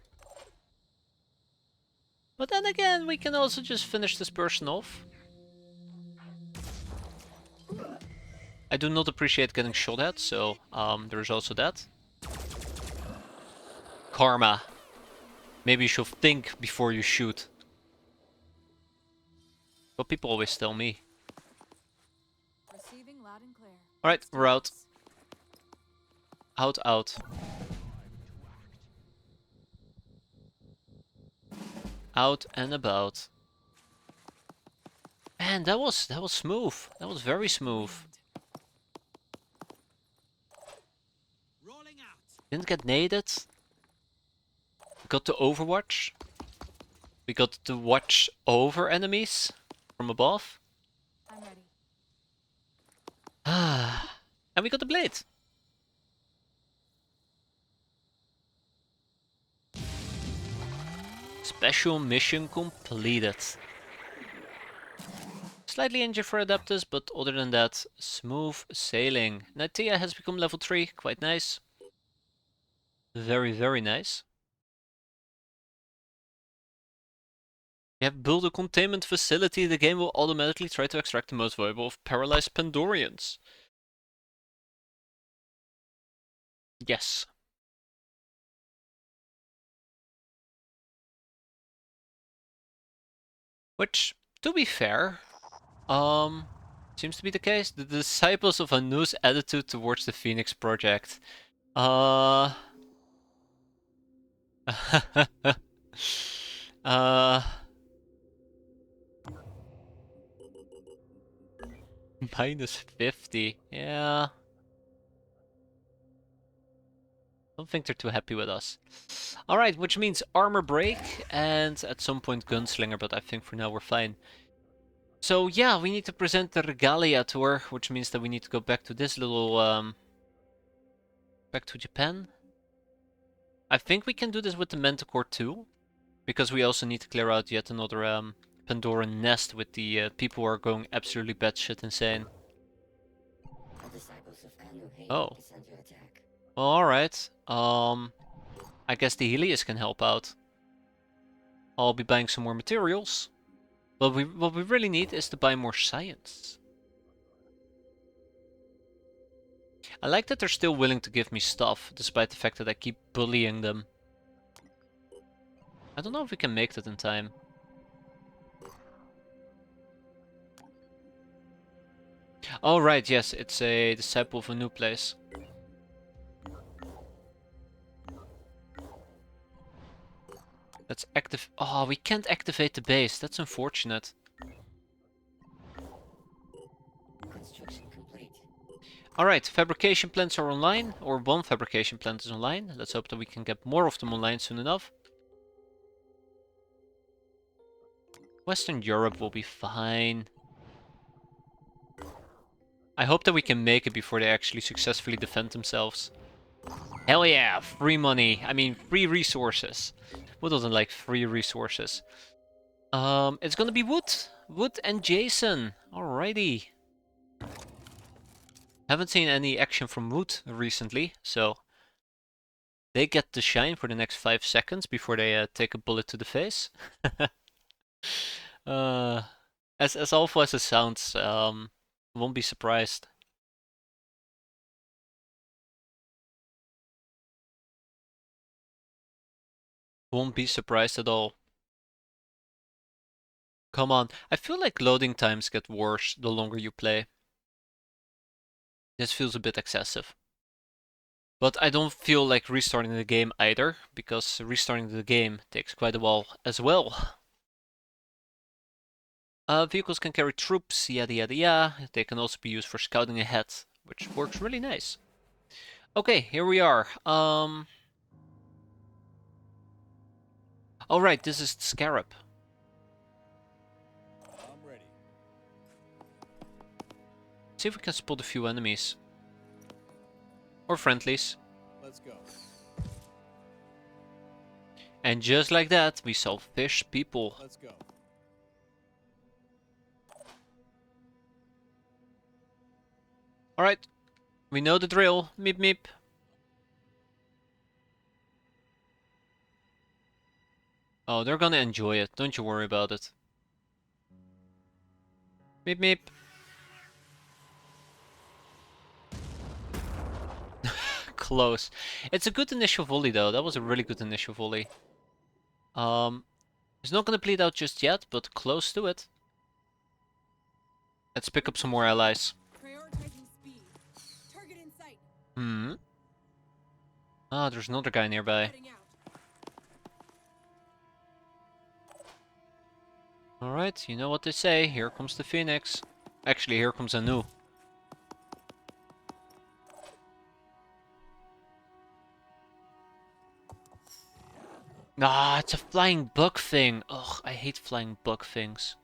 But then again, we can also just finish this person off. I do not appreciate getting shot at, so there's also that. Karma. Maybe you should think before you shoot. What people always tell me. Receiving loud and clear. Alright, Let's do we're out. this. Out, out. Out and about. Man, that was smooth. That was very smooth. Rolling out. Didn't get naded. We got to overwatch. We got to watch over enemies from above. I'm ready. Ah, and we got the blade. Special mission completed. Slightly injured for Adeptus, but other than that, smooth sailing. Natia has become level 3, quite nice. Very, very nice. You have built a containment facility, the game will automatically try to extract the most valuable of paralyzed Pandorians. Yes. Which, to be fair, seems to be the case. The disciples of Anu's attitude towards the Phoenix Project. Uh... uh... -50. Yeah. Don't think they're too happy with us. Alright, which means armor break and at some point gunslinger, but I think for now we're fine. So yeah, we need to present the regalia tour, which means that we need to go back to this little back to Japan. I think we can do this with the Manticore too, because we also need to clear out yet another Pandoran nest with the people who are going absolutely batshit insane. Oh. Well, alright. I guess the Helios can help out. I'll be buying some more materials. What we really need is to buy more science. I like that they're still willing to give me stuff, despite the fact that I keep bullying them. I don't know if we can make that in time. Oh right, yes, it's a disciple of a new place. Let's active. Oh, we can't activate the base. That's unfortunate. Construction complete. Alright, fabrication plants are online, or one fabrication plant is online. Let's hope that we can get more of them online soon enough. Western Europe will be fine. I hope that we can make it before they actually successfully defend themselves. Hell yeah, free money. I mean, free resources. Who doesn't like free resources? It's gonna be Wood. Wood and Jason. Alrighty. Haven't seen any action from Wood recently, so they get to shine for the next 5 seconds before they take a bullet to the face. As awful as it sounds, won't be surprised. Won't be surprised at all. Come on, I feel like loading times get worse the longer you play. This feels a bit excessive. But I don't feel like restarting the game either, because restarting the game takes quite a while as well. Vehicles can carry troops, yada yada yada. They can also be used for scouting ahead, which works really nice. Okay, here we are. Alright, this is the Scarab. I'm ready. See if we can spot a few enemies. Or friendlies. Let's go. And just like that, we saw fish people. Let's go. Alright, we know the drill. Meep meep. Oh, they're gonna enjoy it. Don't you worry about it. Meep meep. Close. It's a good initial volley though. That was a really good initial volley. It's not gonna bleed out just yet, but close to it. Let's pick up some more allies. Prioritizing speed. Target in sight. Hmm. Ah, there's another guy nearby. Heading out. Alright, you know what they say. Here comes the Phoenix. Actually, here comes Anu. Ah, it's a flying bug thing. Ugh, I hate flying bug things.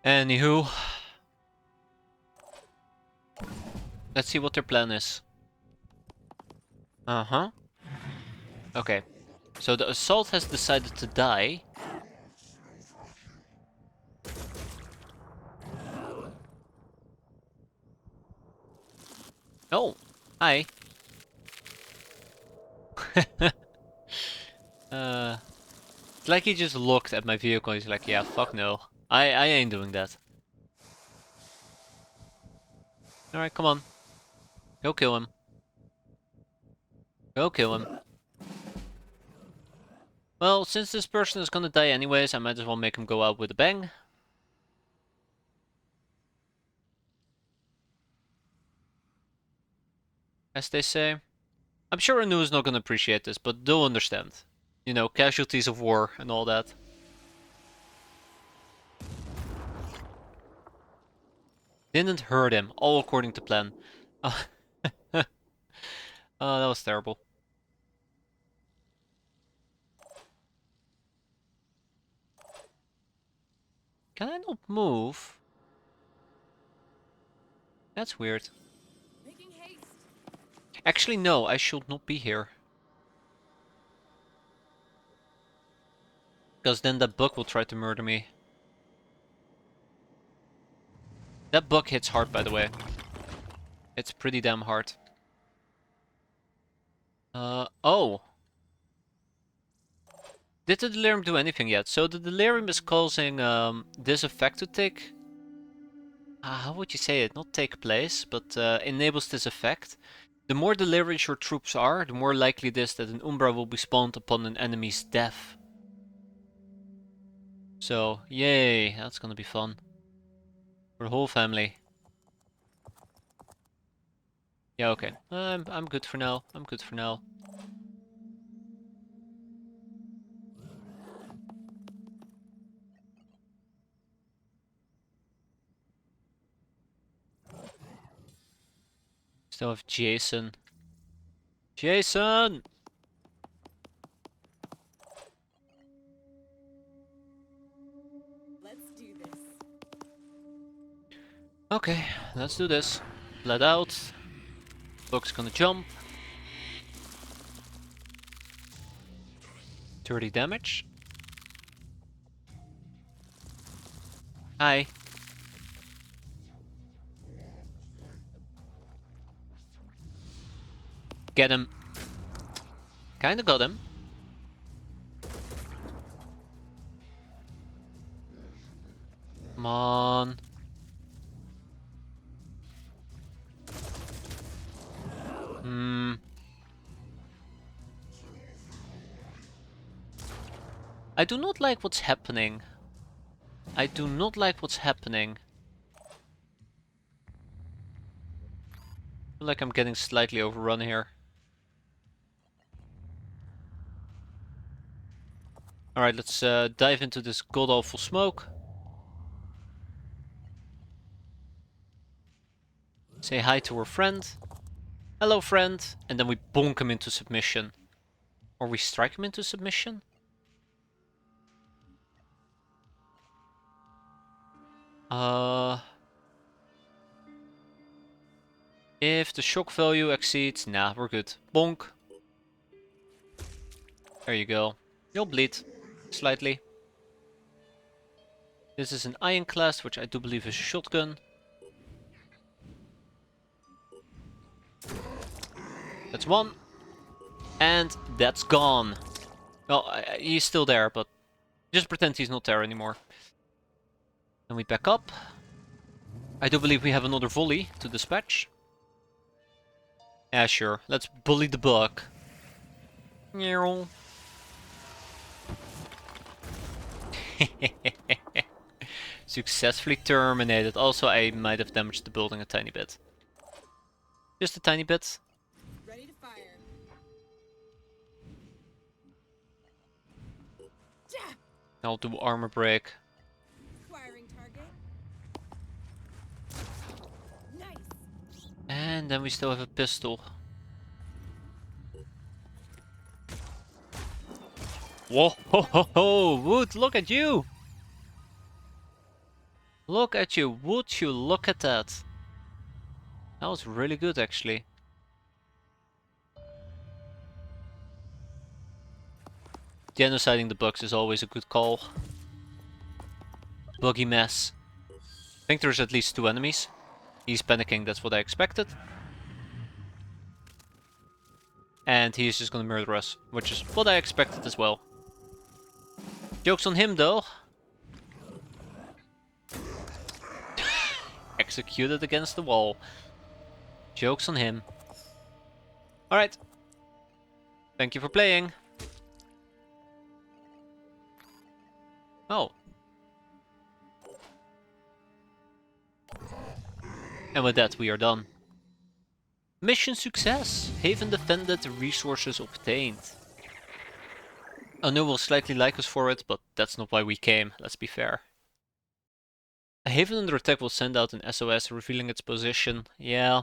Anywho. Let's see what their plan is. Uh-huh. Okay. So the assault has decided to die. Oh, hi. It's like he just looked at my vehicle. He's like, yeah, fuck no. I ain't doing that. Alright, come on. Go kill him. Go kill him. Well, since this person is gonna die anyways, I might as well make him go out with a bang. As they say. I'm sure Anu is not gonna appreciate this, but they'll understand. You know, casualties of war and all that. Didn't hurt him, all according to plan. Oh, that was terrible. Can I not move? That's weird. Making haste. Actually, no, I should not be here. Because then that bug will try to murder me. That bug hits hard, by the way. It's pretty damn hard. Oh. Did the delirium do anything yet? So the delirium is causing this effect to take... how would you say it? Not take place, but enables this effect. The more delirious your troops are, the more likely it is that an Umbra will be spawned upon an enemy's death. So, yay, that's gonna be fun. For the whole family. Yeah, okay. I'm good for now. I'm good for now. Still have Jason. Jason! Let's do this. Okay, let's do this. Let out. Bug's gonna jump. 30 damage. Hi. Get him. Kinda got him. Come on. I do not like what's happening. I do not like what's happening. I feel like I'm getting slightly overrun here. Alright, let's dive into this god-awful smoke. Say hi to our friend. Hello, friend. And then we bonk him into submission. Or we strike him into submission? If the shock value exceeds... Nah, we're good. Bonk. There you go. You'll bleed. Slightly. This is an ironclast, which I do believe is a shotgun. That's one. And that's gone. Well, he's still there, but just pretend he's not there anymore. Then we back up. I do believe we have another volley to dispatch. Yeah, sure. Let's bully the bug. Successfully terminated. Also, I might have damaged the building a tiny bit. Just a tiny bit. Ready to fire. Ja! I'll do armor break. Acquiring target. Nice. And then we still have a pistol. Whoa, ho, ho, ho, Wood, look at you! Look at you, would you look at that? That was really good, actually. Genociding the bugs is always a good call. Buggy mess. I think there's at least 2 enemies. He's panicking, that's what I expected. And he's just gonna murder us, which is what I expected as well. Joke's on him, though. Executed against the wall. Joke's on him. Alright. Thank you for playing. Oh. And with that, we are done. Mission success! Haven defended, resources obtained. Anu will slightly like us for it, but that's not why we came, let's be fair. A Haven under attack will send out an SOS revealing its position. Yeah.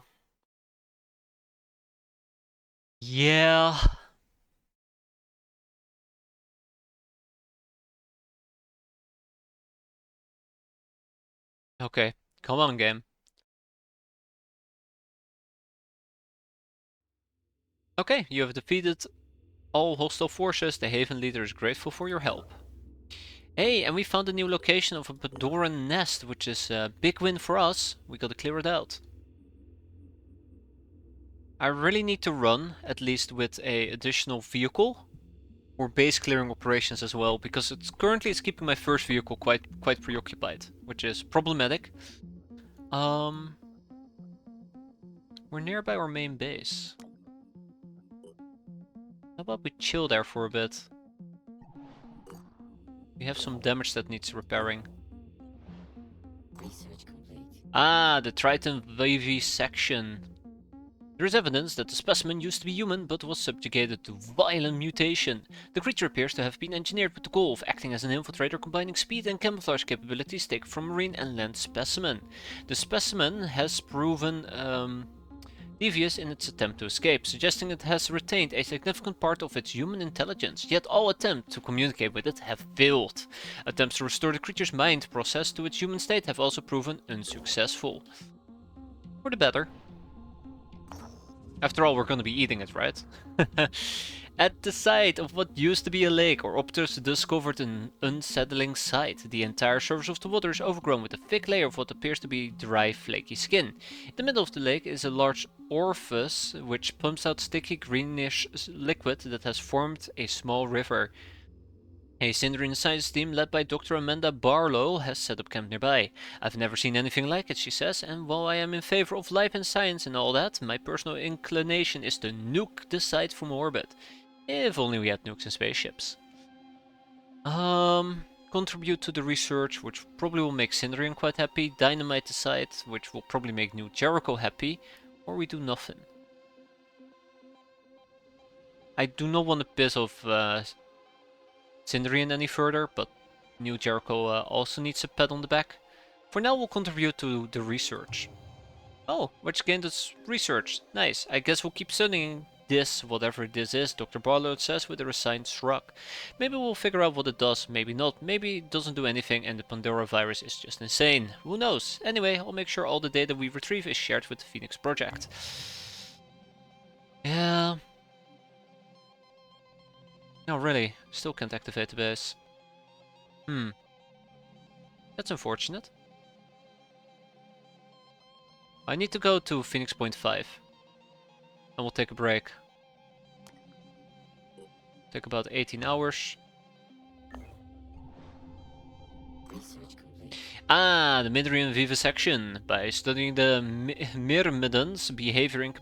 Yeah. Okay, come on, game. Okay, you have defeated all hostile forces. The Haven leader is grateful for your help. Hey, and we found a new location of a Badoran nest, which is a big win for us. We gotta clear it out. I really need to run, at least with a additional vehicle. Or base clearing operations as well, because it's keeping my first vehicle quite preoccupied, which is problematic. We're nearby our main base. How about we chill there for a bit? We have some damage that needs repairing. Research complete. Ah, the Triton vivisection. There is evidence that the specimen used to be human, but was subjugated to violent mutation. The creature appears to have been engineered with the goal of acting as an infiltrator, combining speed and camouflage capabilities taken from marine and land specimen. The specimen has proven devious in its attempt to escape, suggesting it has retained a significant part of its human intelligence, yet all attempts to communicate with it have failed. Attempts to restore the creature's mind process to its human state have also proven unsuccessful. For the better. After all, we're gonna be eating it, right? At the site of what used to be a lake, our opters discovered an unsettling sight. The entire surface of the water is overgrown with a thick layer of what appears to be dry, flaky skin. In the middle of the lake is a large orifice which pumps out sticky greenish liquid that has formed a small river. A Syndrian science team led by Dr. Amanda Barlow has set up camp nearby. I've never seen anything like it, she says, and while I am in favor of life and science and all that, my personal inclination is to nuke the site from orbit. If only we had nukes and spaceships. Contribute to the research, which probably will make Cindrian quite happy. Dynamite the site, which will probably make New Jericho happy. Or we do nothing. I do not want to piss off Cindrian any further, but New Jericho also needs a pat on the back. For now, we'll contribute to the research. Oh, which gained its research. Nice. I guess we'll keep studying this, whatever this is, Dr. Barlow says with a resigned shrug. Maybe we'll figure out what it does, maybe not. Maybe it doesn't do anything and the Pandora virus is just insane. Who knows? Anyway, I'll make sure all the data we retrieve is shared with the Phoenix Project. Yeah. No, really. Still can't activate the base. That's unfortunate. I need to go to Phoenix Point 5. And we'll take a break. Take about 18 hours. Research complete. Ah, the Midrian vivisection. By studying the Myrmidons' behavior in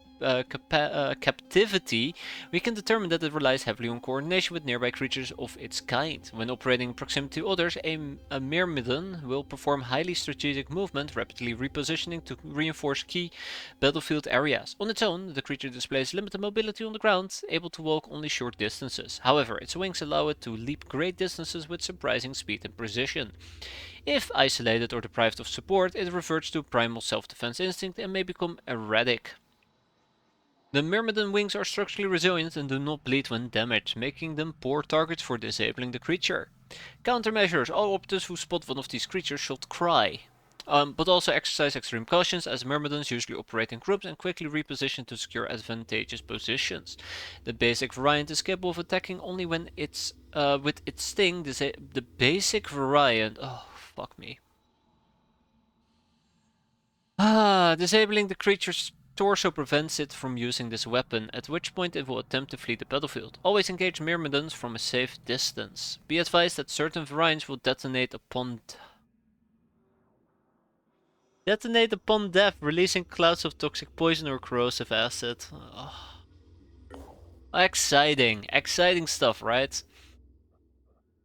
captivity, we can determine that it relies heavily on coordination with nearby creatures of its kind. When operating in proximity to others, a Myrmidon will perform highly strategic movement, rapidly repositioning to reinforce key battlefield areas. On its own, the creature displays limited mobility on the ground, able to walk only short distances. However, its wings allow it to leap great distances with surprising speed and precision. If isolated or deprived of support, it reverts to primal self-defense instinct and may become erratic. The Myrmidon wings are structurally resilient and do not bleed when damaged, making them poor targets for disabling the creature. Countermeasures. All operatives who spot one of these creatures should cry. But also exercise extreme cautions, as Myrmidons usually operate in groups and quickly reposition to secure advantageous positions. The basic variant is capable of attacking only when it's with its sting. The basic variant. Oh, fuck me. Disabling the creature's torso prevents it from using this weapon, at which point it will attempt to flee the battlefield. Always engage Myrmidons from a safe distance. Be advised that certain variants will detonate upon death, releasing clouds of toxic poison or corrosive acid. Oh. Exciting. Exciting stuff, right?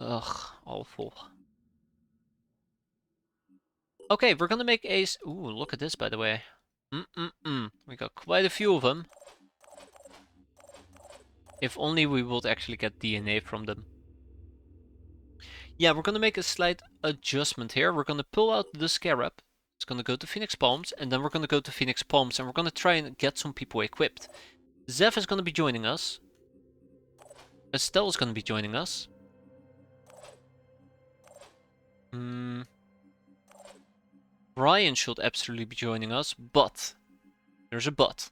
Ugh, awful. Okay, we're gonna make a... Ooh, look at this, by the way. We got quite a few of them. If only we would actually get DNA from them. Yeah, we're gonna make a slight adjustment here. We're gonna pull out the Scarab. It's gonna go to Phoenix Palms, and then we're gonna go to Phoenix Palms, and we're gonna try and get some people equipped. Zev is gonna be joining us. Estelle is gonna be joining us. Brian should absolutely be joining us, but there's a but.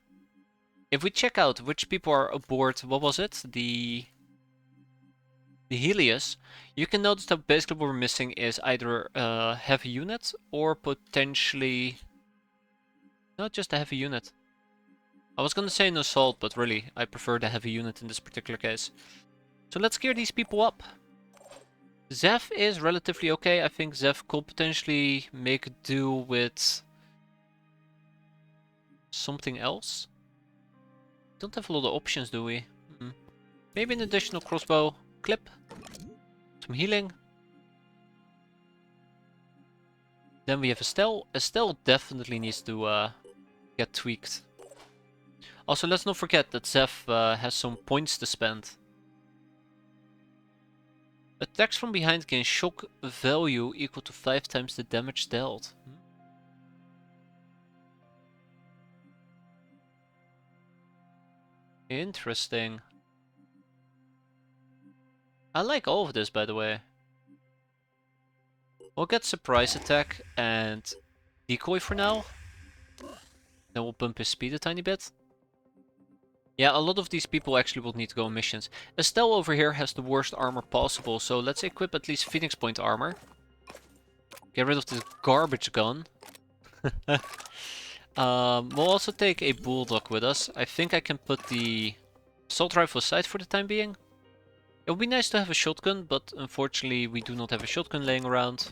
If we check out which people are aboard, what was it? The Helios, you can notice that basically what we're missing is either a heavy unit or potentially... not just a heavy unit. I was gonna say an assault, but really, I prefer the heavy unit in this particular case. So let's gear these people up. Zev is relatively okay. I think Zev could potentially make do with something else. Don't have a lot of options, do we? Maybe an additional crossbow clip. Some healing. Then we have Estelle. Estelle definitely needs to get tweaked. Also, let's not forget that Zev has some points to spend. Attacks from behind gain shock value equal to 5 times the damage dealt. Interesting. I like all of this, by the way. We'll get surprise attack and decoy for now. Then we'll bump his speed a tiny bit. Yeah, a lot of these people actually will need to go on missions. Estelle over here has the worst armor possible, so let's equip at least Phoenix Point armor. Get rid of this garbage gun. We'll also take a bulldog with us. I think I can put the assault rifle aside for the time being. It would be nice to have a shotgun, but unfortunately we do not have a shotgun laying around.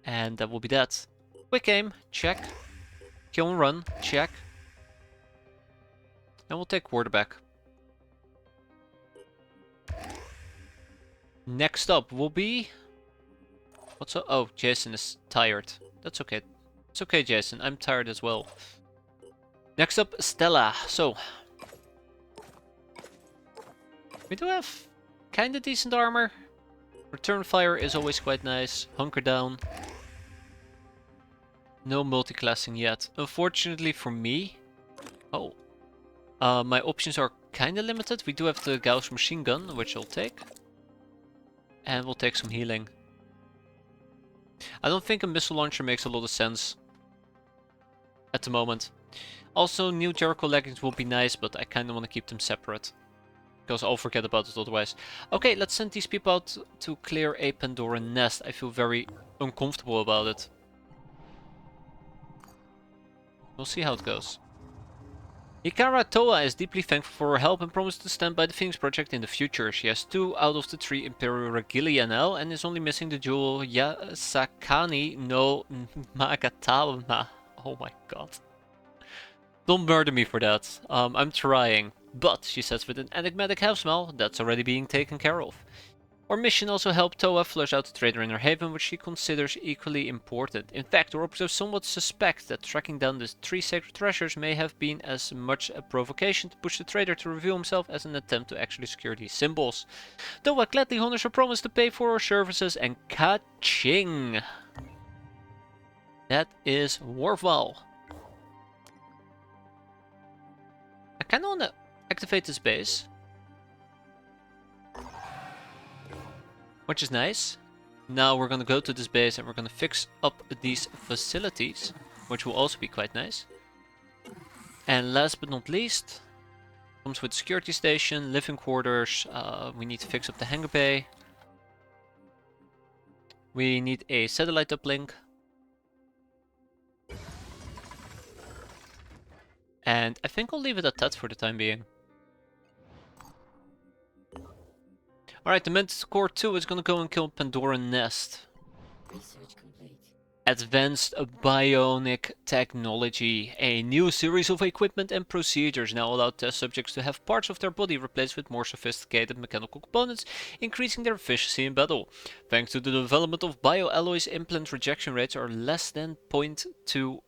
And that will be that. Quick aim, check. Kill and run, check. And we'll take quarterback. Next up will be... What's up? Oh, Jason is tired. That's okay. It's okay, Jason. I'm tired as well. Next up, Stella. So... we do have kinda decent armor. Return fire is always quite nice. Hunker down. No multi-classing yet. Unfortunately for me... Oh. My options are kinda limited. We do have the Gauss machine gun, which I'll take. And we'll take some healing. I don't think a missile launcher makes a lot of sense at the moment. Also, new Jericho leggings will be nice, but I kinda want to keep them separate. Because I'll forget about it otherwise. Okay, let's send these people out to clear a Pandoran nest. I feel very uncomfortable about it. We'll see how it goes. Hikara Toa is deeply thankful for her help and promised to stand by the Phoenix Project in the future. She has 2 out of the 3 Imperial Regalia now and is only missing the jewel Yasakani no Magatama. Oh my god. Don't murder me for that. I'm trying. But, she says with an enigmatic half smile, that's already being taken care of. Our mission also helped Toa flush out the traitor in her haven, which she considers equally important. In fact, our operatives somewhat suspect that tracking down the 3 sacred treasures may have been as much a provocation to push the traitor to reveal himself as an attempt to actually secure these symbols. Toa gladly honors her promise to pay for her services and ka-ching! That is Warval. I kinda wanna activate this base. Which is nice. Now we're gonna go to this base and we're gonna fix up these facilities, which will also be quite nice. And last but not least, comes with security station, living quarters. We need to fix up the hangar bay. We need a satellite uplink. And I think I'll leave it at that for the time being. Alright, the Manticore 2 is gonna go and kill Pandoran Nest. Research complete. Advanced bionic technology. A new series of equipment and procedures now allow test subjects to have parts of their body replaced with more sophisticated mechanical components, increasing their efficiency in battle. Thanks to the development of bioalloys, implant rejection rates are less than 0.2%,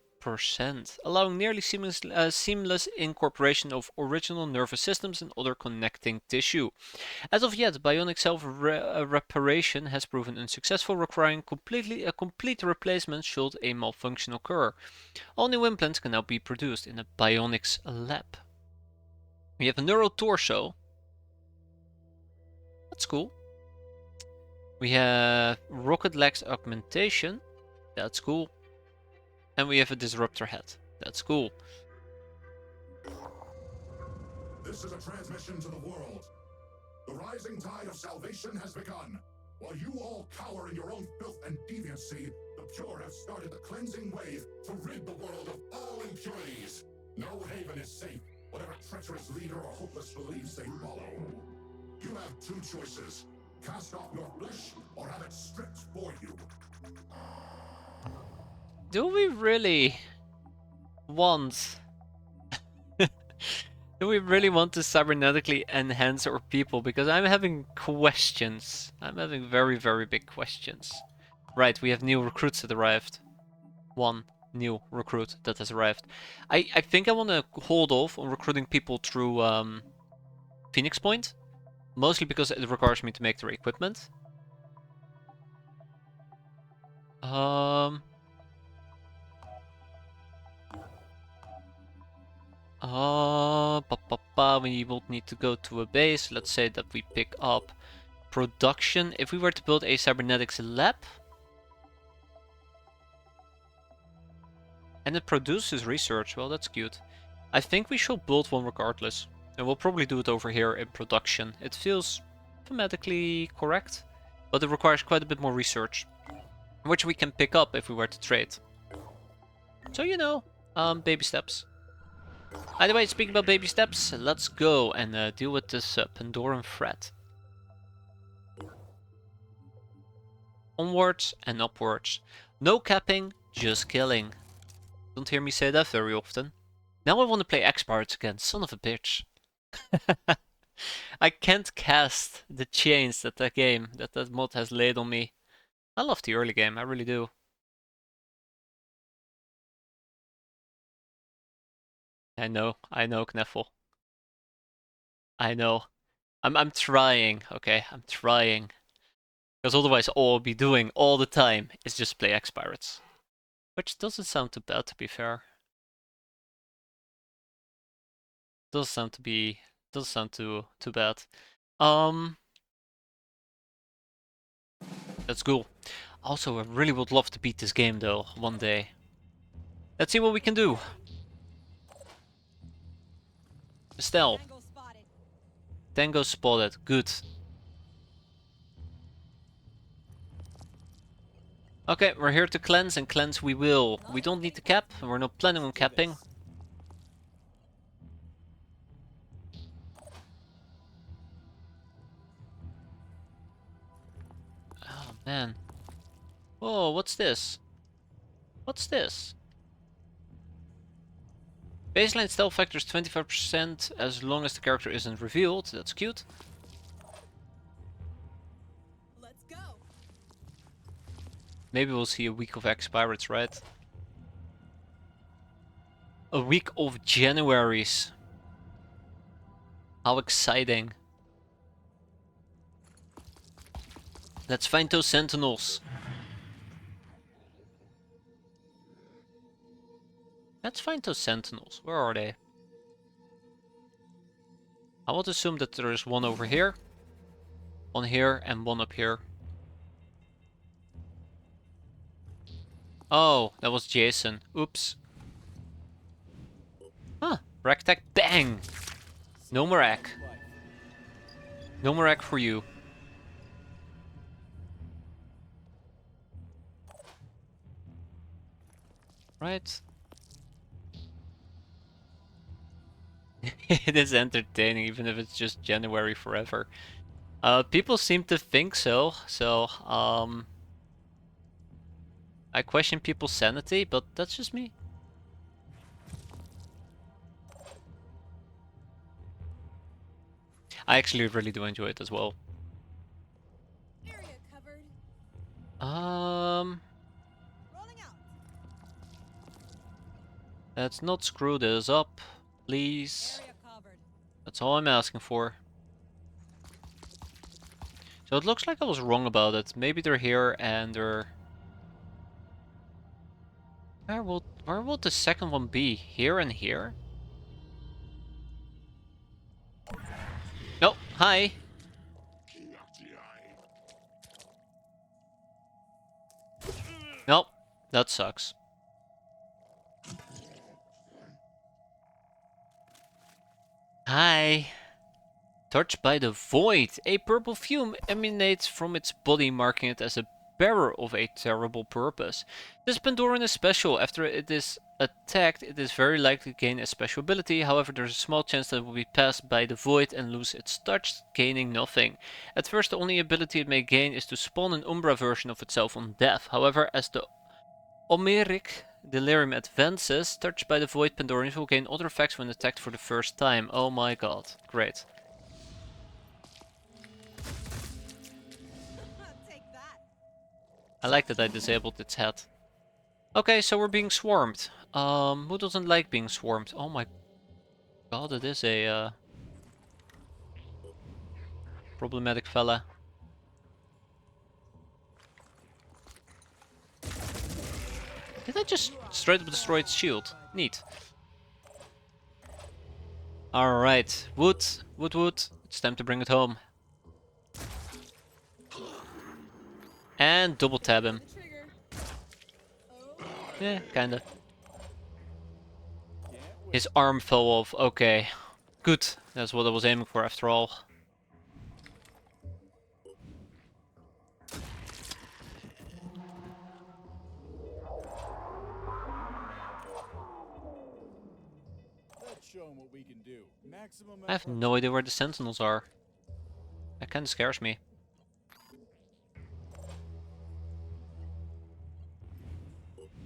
allowing nearly seamless incorporation of original nervous systems and other connecting tissue. As of yet, bionic self-reparation has proven unsuccessful, requiring a complete replacement should a malfunction occur. All new implants can now be produced in a bionics lab. We have a neural torso. That's cool. We have rocket legs augmentation. That's cool. And we have a disruptor head. That's cool. This is a transmission to the world. The rising tide of salvation has begun. While you all cower in your own filth and deviancy, the pure have started the cleansing wave to rid the world of all impurities. No haven is safe, whatever treacherous leader or hopeless beliefs they follow. You have 2 choices. Cast off your flesh, or have it stripped for you. Do we really want... Do we really want to cybernetically enhance our people? Because I'm having questions. I'm having very, very big questions. Right, we have new recruits that arrived. 1 new recruit that has arrived. I think I want to hold off on recruiting people through Phoenix Point. Mostly because it requires me to make their equipment. We will need to go to a base. Let's say that we pick up production. If we were to build a cybernetics lab, and it produces research, well, that's cute. I think we should build one regardless. And we'll probably do it over here in production. It feels thematically correct, but it requires quite a bit more research, which we can pick up if we were to trade. So, you know, baby steps. Either way, speaking about baby steps, let's go and deal with this Pandoran threat. Onwards and upwards. No capping, just killing. Don't hear me say that very often. Now I want to play X-Pirates again, son of a bitch. I can't cast the chains that that mod has laid on me. I love the early game, I really do. I know, Kneffel. I know. I'm trying, okay? I'm trying. Because otherwise all I'll be doing all the time is just play X-Pirates. Which doesn't sound too bad, to be fair. Does sound too bad. That's cool. Also, I really would love to beat this game though, one day. Let's see what we can do. Estelle. Tango spotted. Tango spotted. Good. Okay, we're here to cleanse, and cleanse we will. We don't need to cap, and we're not planning on capping. Oh man. Whoa, what's this? What's this? Baseline stealth factor is 25% as long as the character isn't revealed. That's cute. Let's go. Maybe we'll see a week of X-Pirates, right? A week of Januaries. How exciting. Let's find those sentinels. Let's find those sentinels. Where are they? I would assume that there is one over here, one here, and one up here. Oh, that was Jason. Oops. Huh. Ragtag. Bang! No more egg. No more egg for you. Right. It is entertaining, even if it's just January forever. People seem to think so, I question people's sanity, but that's just me. I actually really do enjoy it as well. Area covered. Um, Rolling out. let's not screw this up, please. Area covered. That's all I'm asking for. So it looks like I was wrong about it. Maybe they're here and they're... Where will the second one be? Here and here? No, hi. Nope, that sucks. Hi. Touched by the void. A purple fume emanates from its body, marking it as a bearer of a terrible purpose. This Pandoran is special. After it is attacked, it is very likely to gain a special ability. However, there is a small chance that it will be passed by the void and lose its touch, gaining nothing. At first, the only ability it may gain is to spawn an Umbra version of itself on death. However, as the Omeric delirium advances, touched by the void, Pandorans will gain other effects when attacked for the first time. Oh my god, great. Take that. I like that I disabled its head. Okay, so we're being swarmed. Who doesn't like being swarmed? Oh my god, it is a problematic fella. Did I just straight up destroy its shield? Neat. Alright, wood, wood, wood. It's time to bring it home. And double tab him. The trigger. Yeah, kinda. His arm fell off. Okay. Good. That's what I was aiming for after all. Let's show 'em what we can do. Maximum I have no idea where the sentinels are. That kinda scares me.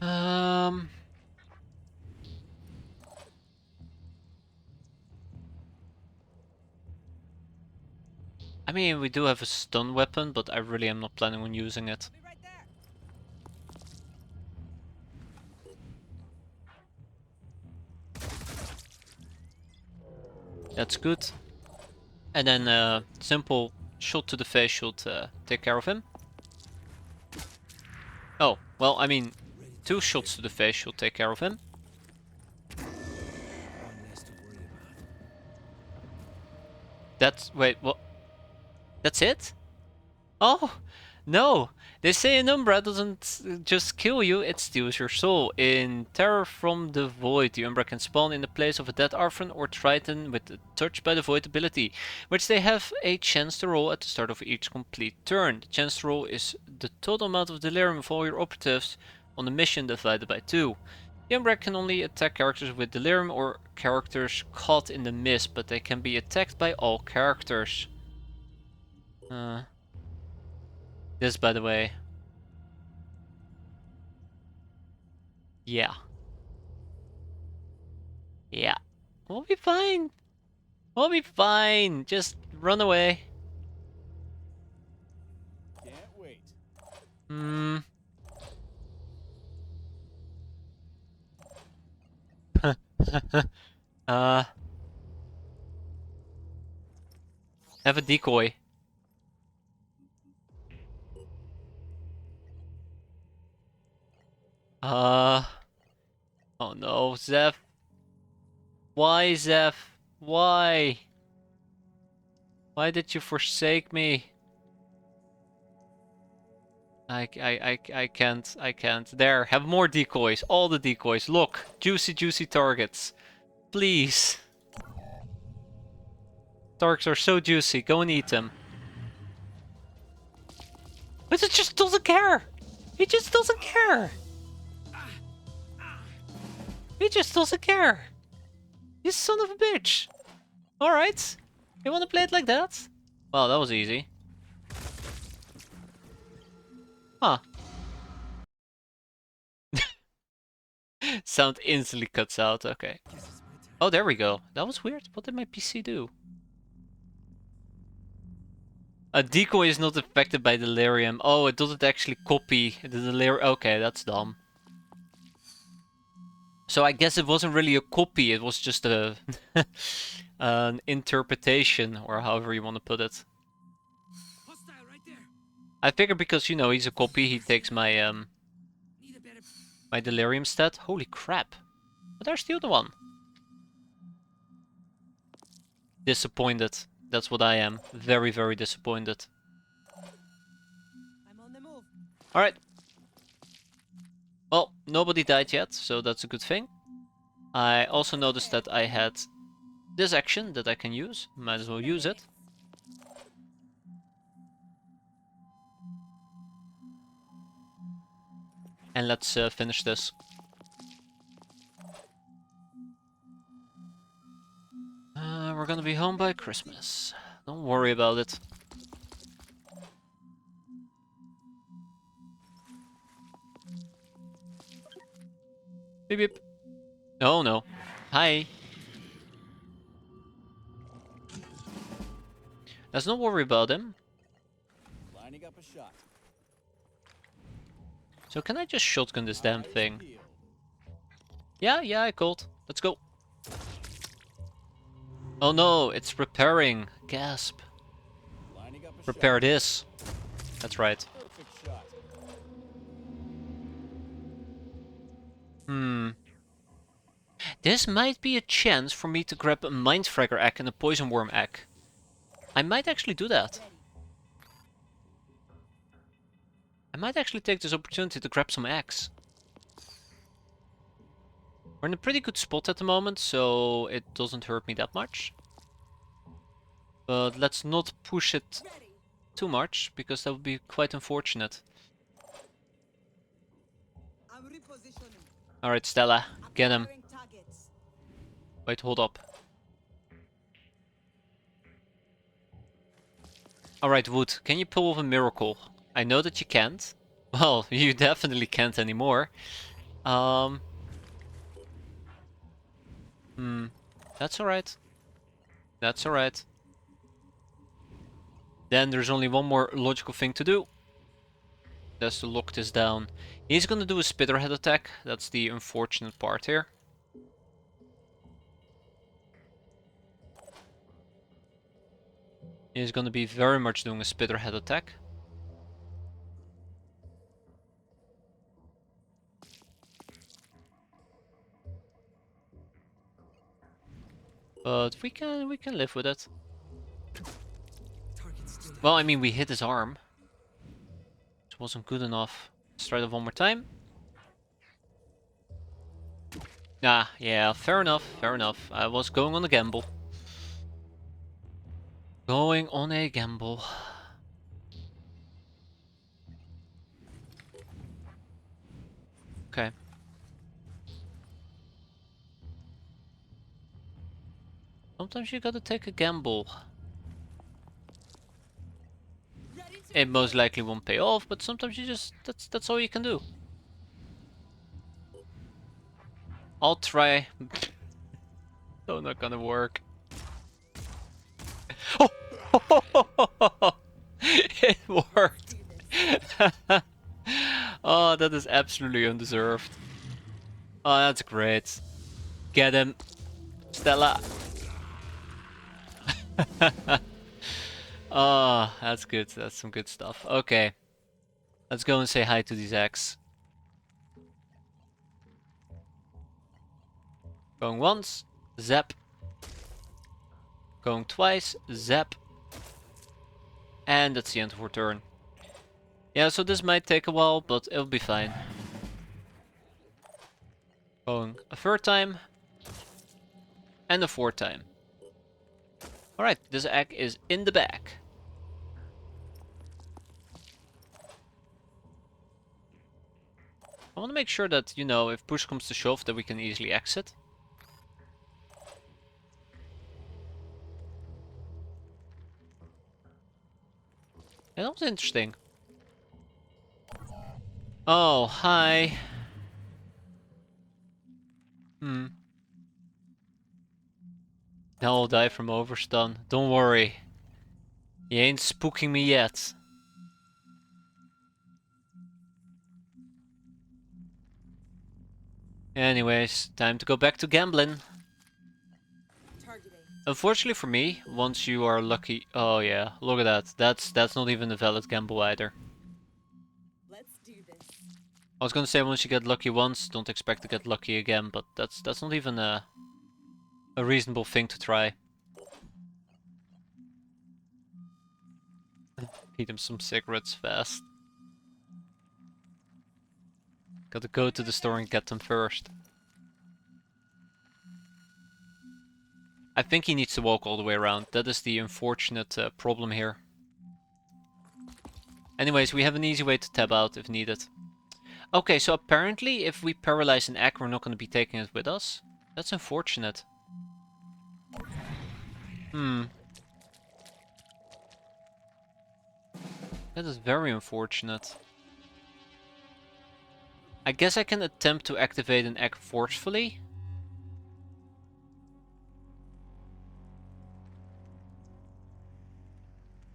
Um... I mean, we do have a stun weapon, but I really am not planning on using it. Be right there. That's good. And then simple shot to the face should take care of him. Oh, well, I mean, 2 shots to the face should take care of him. That's... wait, what? That's it? Oh, no! They say an Umbra doesn't just kill you, it steals your soul. In Terror from the Void, the Umbra can spawn in the place of a dead Arthran or Triton with the Touch by the Void ability, which they have a chance to roll at the start of each complete turn. The chance to roll is the total amount of delirium of all your operatives on the mission divided by 2. The Umbra can only attack characters with delirium or characters caught in the mist, but they can be attacked by all characters. This, by the way. Yeah. Yeah. We'll be fine. We'll be fine. Just run away. Can't wait. Hmm. uh. Have a decoy. Oh no, Zeph. Why, Zeph? Why? Why did you forsake me? I can't. There, have more decoys. All the decoys. Look, juicy targets. Please. Targets are so juicy. Go and eat them. But it just doesn't care. He just doesn't care. He just doesn't care. You son of a bitch. Alright. You wanna play it like that? Well, that was easy. Huh. Sound instantly cuts out. Okay. Oh, there we go. That was weird. What did my PC do? A decoy is not affected by delirium. Oh, it doesn't actually copy the delirium. Okay, that's dumb. So I guess it wasn't really a copy. It was just a an interpretation, or however you want to put it. Hostile right there. I figured because, you know, he's a copy, he takes my Need a better. my delirium stat. Holy crap. But there's the other one. Disappointed. That's what I am. Very, very disappointed. I'm on the move. Alright. Well, nobody died yet, so that's a good thing. I also noticed that I had this action that I can use. Might as well use it. And let's finish this. We're gonna be home by Christmas. Don't worry about it. Beep beep. Oh no. Hi. Let's not worry about him. Lining up a shot. So can I just shotgun this damn Eyes thing? peeled. Yeah, I called. Let's go. Oh no, it's repairing. Gasp. Lining up a Repair shot. this. That's right. Perfect shot. This might be a chance for me to grab a Mindfragger egg and a Poison Worm egg. I might actually do that. I might actually take this opportunity to grab some eggs. We're in a pretty good spot at the moment, so it doesn't hurt me that much. But let's not push it too much, because that would be quite unfortunate. I'm repositioning. Alright, Stella, get him. Acquiring targets. Wait, hold up. Alright, Wood, can you pull off a miracle? I know that you can't. Well, you definitely can't anymore. That's alright. That's alright. Then there's only one more logical thing to do. That's to lock this down. He's gonna do a spitterhead attack. That's the unfortunate part here. He's gonna be very much doing a spitterhead attack. But we can live with it. Well, I mean, we hit his arm. It wasn't good enough. Let's try that one more time. Ah, yeah, fair enough, fair enough. I was going on a gamble. Going on a gamble. Okay. Sometimes you gotta take a gamble. It most likely won't pay off, but sometimes you just that's all you can do. I'll try. Oh, not gonna work. Oh! It worked. Oh, that is absolutely undeserved. Oh, that's great. Get him, Stella. Oh, that's good. That's some good stuff. Okay. Let's go and say hi to these eggs. Going once, zap. Going twice, zap. And that's the end of our turn. Yeah, so this might take a while, but it'll be fine. Going a third time. And a fourth time. Alright, this egg is in the bag. I want to make sure that, you know, if push comes to shove, that we can easily exit. Yeah, that was interesting. Oh, hi. Now I'll die from overstun. Don't worry. You ain't spooking me yet. Anyways, time to go back to gambling. Unfortunately for me, once you are lucky... Oh yeah, look at that. That's not even a valid gamble either. Let's do this. I was gonna say once you get lucky once, don't expect to get lucky again, but that's not even a reasonable thing to try. Feed him some cigarettes fast. Gotta go to the store and get them first. I think he needs to walk all the way around. That is the unfortunate problem here. Anyways, we have an easy way to tab out if needed. Okay, so apparently if we paralyze an egg, we're not going to be taking it with us. That's unfortunate. That is very unfortunate. I guess I can attempt to activate an egg forcefully.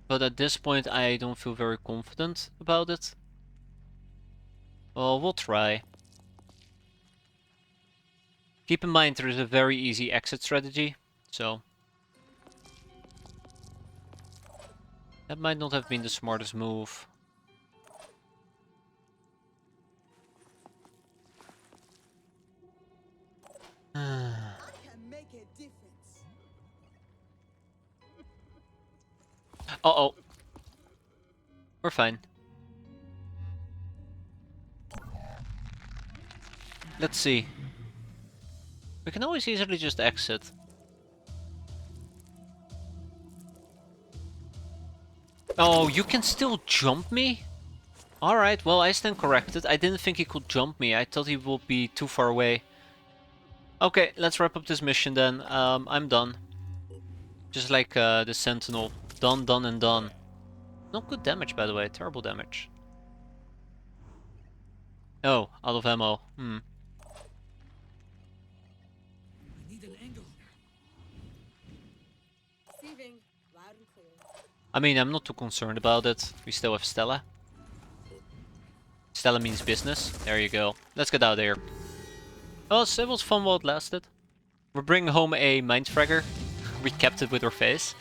But at this point I don't feel very confident about it. Well, we'll try. Keep in mind there is a very easy exit strategy, so... that might not have been the smartest move. I can make a difference. Uh-oh. We're fine. Let's see. We can always easily just exit. Oh, you can still jump me? Alright, well, I stand corrected. I didn't think he could jump me. I thought he would be too far away. Okay, let's wrap up this mission then. I'm done. Just like the Sentinel. Done, done, and done. Not good damage, by the way. Terrible damage. Oh, out of ammo. I need an angle. Receiving loud and clear. I mean, I'm not too concerned about it. We still have Stella. Stella means business. There you go. Let's get out of here. Oh, so it was fun while it lasted. We're bringing home a Mindfragger. We kept it with our face.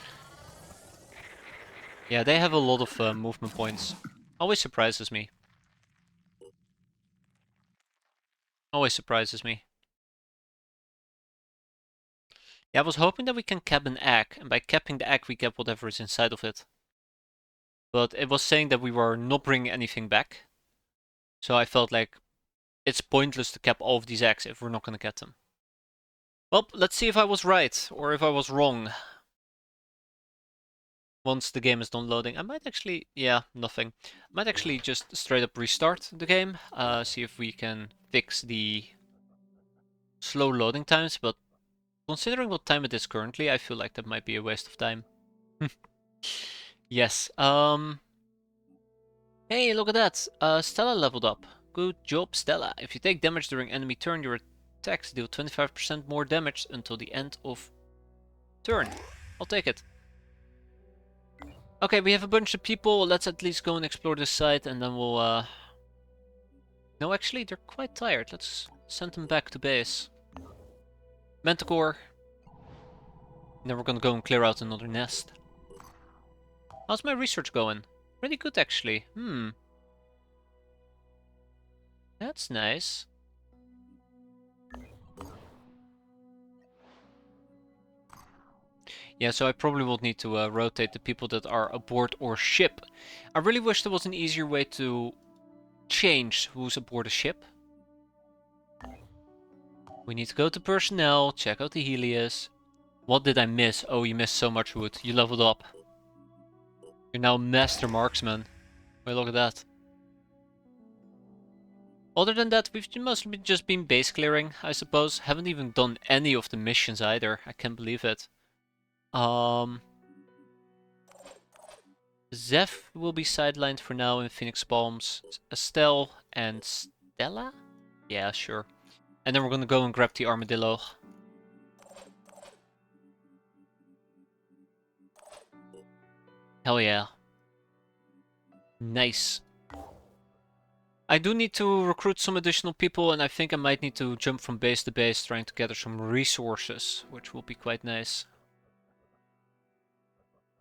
Yeah, they have a lot of movement points. Always surprises me. Always surprises me. Yeah, I was hoping that we can cap an egg, and by capping the egg we get whatever is inside of it. But it was saying that we were not bringing anything back. So I felt like it's pointless to cap all of these eggs if we're not going to get them. Well, let's see if I was right, or if I was wrong. Once the game is done loading, I might actually, yeah, nothing. I might actually just straight up restart the game, see if we can fix the slow loading times, but considering what time it is currently, I feel like that might be a waste of time. Yes, hey, look at that, Stella leveled up. Good job, Stella. If you take damage during enemy turn, your attacks deal 25% more damage until the end of turn. I'll take it. Okay, we have a bunch of people. Let's at least go and explore this site and then we'll... No, actually, they're quite tired. Let's send them back to base. Manticore. And then we're gonna go and clear out another nest. How's my research going? Pretty good, actually. That's nice. Yeah, so I probably will need to rotate the people that are aboard our ship. I really wish there was an easier way to change who's aboard a ship. We need to go to personnel, check out the Helios. What did I miss? Oh, you missed so much wood. You leveled up. You're now Master Marksman. Wait, look at that. Other than that, we've mostly just been base clearing, I suppose. Haven't even done any of the missions either. I can't believe it. Zeph will be sidelined for now in Phoenix Palms. Estelle and Stella? Yeah, sure. And then we're gonna go and grab the armadillo. Hell yeah. Nice. I do need to recruit some additional people, and I think I might need to jump from base to base trying to gather some resources, which will be quite nice.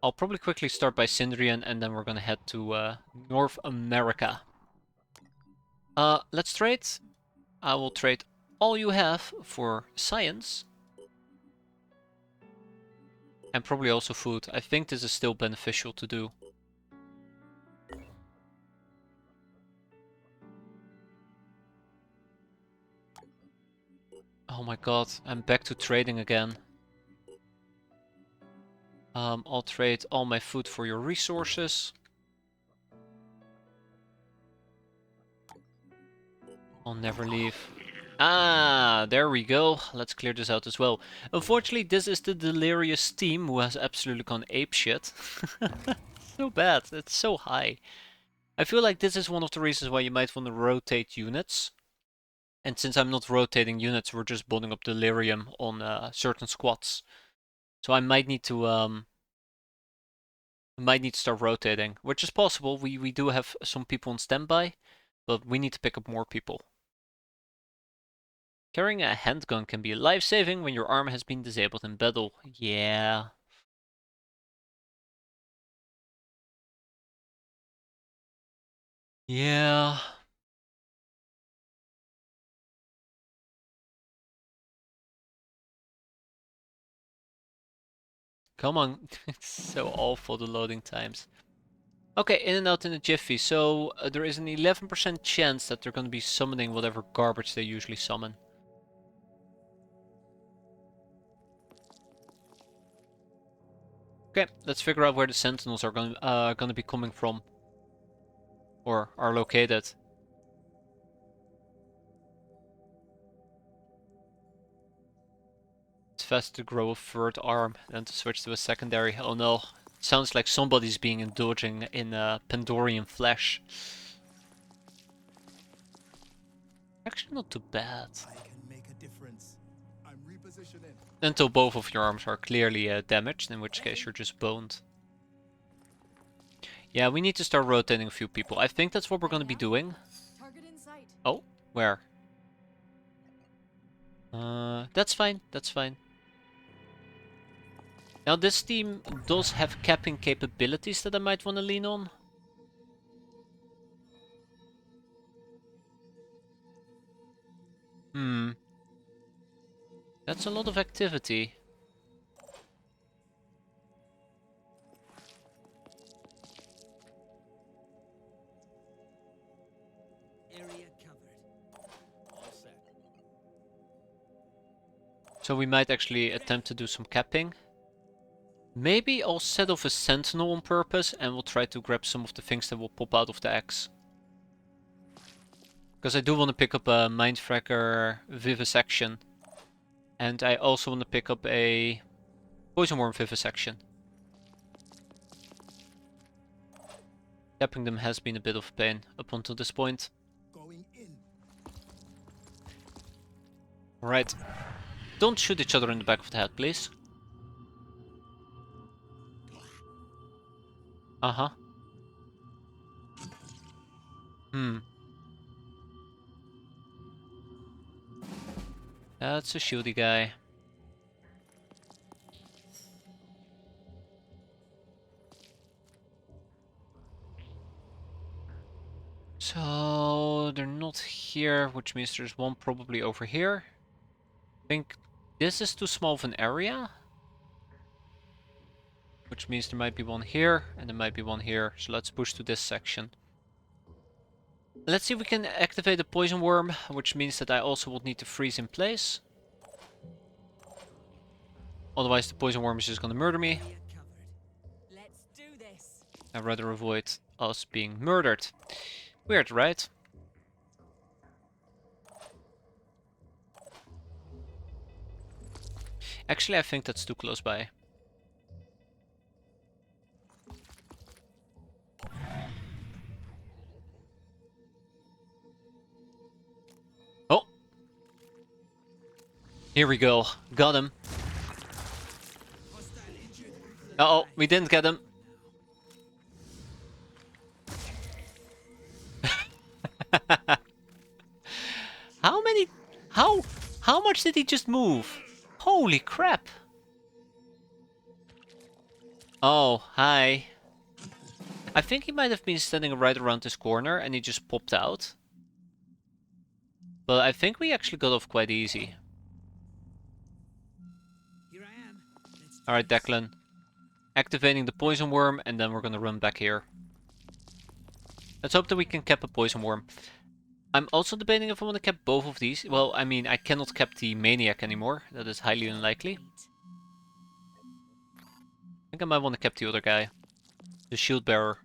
I'll probably quickly start by Sindrian, and then we're gonna head to North America. Let's trade. I will trade all you have for science. And probably also food. I think this is still beneficial to do. Oh my god, I'm back to trading again. I'll trade all my food for your resources. I'll never leave. Ah, there we go. Let's clear this out as well. Unfortunately, this is the delirious team who has absolutely gone apeshit. So bad. It's so high. I feel like this is one of the reasons why you might want to rotate units. And since I'm not rotating units, we're just building up delirium on certain squads. So I might need to start rotating, which is possible. We do have some people on standby, but we need to pick up more people. Carrying a handgun can be life-saving when your arm has been disabled in battle. Yeah. Yeah. Come on. It's so awful, the loading times. Okay, in and out in a jiffy. So there is an 11% chance that they're going to be summoning whatever garbage they usually summon. Okay, let's figure out where the sentinels are going to be coming from. Or are located. It's faster to grow a third arm than to switch to a secondary. Oh no. Sounds like somebody's being indulging in Pandorian flesh. Actually not too bad. I can make a difference. I'm repositioning. Until both of your arms are clearly damaged, in which case you're just boned. Yeah, we need to start rotating a few people. I think that's what we're going to be doing. Target in sight. Oh, where? That's fine. That's fine. Now this team does have capping capabilities that I might want to lean on. That's a lot of activity. Area covered. All set. So we might actually attempt to do some capping. Maybe I'll set off a sentinel on purpose and we'll try to grab some of the things that will pop out of the axe. Because I do want to pick up a Mindfracker Vivisection. And I also want to pick up a Poison Worm Vivisection. Tapping them has been a bit of a pain up until this point. Going in. Right. Don't shoot each other in the back of the head, please. Uh-huh. That's a shooty guy. So they're not here, which means there's one probably over here. I think this is too small of an area. Which means there might be one here, and there might be one here. So let's push to this section. Let's see if we can activate the poison worm, which means that I also would need to freeze in place. Otherwise the poison worm is just gonna murder me. Area covered. Let's do this. I'd rather avoid us being murdered. Weird, right? Actually, I think that's too close by. Oh! Here we go. Got him. Hostile injured. Uh-oh, we didn't get him. How many... How much did he just move? Holy crap! Oh, hi. I think he might have been standing right around this corner and he just popped out. But I think we actually got off quite easy. Here I am. Let's do Alright, this. Declan. Activating the poison worm and then we're gonna run back here. Let's hope that we can cap a poison worm. I'm also debating if I want to cap both of these. Well, I mean, I cannot cap the maniac anymore. That is highly unlikely. I think I might want to cap the other guy. The shield bearer.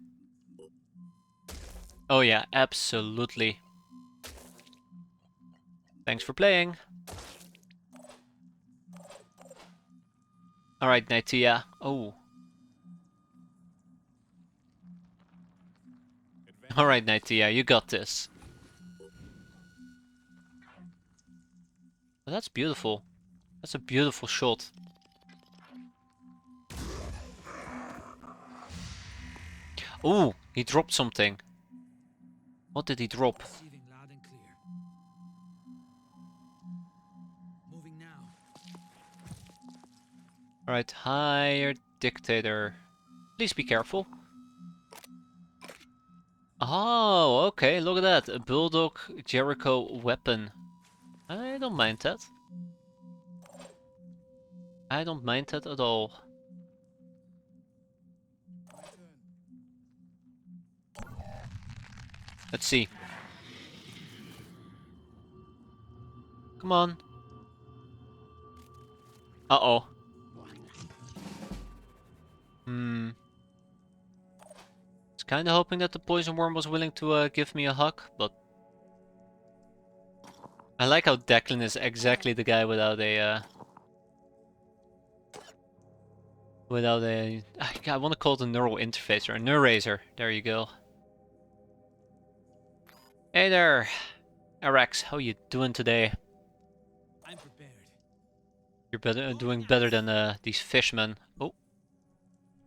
Oh yeah, absolutely. Thanks for playing. Alright, Naitia. Oh. Alright, Naitia, you got this. Oh, that's beautiful. That's a beautiful shot. Ooh, he dropped something. What did he drop? Receiving loud and clear. Moving now. Alright, higher dictator. Please be careful. Oh, okay, look at that. A Bulldog Jericho weapon. I don't mind that. I don't mind that at all. Let's see. Come on. Uh-oh. Was kinda hoping that the poison worm was willing to give me a hug, but... I like how Declan is exactly the guy without a... I want to call it a neural interface, or a neurazer. There you go. Hey there, Arax, how you doing today? I'm prepared. You're better, doing better than these fishmen. Oh.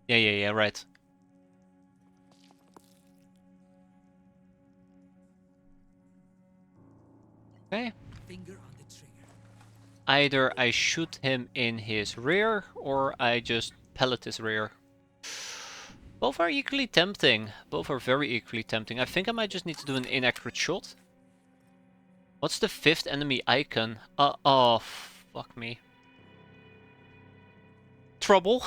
Yeah, right. Okay. Finger on the trigger. Either I shoot him in his rear, or I just pellet his rear. Both are equally tempting. Both are very equally tempting. I think I might just need to do an inaccurate shot. What's the 5th enemy icon? Oh, fuck me. Trouble.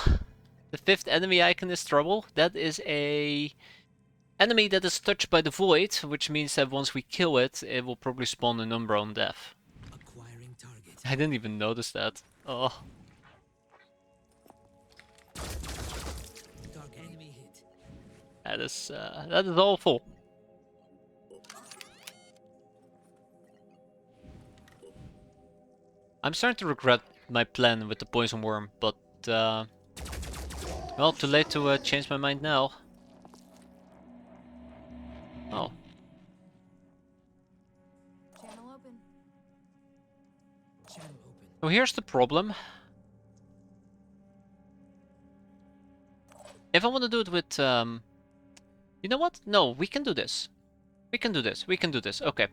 The 5th enemy icon is Trouble. That is a enemy that is touched by the void, which means that once we kill it, it will probably spawn an Umbra death. Acquiring target. I didn't even notice that. Oh. Dark enemy hit. That is awful. I'm starting to regret my plan with the poison worm, but well, too late to change my mind now. Oh, Channel open. Channel open. so here's the problem. If I want to do it with, you know what? No, we can do this. We can do this. We can do this. Okay,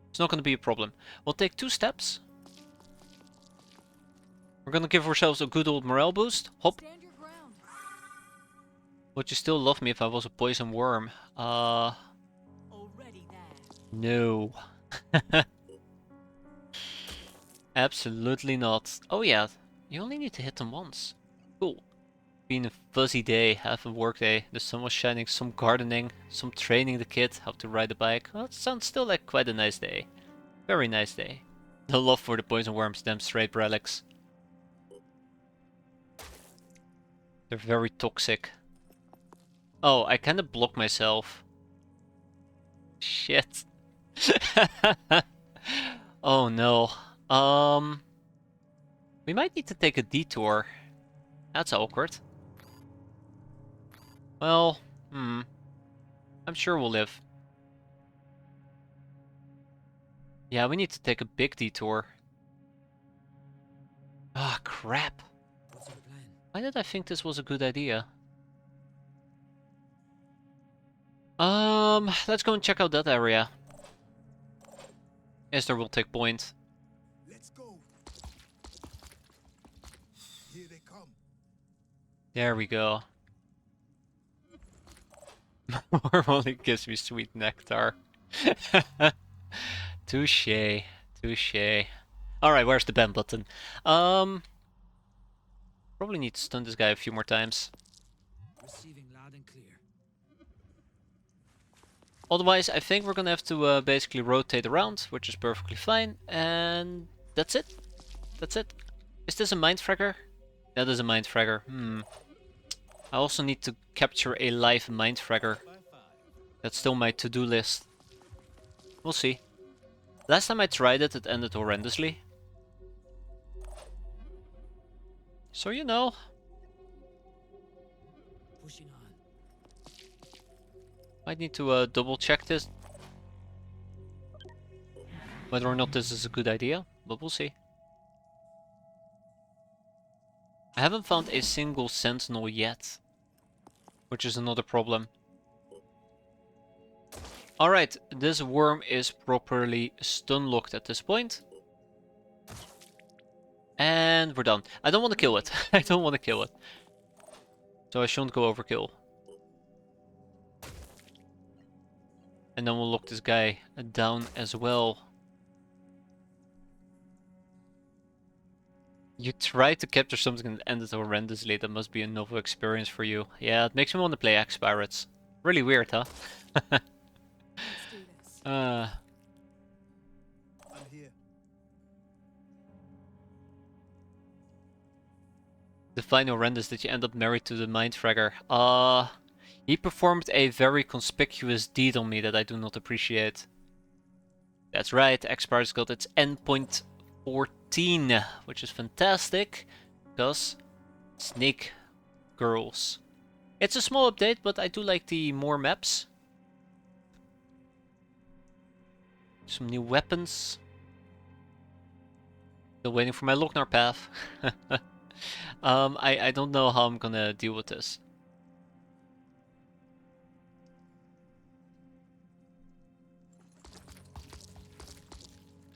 it's not going to be a problem. We'll take 2 steps. We're gonna give ourselves a good old morale boost. Hop. Stand your ground. Would you still love me if I was a poison worm? Already there. No. Absolutely not. Oh yeah, you only need to hit them once. Cool. Been a fuzzy day, half a work day. The sun was shining, some gardening, some training the kid how to ride a bike. Well, it sounds still like quite a nice day. Very nice day. The love for the poison worms, them straight relics. They're very toxic. Oh, I kinda blocked myself. Shit. Oh no. We might need to take a detour. That's awkward. Well, I'm sure we'll live. Yeah, we need to take a big detour. Ah, crap. What's your plan? Why did I think this was a good idea? Let's go and check out that area. Esther will take point. Let's go. Here they come. There we go. More only gives me sweet nectar. Touche. Touche. Alright, where's the ban button? Probably need to stun this guy a few more times. Receiving loud and clear. Otherwise, I think we're gonna have to basically rotate around, which is perfectly fine. And that's it. That's it. Is this a mind fragger? That is a mind fragger. I also need to capture a live mind fragger. That's still my to-do list. We'll see. Last time I tried it, it ended horrendously. So you know. Pushing on. Might need to double check this. Whether or not this is a good idea, but we'll see. I haven't found a single sentinel yet, which is another problem. Alright, this worm is properly stun locked at this point. And we're done. I don't want to kill it. I don't want to kill it. So I shouldn't go overkill. And then we'll lock this guy down as well. You tried to capture something and ended horrendously. That must be a novel experience for you. Yeah, it makes me want to play Axe Pirates. Really weird, huh? Let's do this. I'm here. The final horrendous that you end up married to the Mind Fragger. He performed a very conspicuous deed on me that I do not appreciate. That's right, Axe Pirates got its endpoint 14, which is fantastic, because Snake Girls. It's a small update, but I do like the more maps. Some new weapons. Still waiting for my Lochnar path. I don't know how I'm gonna deal with this.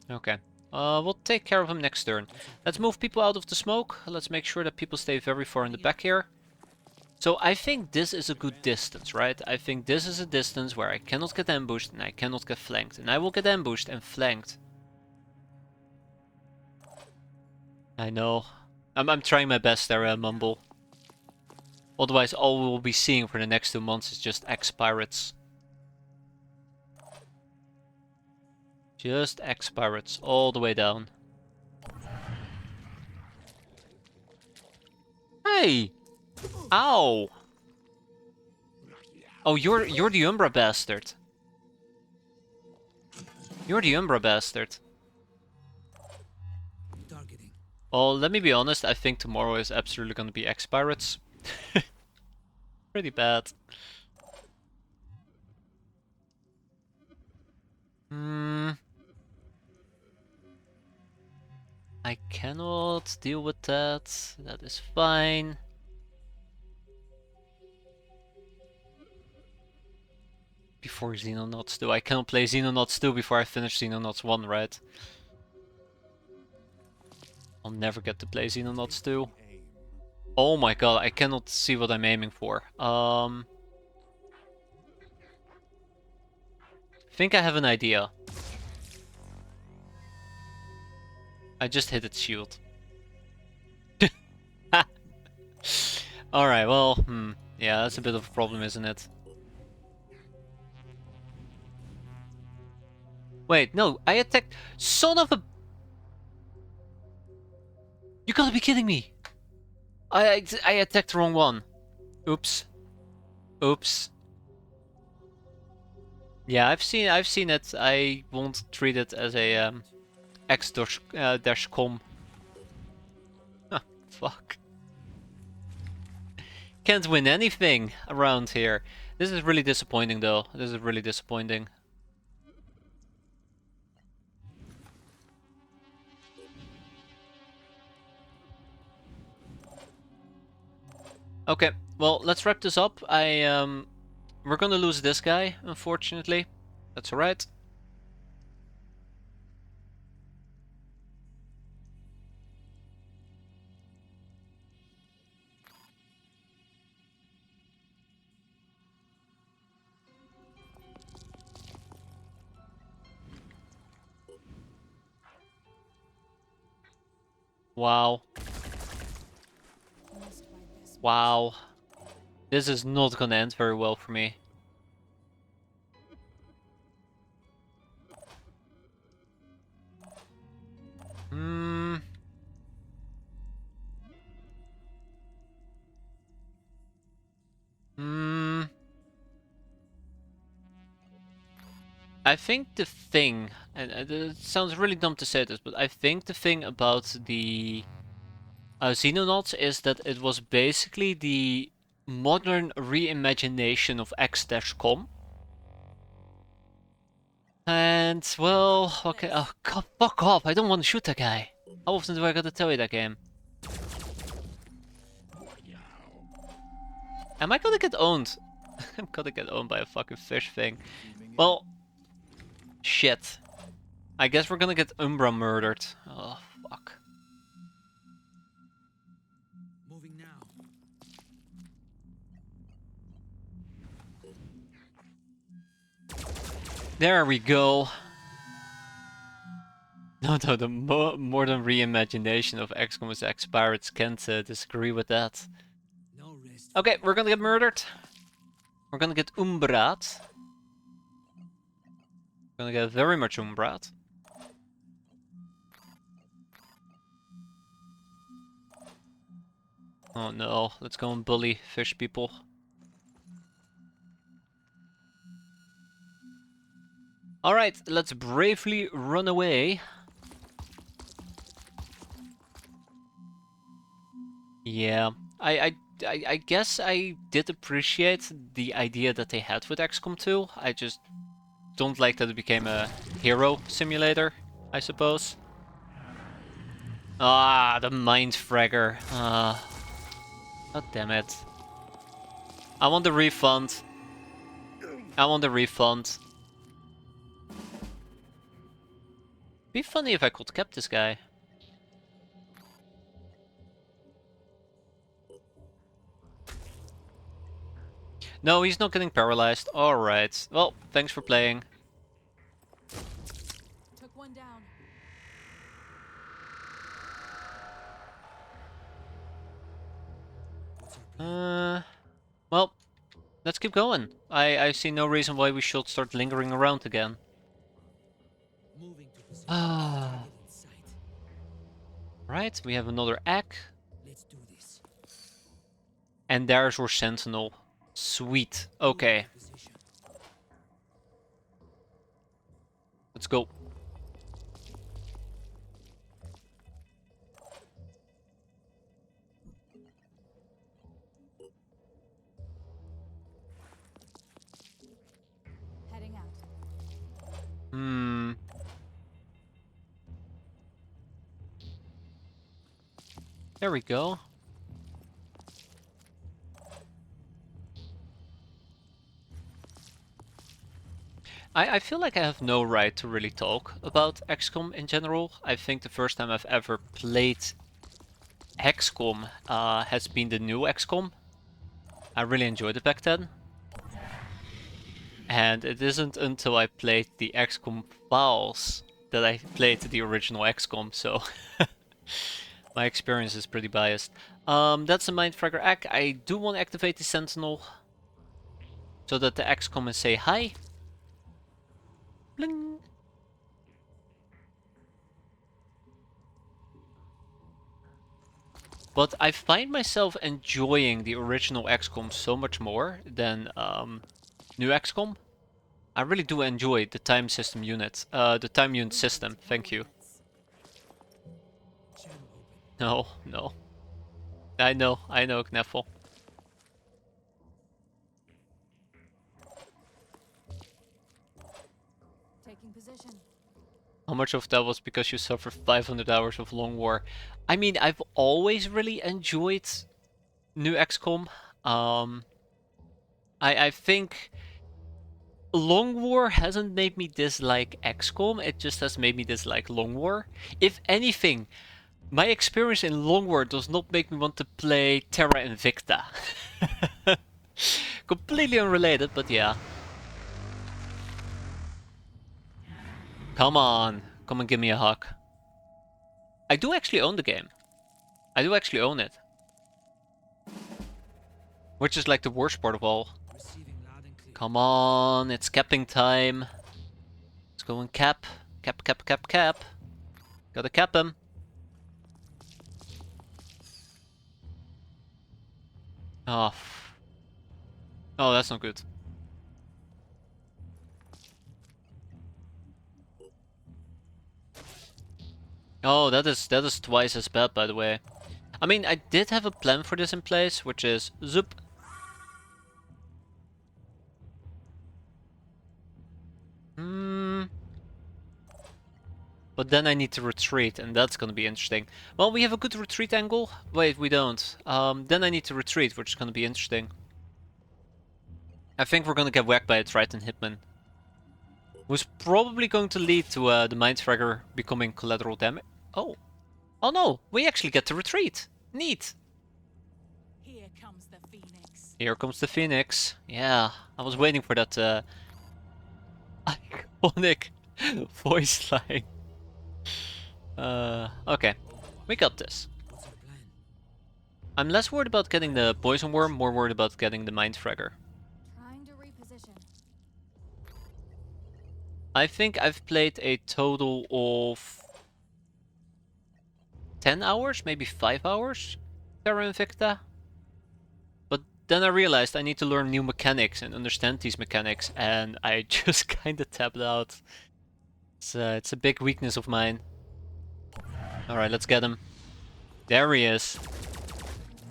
Okay. We'll take care of him next turn. Let's move people out of the smoke. Let's make sure that people stay very far in the back here. So I think this is a good distance, right? I think this is a distance where I cannot get ambushed and I cannot get flanked. And I will get ambushed and flanked. I know. I'm trying my best there, Mumble. Otherwise, all we will be seeing for the next 2 months is just ex-pirates. Just ex-pirates all the way down. Hey! Ow! Oh, you're the Umbra bastard. You're the Umbra bastard. Targeting. Well, let me be honest, I think tomorrow is absolutely gonna be ex-pirates. Pretty bad. I cannot deal with that. That is fine. Before Xenonauts 2. I cannot play Xenonauts 2 before I finish Xenonauts 1, right? I'll never get to play Xenonauts 2. Oh my god, I cannot see what I'm aiming for. Think I have an idea. I just hit its shield. Alright, well, yeah, that's a bit of a problem, isn't it? Wait, no, I attacked... Son of a... You gotta be kidding me! I attacked the wrong one. Oops. Oops. Yeah, I've seen it. I won't treat it as a x-com. Fuck. Can't win anything around here. This is really disappointing though. This is really disappointing. Okay, well, let's wrap this up. We're gonna lose this guy, unfortunately. That's alright. Wow. Wow. This is not gonna end very well for me. I think the thing, and it sounds really dumb to say this, but I think the thing about the Xenonauts is that it was basically the modern reimagination of X-com. And, well, okay, oh god, fuck off, I don't want to shoot that guy. How often do I gotta tell you that game? Am I gonna get owned? I'm gonna get owned by a fucking fish thing. Well, shit. I guess we're gonna get Umbra murdered. Oh, fuck. Moving now. There we go. No, the modern reimagination of XCOM with X-Pirates can't disagree with that. No rest. Okay, we're gonna get murdered. We're gonna get Umbraat. We're gonna get very much Umbraat. Oh no, let's go and bully fish people. Alright, let's bravely run away. Yeah, I guess I did appreciate the idea that they had with XCOM 2. I just don't like that it became a hero simulator, I suppose. Ah, the Mind Fragger. God damn it. I want the refund. I want the refund. Be funny if I could cap this guy. No, he's not getting paralyzed. Alright. Well, thanks for playing. Took one down. What's our plan? Well, let's keep going. I see no reason why we should start lingering around again. Moving to position. Ah. Target in sight. Right, we have another egg. Let's do this. And there's our sentinel. Sweet. Moving Okay, to position. let's go. Heading out. Hmm. There we go. I feel like I have no right to really talk about XCOM in general. I think the first time I've ever played XCOM has been the new XCOM. I really enjoyed it back then. And it isn't until I played the XCOM files that I played the original XCOM, so my experience is pretty biased. That's a Mindfragger egg. I do want to activate the Sentinel so that the eggs come and say hi. Bling. But I find myself enjoying the original XCOM so much more than new XCOM. I really do enjoy the time system unit, the time unit system. Thank you. Channel open. No, no. I know, Kneffel. Taking position. How much of that was because you suffered 500 hours of Long War? I mean, I've always really enjoyed new XCOM. I think Long War hasn't made me dislike XCOM, it just has made me dislike Long War. If anything, my experience in Long War does not make me want to play Terra Invicta. Completely unrelated, but yeah. Come on, come and give me a hug. I do actually own the game. I do actually own it. Which is like the worst part of all. Receiving loud and clear. Come on, it's capping time. Let's go and cap. Cap, cap, cap, cap. Gotta cap him. Oh. Oh, that's not good. Oh, that is twice as bad, by the way. I mean, I did have a plan for this in place, which is zoop. But then I need to retreat, and that's gonna be interesting. Well, we have a good retreat angle. Wait, we don't. Then I need to retreat, which is gonna be interesting. I think we're gonna get whacked by a Triton Hitman. Who's probably going to lead to the Mindfragger becoming collateral damage. Oh. Oh no, we actually get to retreat. Neat. Here comes the Phoenix. Here comes the Phoenix. Yeah, I was waiting for that iconic voice line. Okay. We got this. What's our plan? I'm less worried about getting the Poison Worm, more worried about getting the Mindfragger. Trying to reposition. I think I've played a total of 10 hours, maybe 5 hours, Terra Invicta. But then I realized I need to learn new mechanics and understand these mechanics, and I just kinda tapped out. It's a big weakness of mine. Alright, let's get him. There he is.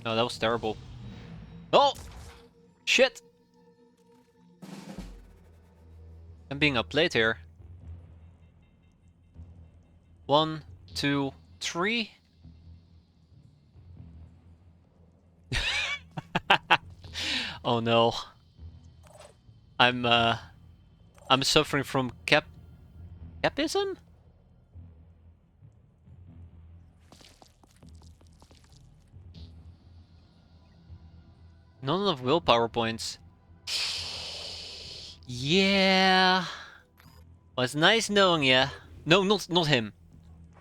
Oh, that was terrible. Oh! Shit! I'm being outplayed here. 1, 2, 3. Oh no. I'm suffering from capism? Not enough willpower points. Yeah. Well, it's nice knowing ya. No, not him.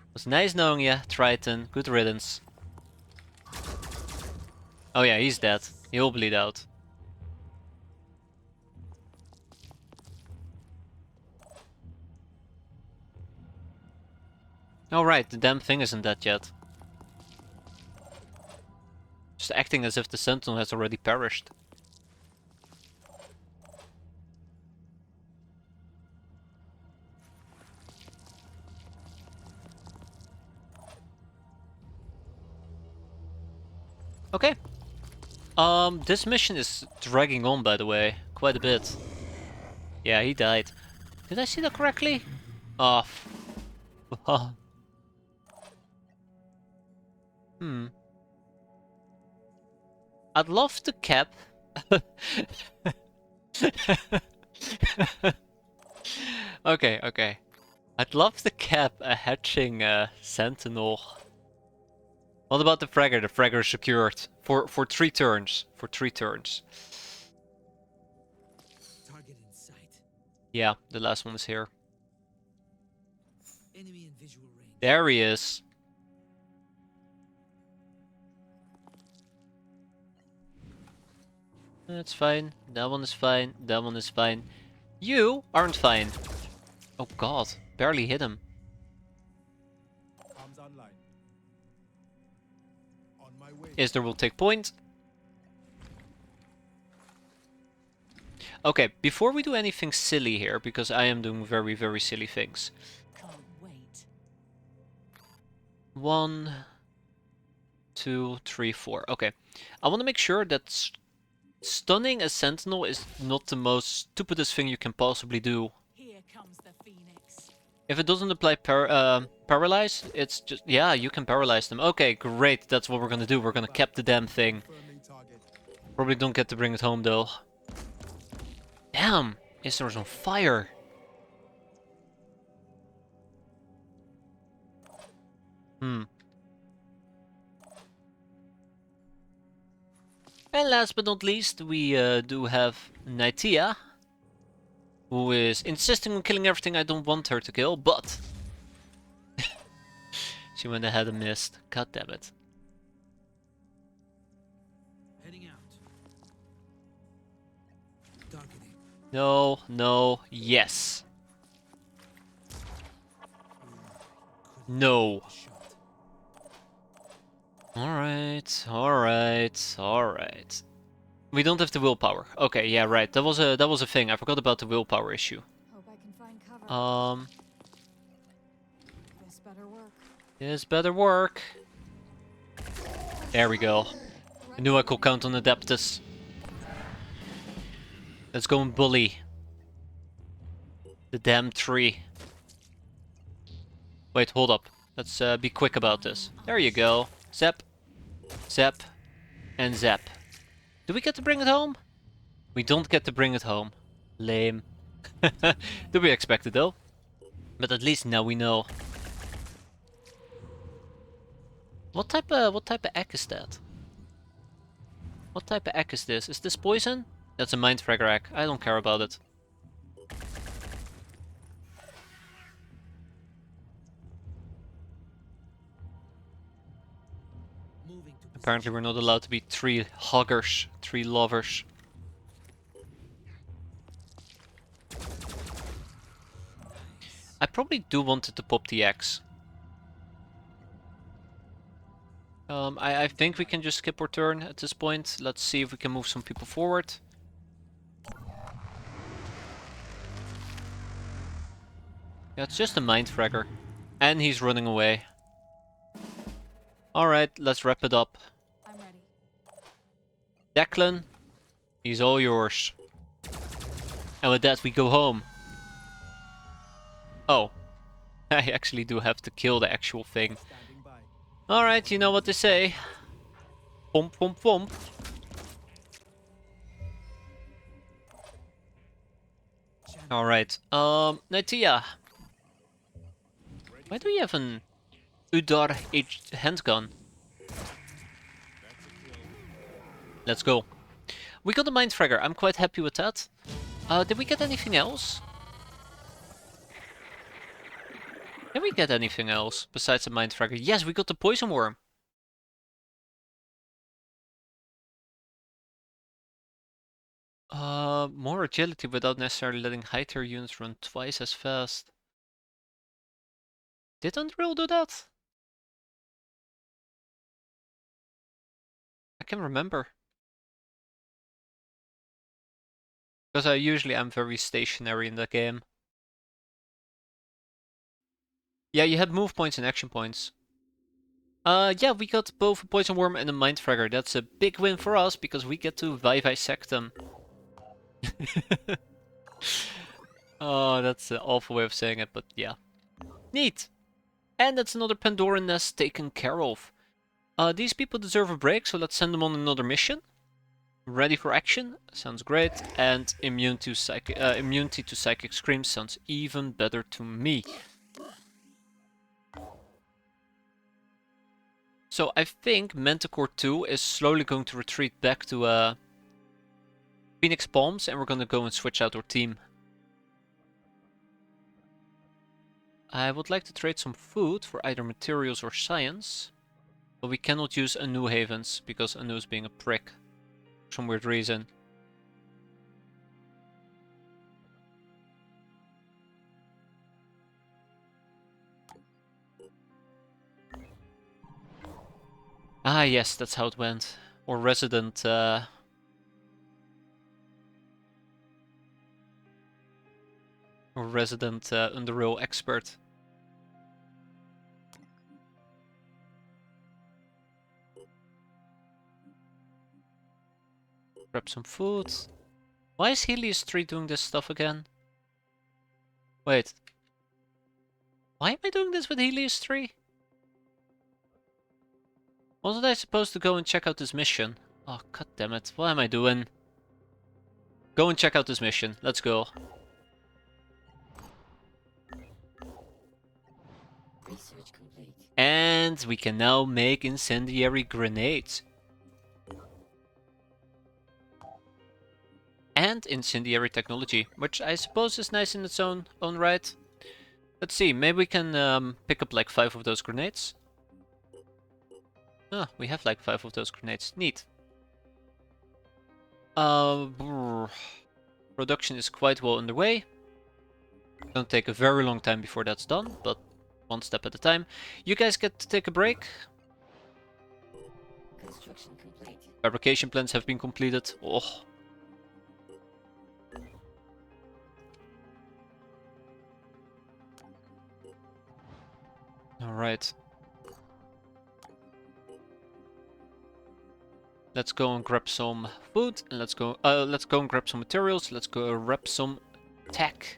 It was nice knowing ya, Triton. Good riddance. Oh yeah, he's dead. He'll bleed out. Oh right, the damn thing isn't dead yet. Just acting as if the Sentinel has already perished. Okay. This mission is dragging on, by the way, quite a bit. Yeah, he died. Did I see that correctly? Oh. Hmm. I'd love to cap. Okay. I'd love to cap a hatching Sentinel. What about the Fragger? The Fragger is secured for 3 turns. For 3 turns. Target in sight. Yeah, the last one is here. Enemy in visual range. There he is. That's fine. That one is fine. That one is fine. You aren't fine. Oh god, barely hit him. Arms online. On my way. Is there will take point. Okay, before we do anything silly here, because I am doing very, very silly things. Can't wait. 1, 2, 3, 4. Okay, I want to make sure that stunning a Sentinel is not the most stupidest thing you can possibly do. Here comes the Phoenix. If it doesn't apply paralyze, it's just, yeah, you can paralyze them. Okay, great, that's what we're gonna do. We're gonna cap the damn thing. Confirming target. Probably don't get to bring it home though. Damn, Istar's on fire. Hmm. And last but not least, we do have Nytia, who is insisting on killing everything I don't want her to kill, but she went ahead and missed. God damn it. Heading out. Targeting. No, yes. No. Shot. Alright. We don't have the willpower. Okay, yeah, right. That was a thing. I forgot about the willpower issue. Hope I can find cover. This better work. This better work. There we go. I knew I could count on Adeptus. Let's go and bully the damn tree. Wait, hold up. Let's be quick about this. There you go. Zap, zap, and zap. Do we get to bring it home? We don't get to bring it home. Lame. To be expected though. But at least now we know. What type of egg is that? What type of egg is this? Is this poison? That's a Mindfragger egg. I don't care about it. Moving to Apparently we're not allowed to be tree huggers, tree lovers. I probably do wanted to pop the X. I think we can just skip our turn at this point. Let's see if we can move some people forward. Yeah, it's just a Mindfragger. And he's running away. Alright, let's wrap it up. I'm ready. Declan, he's all yours. And with that we go home. Oh, I actually do have to kill the actual thing. Standing by. Alright, you know what they say. Pomp, pomp, pomp. Alright, Nytia. Why do you have an Udar H handgun? Let's go. We got a Mind Fragger. I'm quite happy with that. Did we get anything else? Did we get anything else besides the Mind Fragger? Yes, we got the Poison Worm. More agility without necessarily letting high tier units run twice as fast. Did Unreal do that? I can't remember. Because usually I'm very stationary in the game. Yeah, you had move points and action points. Yeah, we got both a Poison Worm and a Mind Fragger. That's a big win for us because we get to vivisect them. Oh, that's an awful way of saying it, but yeah. Neat! And that's another Pandoran nest taken care of. These people deserve a break, so let's send them on another mission. Ready for action? Sounds great. And immunity to psychic screams sounds even better to me. So I think Manticore 2 is slowly going to retreat back to Phoenix Palms, and we're gonna go and switch out our team. I would like to trade some food for either materials or science, but we cannot use Anu Havens because Anu is being a prick for some weird reason. Ah yes, that's how it went. Or resident Underreal expert. Grab some food. Why is Helios 3 doing this stuff again? Wait. Why am I doing this with Helios 3? Wasn't I supposed to go and check out this mission? Oh, god damn it. What am I doing? Go and check out this mission. Let's go. Research complete. And we can now make incendiary grenades. And incendiary technology, which I suppose is nice in its own right. Let's see, maybe we can pick up like 5 of those grenades. Ah, we have like 5 of those grenades. Neat. Production is quite well underway. Gonna take a very long time before that's done, but one step at a time. You guys get to take a break. Construction complete. Fabrication plans have been completed. Oh. Alright. Let's go and grab some food, and let's go and grab some materials. Let's go grab some tech.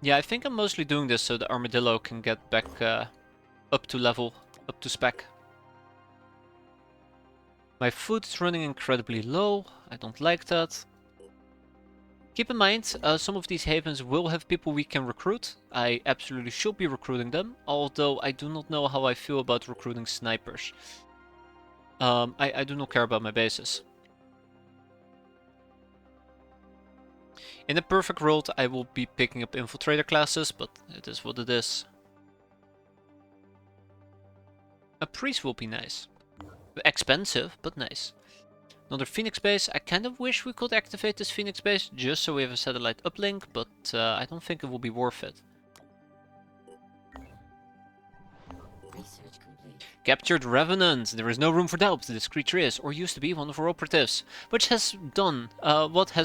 Yeah, I think I'm mostly doing this so the armadillo can get back up to spec. My food is running incredibly low. I don't like that. Keep in mind, some of these havens will have people we can recruit. I absolutely should be recruiting them, although I do not know how I feel about recruiting snipers. I do not care about my bases. In a perfect world, I will be picking up infiltrator classes, but it is what it is. A priest will be nice. Expensive, but nice. Another Phoenix base. I kind of wish we could activate this Phoenix base just so we have a satellite uplink, but I don't think it will be worth it. Research complete. Captured Revenant. There is no room for doubt. This creature is, or used to be, one of our operatives. What has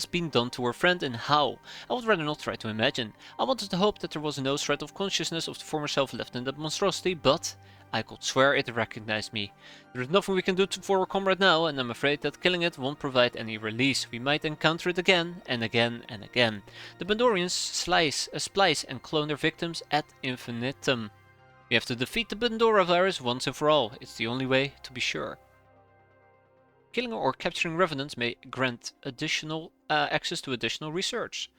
been done to our friend and how? I would rather not try to imagine. I wanted to hope that there was no threat of consciousness of the former self left in that monstrosity, but I could swear it recognized me. There is nothing we can do for our comrade now, and I'm afraid that killing it won't provide any release. We might encounter it again, and again, and again. The Bandorians splice and clone their victims ad infinitum. We have to defeat the Pandora virus once and for all. It's the only way to be sure. Killing or capturing revenants may grant additional access to additional research.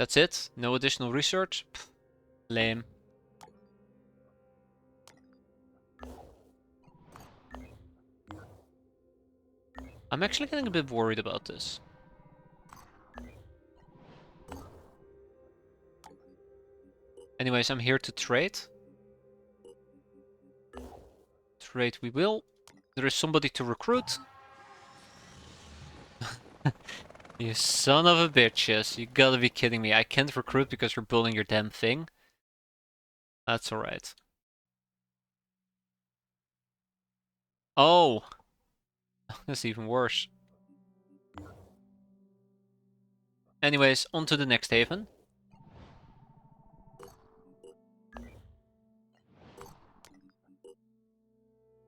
That's it? No additional research? Pff, lame. I'm actually getting a bit worried about this. Anyways, I'm here to trade. Trade we will. There is somebody to recruit. You son of a bitches. You gotta be kidding me. I can't recruit because you're building your damn thing. That's alright. Oh! That's even worse. Anyways, on to the next haven.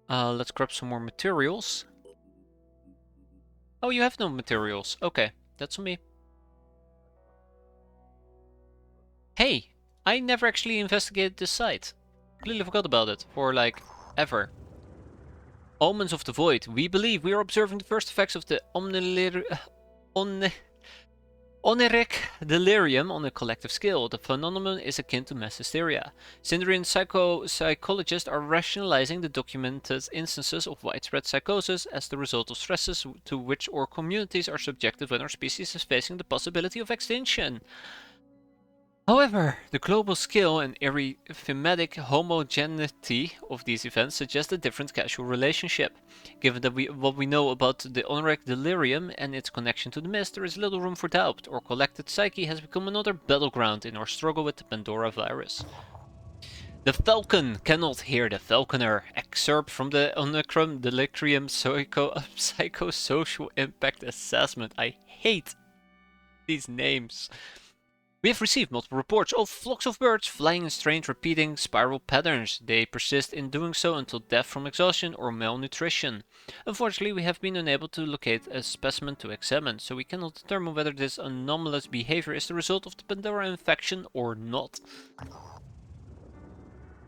Let's grab some more materials. Oh, you have no materials. Okay, that's on me. Hey, I never actually investigated this site. Completely forgot about it for like ever. Omens of the Void. We believe we are observing the first effects of the oniric delirium on a collective scale. The phenomenon is akin to mass hysteria. Syndrian psychologists are rationalizing the documented instances of widespread psychosis as the result of stresses to which our communities are subjected when our species is facing the possibility of extinction. However, the global scale and arithmetic homogeneity of these events suggest a different causal relationship. Given that what we know about the oniric delirium and its connection to the mist, there is little room for doubt. Our collected psyche has become another battleground in our struggle with the Pandora virus. The Falcon cannot hear the Falconer. Excerpt from the Omicron Delirium Psychosocial Impact Assessment. I hate these names. We have received multiple reports of flocks of birds flying in strange repeating spiral patterns. They persist in doing so until death from exhaustion or malnutrition. Unfortunately, we have been unable to locate a specimen to examine, so we cannot determine whether this anomalous behavior is the result of the Pandora infection or not.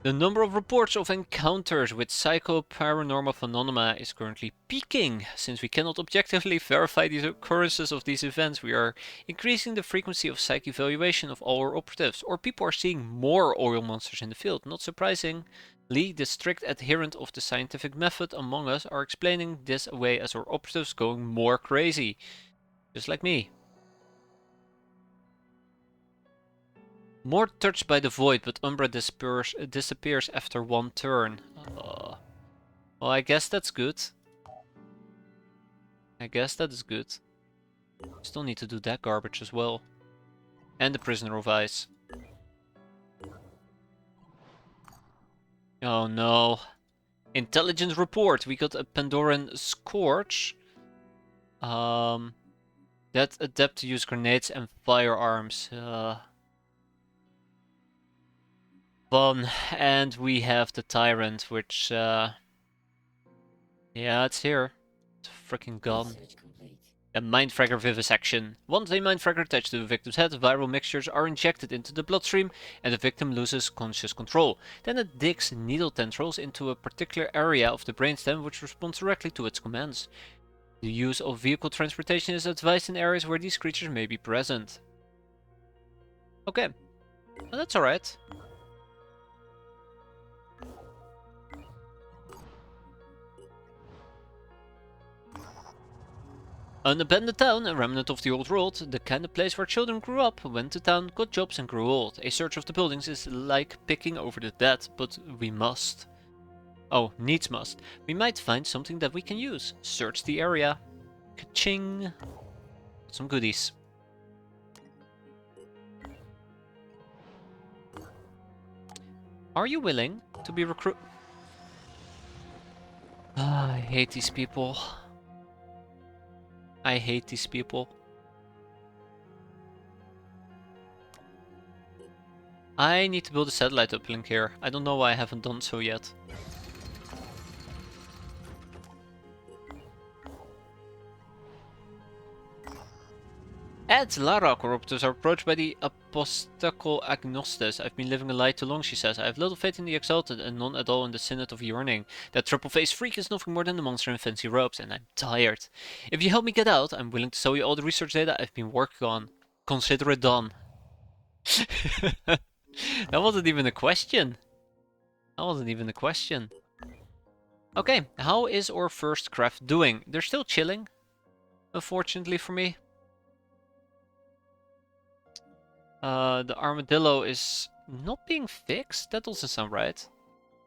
The number of reports of encounters with psycho-paranormal phenomena is currently peaking. Since we cannot objectively verify the occurrences of these events, we are increasing the frequency of psych evaluation of all our operatives, or people are seeing more oil monsters in the field. Not surprisingly, the strict adherent of the scientific method among us are explaining this away as our operatives going more crazy. Just like me. More touched by the void, but Umbra disappears after one turn. Well, I guess that's good. I guess that is good. Still need to do that garbage as well. And the Prisoner of Ice. Oh no. Intelligence report. We got a Pandoran Scorch. That's adept to use grenades and firearms. Fun. And we have the Tyrant, which yeah, it's here. It's a freaking gun. A Mindfragger vivisection. Once a Mindfragger attached to the victim's head, viral mixtures are injected into the bloodstream and the victim loses conscious control. Then it digs needle tendrils into a particular area of the brainstem which responds directly to its commands. The use of vehicle transportation is advised in areas where these creatures may be present. Okay, well, that's alright. An abandoned town, a remnant of the old world, the kind of place where children grew up, went to town, got jobs and grew old. A search of the buildings is like picking over the dead, but we must. Oh, needs must. We might find something that we can use. Search the area. Ka-ching. Some goodies. Are you willing to be recruit? I hate these people. I hate these people. I need to build a satellite uplink here. I don't know why I haven't done so yet. At Lara, corruptors are approached by the apostolical agnostes. I've been living a lie too long, she says. I have little faith in the exalted and none at all in the synod of yearning. That triple-faced freak is nothing more than a monster in fancy robes, and I'm tired. If you help me get out, I'm willing to sell you all the research data I've been working on. Consider it done. That wasn't even a question. That wasn't even a question. Okay, how is our first craft doing? They're still chilling, unfortunately for me. The armadillo is not being fixed? That doesn't sound right.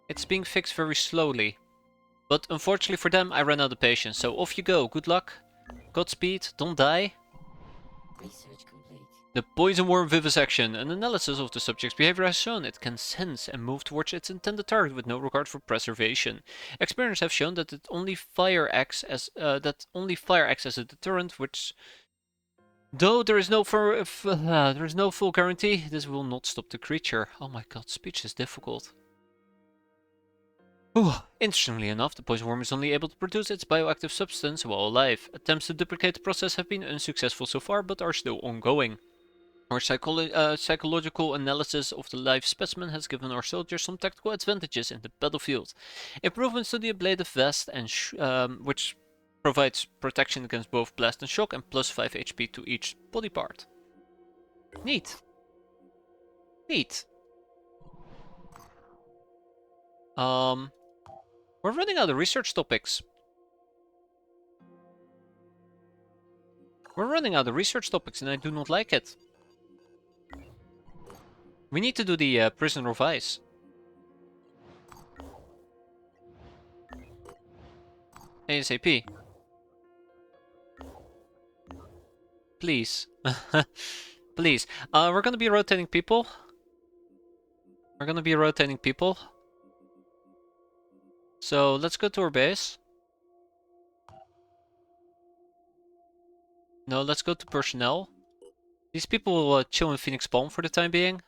It's being fixed very slowly. But unfortunately for them, I ran out of patience. So off you go. Good luck. Godspeed. Don't die. Research complete. The poison worm vivisection. An analysis of the subject's behavior has shown it can sense and move towards its intended target with no regard for preservation. Experiments have shown that only fire acts as a deterrent, which, though there is no full guarantee, this will not stop the creature. Oh my god, speech is difficult. Interestingly enough, the poison worm is only able to produce its bioactive substance while alive. Attempts to duplicate the process have been unsuccessful so far, but are still ongoing. Our psychological analysis of the live specimen has given our soldiers some tactical advantages in the battlefield. Improvements to the ablative vest, which provides protection against both blast and shock, and plus 5 HP to each body part. Neat. Neat. We're running out of research topics. We're running out of research topics and I do not like it. We need to do the Prisoner of Ice. ASAP. Please. Please. We're gonna be rotating people. So let's go to our base. No, let's go to personnel. These people will chill in Phoenix Palm for the time being.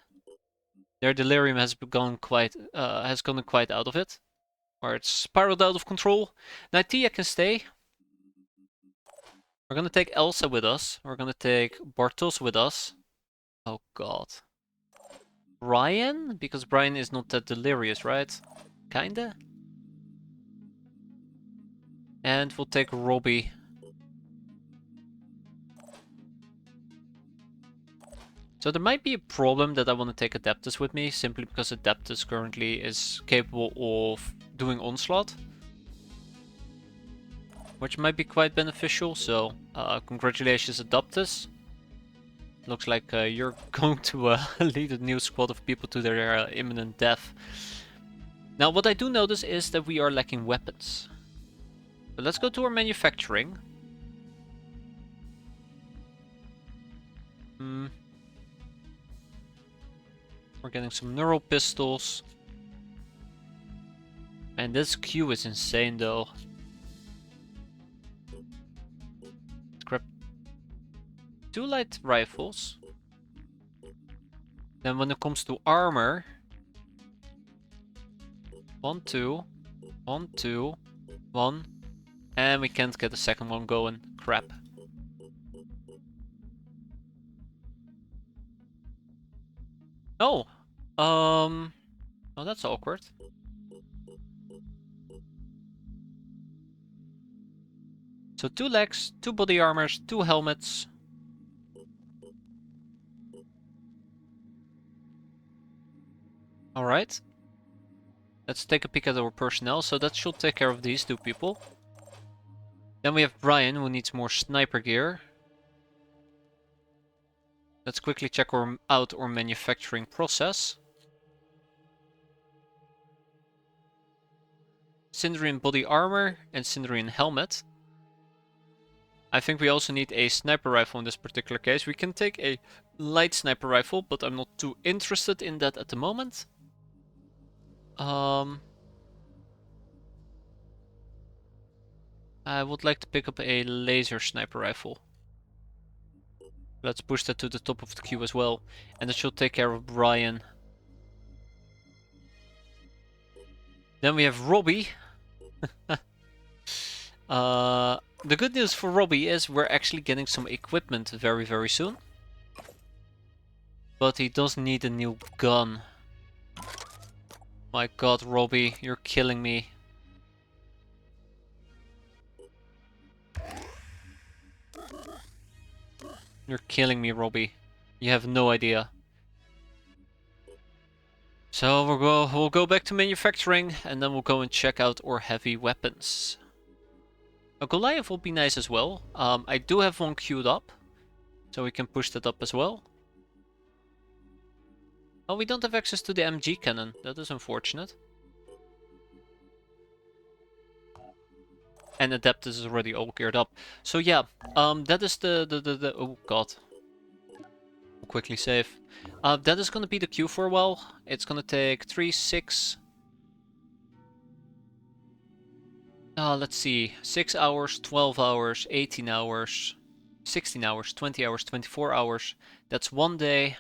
Their delirium has gone quite out of it. Or it's spiraled out of control. Naitia can stay. We're gonna take Elsa with us. We're gonna take Bartos with us. Oh god. Brian? Because Brian is not that delirious, right? Kinda? And we'll take Robbie. So there might be a problem that I want to take Adeptus with me, simply because Adeptus currently is capable of doing Onslaught. Which might be quite beneficial, so congratulations Adeptus. Looks like you're going to lead a new squad of people to their imminent death. Now what I do notice is that we are lacking weapons. So let's go to our manufacturing. We're getting some neural pistols. And this queue is insane though. Scrap 2 light rifles. Then when it comes to armor, 1, 2, 1, 2, 1, and we can't get the second one going. Crap. Oh, oh, that's awkward. So 2 legs, 2 body armors, 2 helmets. Alright. Let's take a peek at our personnel. So that should take care of these 2 people. Then we have Brian, who needs more sniper gear. Let's quickly check out our manufacturing process. Syndrian body armor and Syndrian helmet. I think we also need a sniper rifle in this particular case. We can take a light sniper rifle, but I'm not too interested in that at the moment. I would like to pick up a laser sniper rifle. Let's push that to the top of the queue as well. And that should take care of Brian. Then we have Robbie. The good news for Robbie is we're actually getting some equipment very, very soon. But he does need a new gun. My god, Robbie, you're killing me. You're killing me, Robbie. You have no idea. So we'll go back to manufacturing, and then we'll go and check out our heavy weapons. A Goliath will be nice as well. I do have one queued up, so we can push that up as well. Oh, we don't have access to the MG cannon. That is unfortunate. And Adeptus is already all geared up. So yeah, that is the oh god. We'll quickly save. That is gonna be the queue for a while. It's gonna take 3, 6. Let's see. 6 hours, 12 hours, 18 hours, 16 hours, 20 hours, 24 hours. That's 1 day.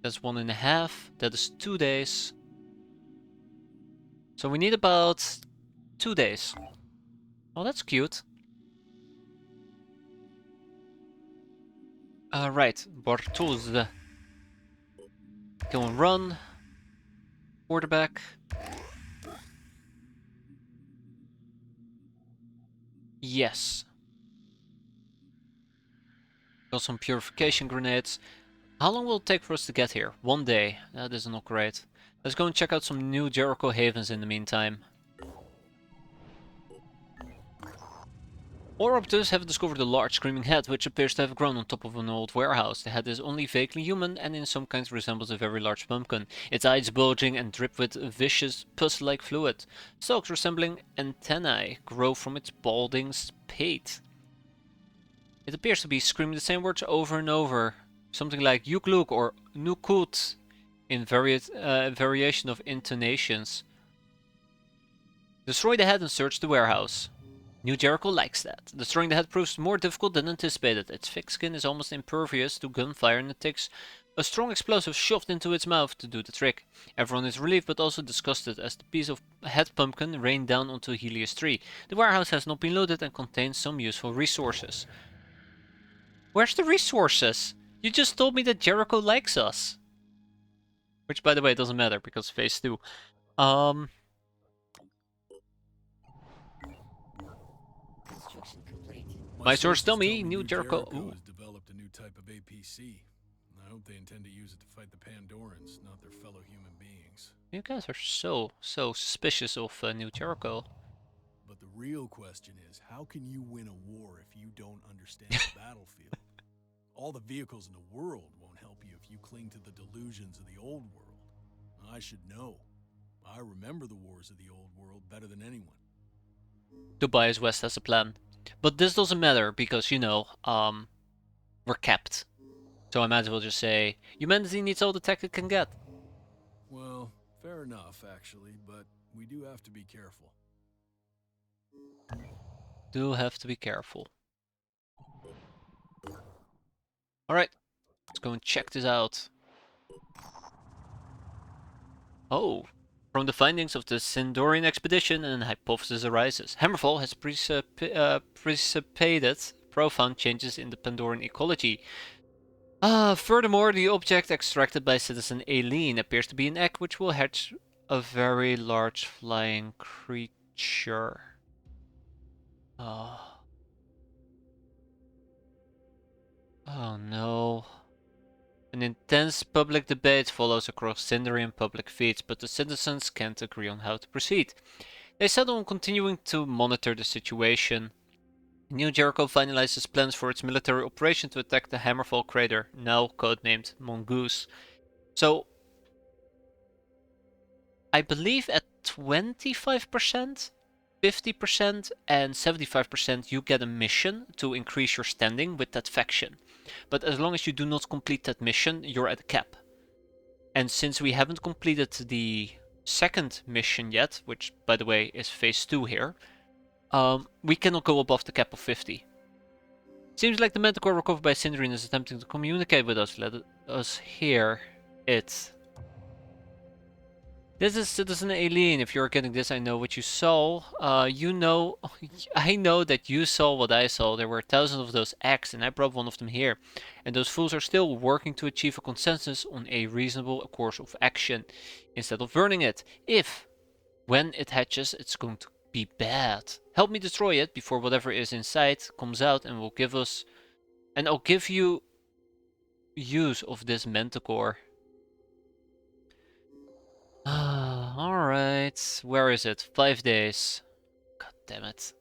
That's 1.5. That is 2 days. So we need about 2 days. Oh, that's cute. Right, Bartosz. Go and run. Quarterback. Yes. Got some purification grenades. How long will it take for us to get here? 1 day. That is not great. Let's go and check out some new Jericho havens in the meantime. Oroptus have discovered a large screaming head, which appears to have grown on top of an old warehouse. The head is only vaguely human and in some kinds resembles a very large pumpkin. Its eyes bulging and drip with viscous pus-like fluid. Stalks resembling antennae grow from its balding pate. It appears to be screaming the same words over and over. Something like Yukluk or Nukut in variation of intonations. Destroy the head and search the warehouse. New Jericho likes that. Destroying the head proves more difficult than anticipated. Its thick skin is almost impervious to gunfire and it takes a strong explosive shoved into its mouth to do the trick. Everyone is relieved but also disgusted as the piece of head pumpkin rained down onto a Helios tree. The warehouse has not been loaded and contains some useful resources. Where's the resources? You just told me that Jericho likes us. Which, by the way, doesn't matter because phase 2. My source dummy, New Jericho. has developed a new type of APC. I hope they intend to use it to fight the Pandorans, not their fellow human beings. You guys are so suspicious of New Jericho. But the real question is, how can you win a war if you don't understand the battlefield? All the vehicles in the world won't help you if you cling to the delusions of the old world. I should know. I remember the wars of the old world better than anyone. Tobias West has a plan. But this doesn't matter because, you know, we're capped. So I might as well just say, humanity needs all the tech it can get. Well, fair enough, actually, but we do have to be careful. Do have to be careful. Alright, let's go and check this out. Oh, from the findings of the Sindorian expedition, an hypothesis arises. Hammerfall has precipitated profound changes in the Pandoran ecology. Furthermore, the object extracted by citizen Aileen appears to be an egg which will hatch a very large flying creature. Oh no. An intense public debate follows across Sindorian public feeds, but the citizens can't agree on how to proceed. They settle on continuing to monitor the situation. New Jericho finalizes plans for its military operation to attack the Hammerfall crater, now codenamed Mongoose. So, I believe at 25%, 50% and 75% you get a mission to increase your standing with that faction. But as long as you do not complete that mission, you're at a cap. And since we haven't completed the second mission yet, which by the way is phase 2 here, we cannot go above the cap of 50. Seems like the Manticore recovered by Sindrian is attempting to communicate with us. Let us hear it. This is Citizen Aileen. If you're getting this, I know what you saw. You know, I know that you saw what I saw. There were thousands of those eggs, and I brought one of them here. And those fools are still working to achieve a consensus on a reasonable course of action, instead of burning it. When it hatches, it's going to be bad. Help me destroy it before whatever is inside comes out, and will give us, and I'll give you use of this Manticore. Alright, where is it? 5 days. God damn it.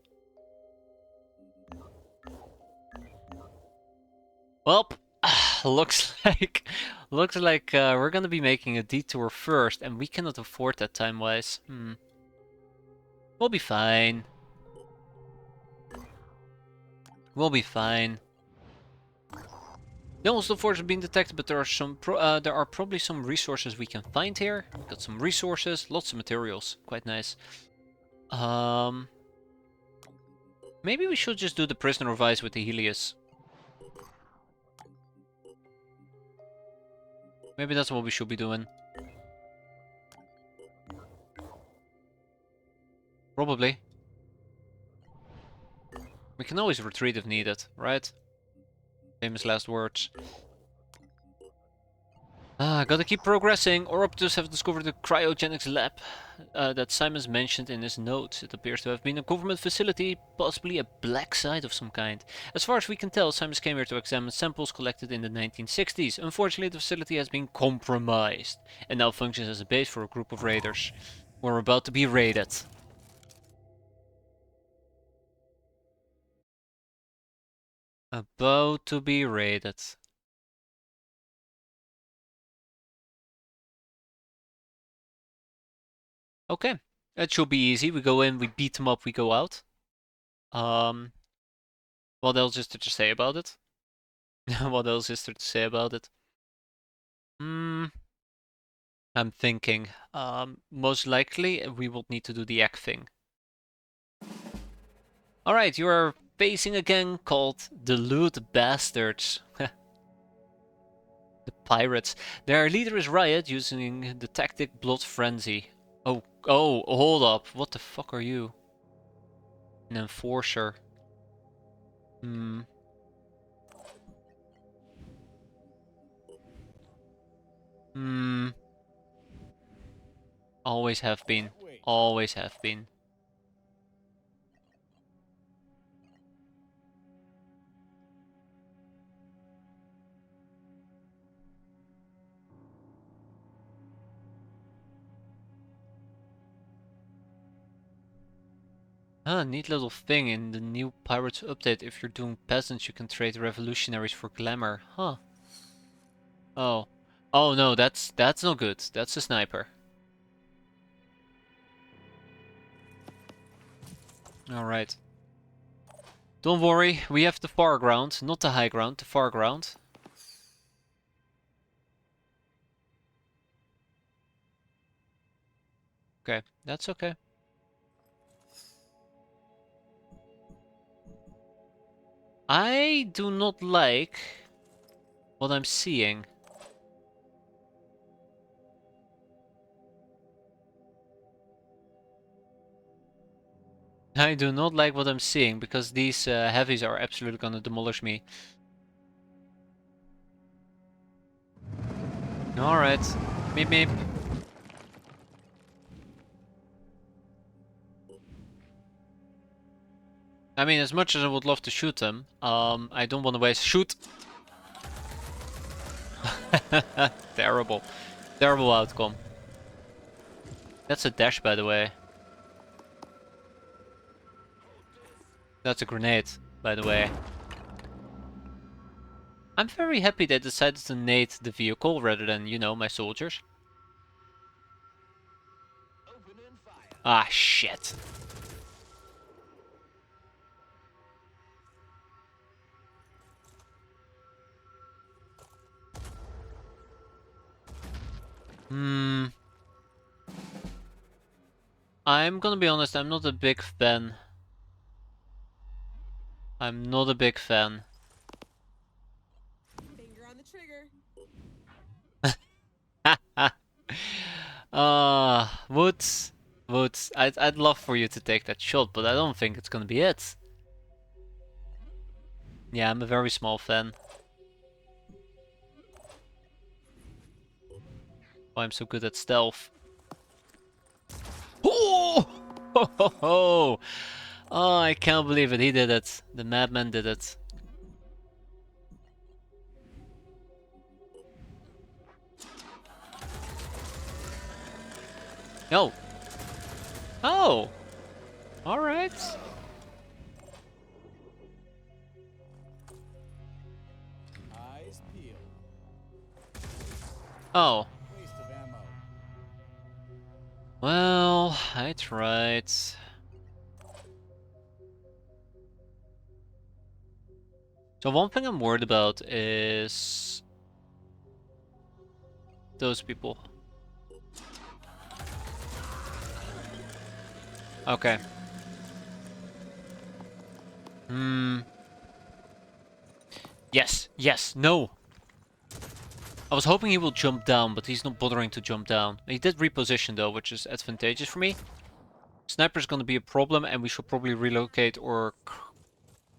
Well, looks like we're gonna be making a detour first, and we cannot afford that time-wise. We'll be fine. We'll be fine. No one's force being detected, but there are probably some resources we can find here. We've got some resources, lots of materials, quite nice. Maybe we should just do the prisoner of ice with the Helios. Maybe that's what we should be doing. Probably. We can always retreat if needed, right? Famous last words. Gotta keep progressing. Oroptus have discovered the cryogenics lab that Simons mentioned in his notes. It appears to have been a government facility, possibly a black site of some kind. As far as we can tell, Simons came here to examine samples collected in the 1960s. Unfortunately, the facility has been compromised and now functions as a base for a group of raiders. We're about to be raided. About to be raided. Okay, that should be easy. We go in, we beat them up, we go out. What else is there to say about it? What else is there to say about it? I'm thinking. Most likely we will need to do the egg thing. Alright, you are facing a gang called the Loot Bastards. The pirates. Their leader is Riot, using the tactic Blood Frenzy. Oh, hold up. What the fuck are you? An enforcer. Always have been. Always have been. Neat little thing in the new Pirates update. If you're doing peasants, you can trade revolutionaries for glamour. Huh. Oh. Oh no, that's no good. That's a sniper. Alright. Don't worry, we have the far ground. Not the high ground, the far ground. Okay, that's okay. I do not like what I'm seeing. I do not like what I'm seeing, because these heavies are absolutely gonna demolish me. Alright. Meep meep. I mean, as much as I would love to shoot them, I don't want to waste... Shoot! Terrible. Terrible outcome. That's a dash, by the way. That's a grenade, by the way. I'm very happy they decided to nade the vehicle rather than, you know, my soldiers. Ah, shit. I'm gonna be honest, I'm not a big fan. I'm not a big fan. Finger on the trigger. Woods. Woods, I'd love for you to take that shot, but I don't think it's gonna be it. Yeah, I'm a very small fan. Why I'm so good at stealth. Oh! Ho, ho, ho! Oh, I can't believe it. He did it. The madman did it. No. Oh! Alright. Eyes peeled. Oh. Waste of ammo. Well, I tried. So one thing I'm worried about is those people. Okay. Yes, yes, no! I was hoping he will jump down, but he's not bothering to jump down. He did reposition though, which is advantageous for me. Sniper's gonna be a problem, and we should probably relocate our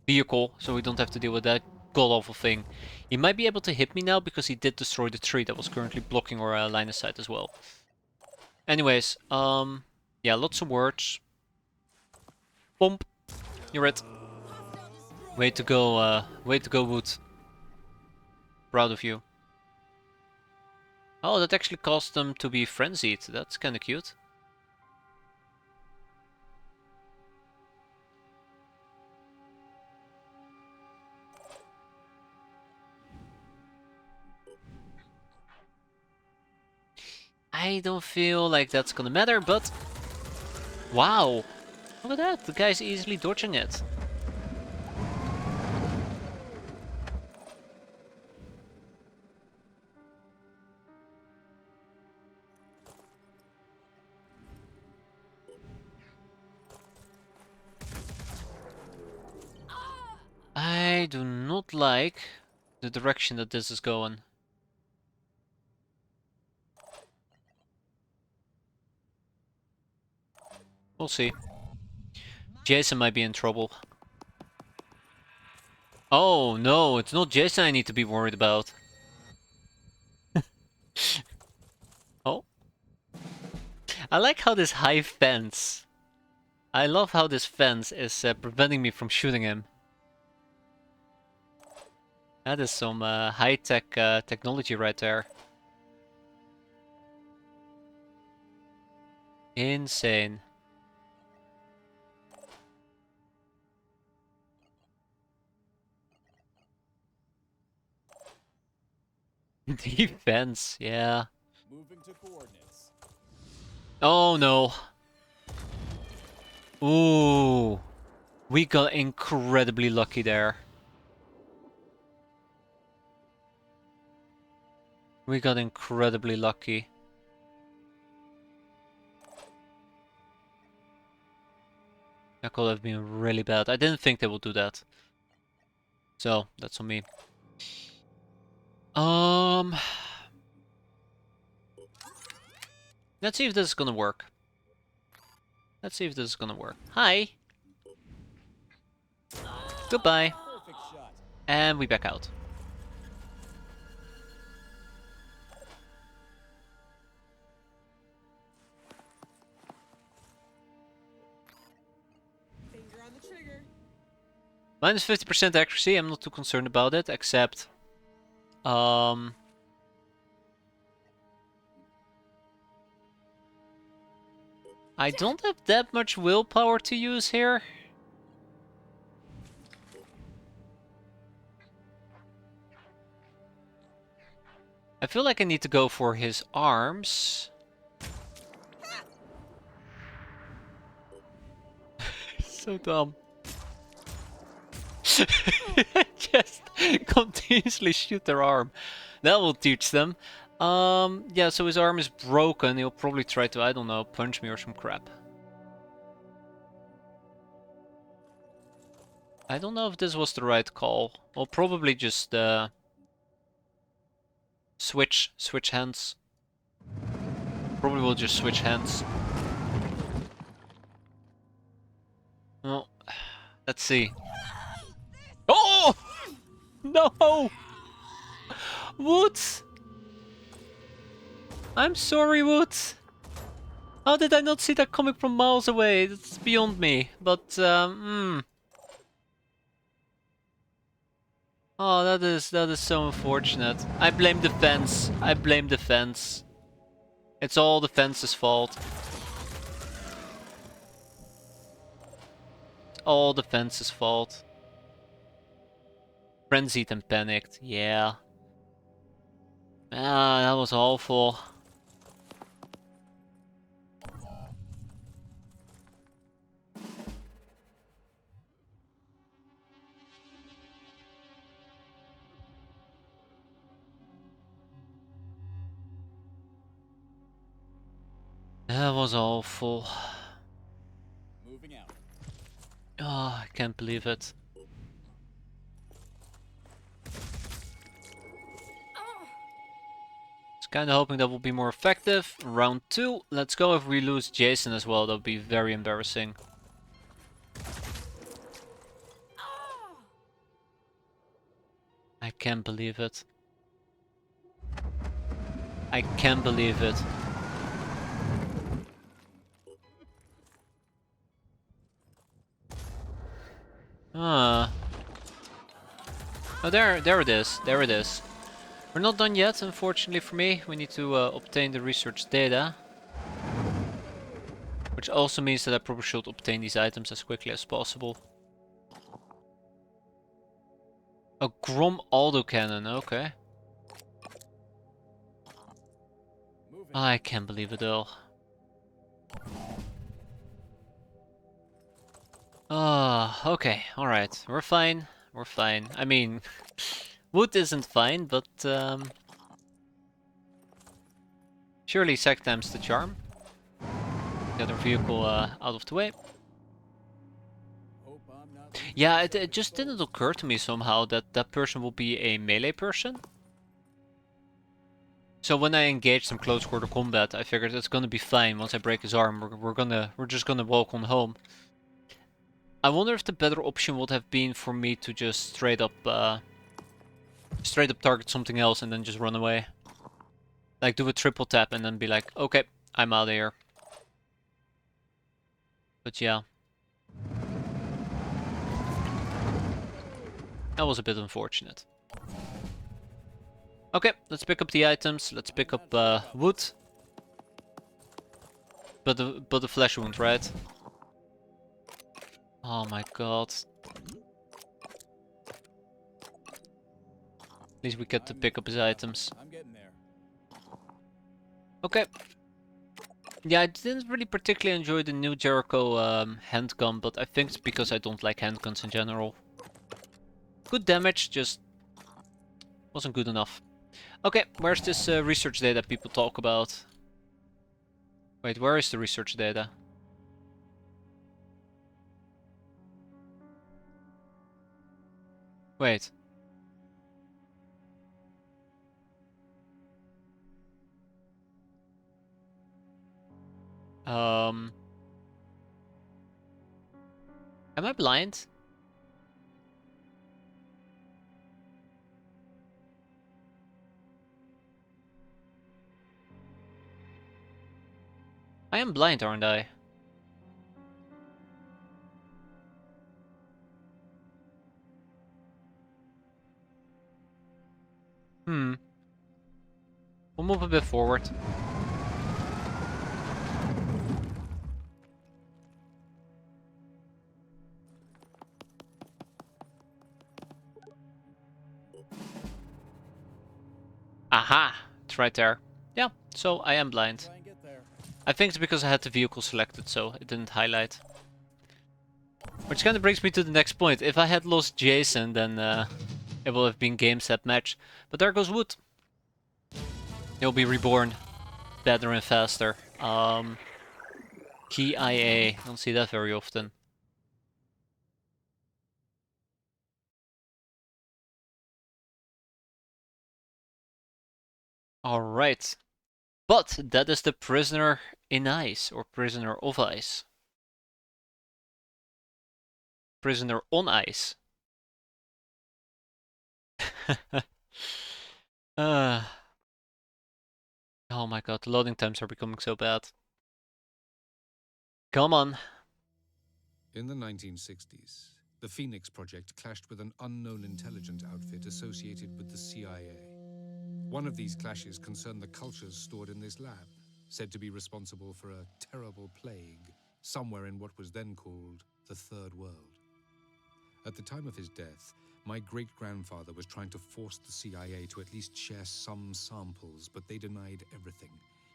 vehicle so we don't have to deal with that god-awful thing. He might be able to hit me now because he did destroy the tree that was currently blocking our line of sight as well. Anyways, yeah, lots of words. Bump. You're it. Way to go, Wood. Proud of you. Oh, that actually caused them to be frenzied. That's kinda cute. I don't feel like that's gonna matter, but... Wow! Look at that, the guy's easily dodging it. I do not like the direction that this is going. We'll see. Jason might be in trouble. Oh no, it's not Jason I need to be worried about. Oh. I like how this high fence... I love how this fence is preventing me from shooting him. That is some high-tech technology right there. Insane. Defense, yeah. Moving to coordinates. Oh no. Ooh. We got incredibly lucky there. We got incredibly lucky. That could have been really bad. I didn't think they would do that. So, that's on me. Let's see if this is gonna work. Let's see if this is gonna work. Hi! Goodbye! Perfect shot. And we back out. Finger on the trigger. Minus 50% accuracy, I'm not too concerned about it, except... I don't have that much willpower to use here. I feel like I need to go for his arms. So dumb. Just continuously shoot their arm. That will teach them. Yeah, so his arm is broken. He'll probably try to, I don't know, punch me or some crap. I don't know if this was the right call. We'll probably just switch hands. Probably will just switch hands. Well, let's see. Oh! No! Woods! I'm sorry, Woods. How did I not see that coming from miles away? That's beyond me. But, Oh, that is so unfortunate. I blame the fence. I blame the fence. It's all the fence's fault. all the fence's fault. Frenzied and panicked, yeah. Ah, that was awful. That was awful. Moving out. Oh, I can't believe it. Just kinda hoping that will be more effective. Round 2. Let's go. If we lose Jason as well, that would be very embarrassing. I can't believe it. I can't believe it. Ah. Oh, there it is. There it is. We're not done yet, unfortunately for me. We need to obtain the research data. Which also means that I probably should obtain these items as quickly as possible. A Grom autocannon, okay. I can't believe it though. Ah, okay, alright. We're fine. We're fine. I mean, wood isn't fine, but surely sec times the charm. The other vehicle out of the way. Yeah, it just didn't occur to me somehow that that person will be a melee person. So when I engage some close quarter combat, I figured it's gonna be fine. Once I break his arm, we're just gonna walk on home. I wonder if the better option would have been for me to just straight up target something else and then just run away. Like do a triple tap and then be like, okay, I'm out of here. But yeah. That was a bit unfortunate. Okay, let's pick up the items. Let's pick up wood. But the flesh wound, right? Oh my god. At least we get to pick up his items. I'm getting there. Okay. Yeah, I didn't really particularly enjoy the new Jericho handgun, but I think it's because I don't like handguns in general. Good damage, just wasn't good enough. Okay, where's this research data people talk about? Wait, where is the research data? Wait. Am I blind? I am blind, aren't I? Hmm. We'll move a bit forward. Aha! It's right there. Yeah, so I am blind. Try and get there. I think it's because I had the vehicle selected, so it didn't highlight. Which kind of brings me to the next point. If I had lost Jason, then it will have been game, set, match. But there goes Wood. He'll be reborn better and faster. Key IA. Don't see that very often. Alright. But that is the prisoner in ice, or prisoner of ice. Prisoner on ice. uh, oh my god, the loading times are becoming so bad. Come on. In the 1960s, the Phoenix Project clashed with an unknown intelligence outfit associated with the CIA. One of these clashes concerned the cultures stored in this lab, said to be responsible for a terrible plague somewhere in what was then called the Third World. At the time of his death, my great-grandfather was trying to force the CIA to at least share some samples, but they denied everything,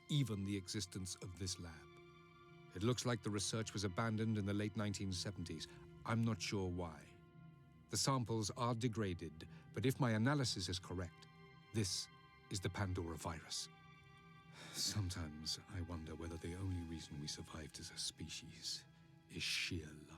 even the existence of this lab. It looks like the research was abandoned in the late 1970s. I'm not sure why. The samples are degraded, but if my analysis is correct, this is the Pandora virus. Sometimes I wonder whether the only reason we survived as a species is sheer luck.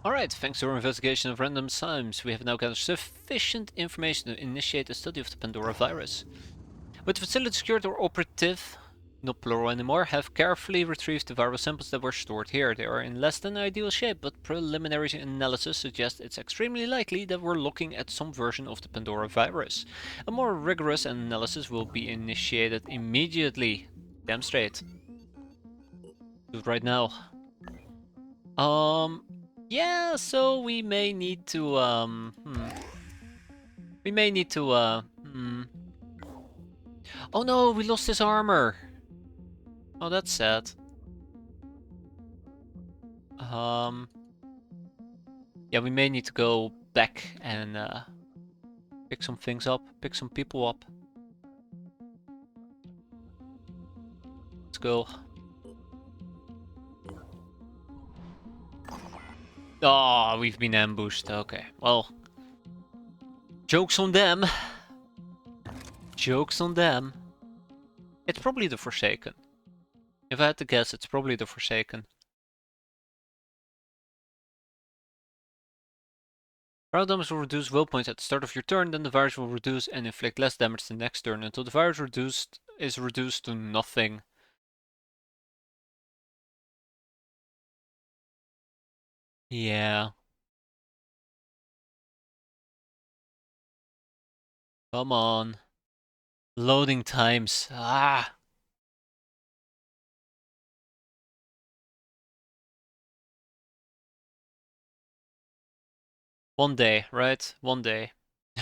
Alright, thanks to our investigation of random times, we have now gathered sufficient information to initiate a study of the Pandora virus. With the facility secured, our operative, not plural anymore, have carefully retrieved the viral samples that were stored here. They are in less than ideal shape, but preliminary analysis suggests it's extremely likely that we're looking at some version of the Pandora virus. A more rigorous analysis will be initiated immediately. Damn straight. Do it right now. Yeah, so we may need to, We may need to, Oh no, we lost his armor! Oh, that's sad. Yeah, we may need to go back and pick some things up, pick some people up. Let's go. Oh, we've been ambushed. Okay, well. Joke's on them. Joke's on them. It's probably the Forsaken. If I had to guess, it's probably the Forsaken. Viral damage will reduce will points at the start of your turn, then the virus will reduce and inflict less damage the next turn until the virus is reduced to nothing. Yeah. Come on. Loading times. Ah. One day, right? One day.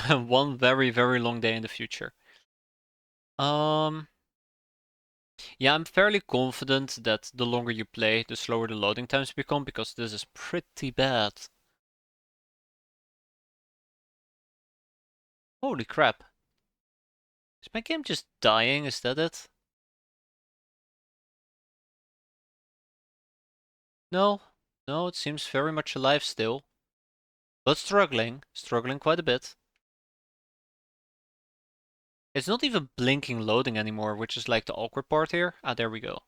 One very, very long day in the future. Yeah, I'm fairly confident that the longer you play, the slower the loading times become, because this is pretty bad. Holy crap. Is my game just dying? Is that it? No. No, it seems very much alive still. But struggling. Struggling quite a bit. It's not even blinking loading anymore, which is like the awkward part here. Ah, there we go.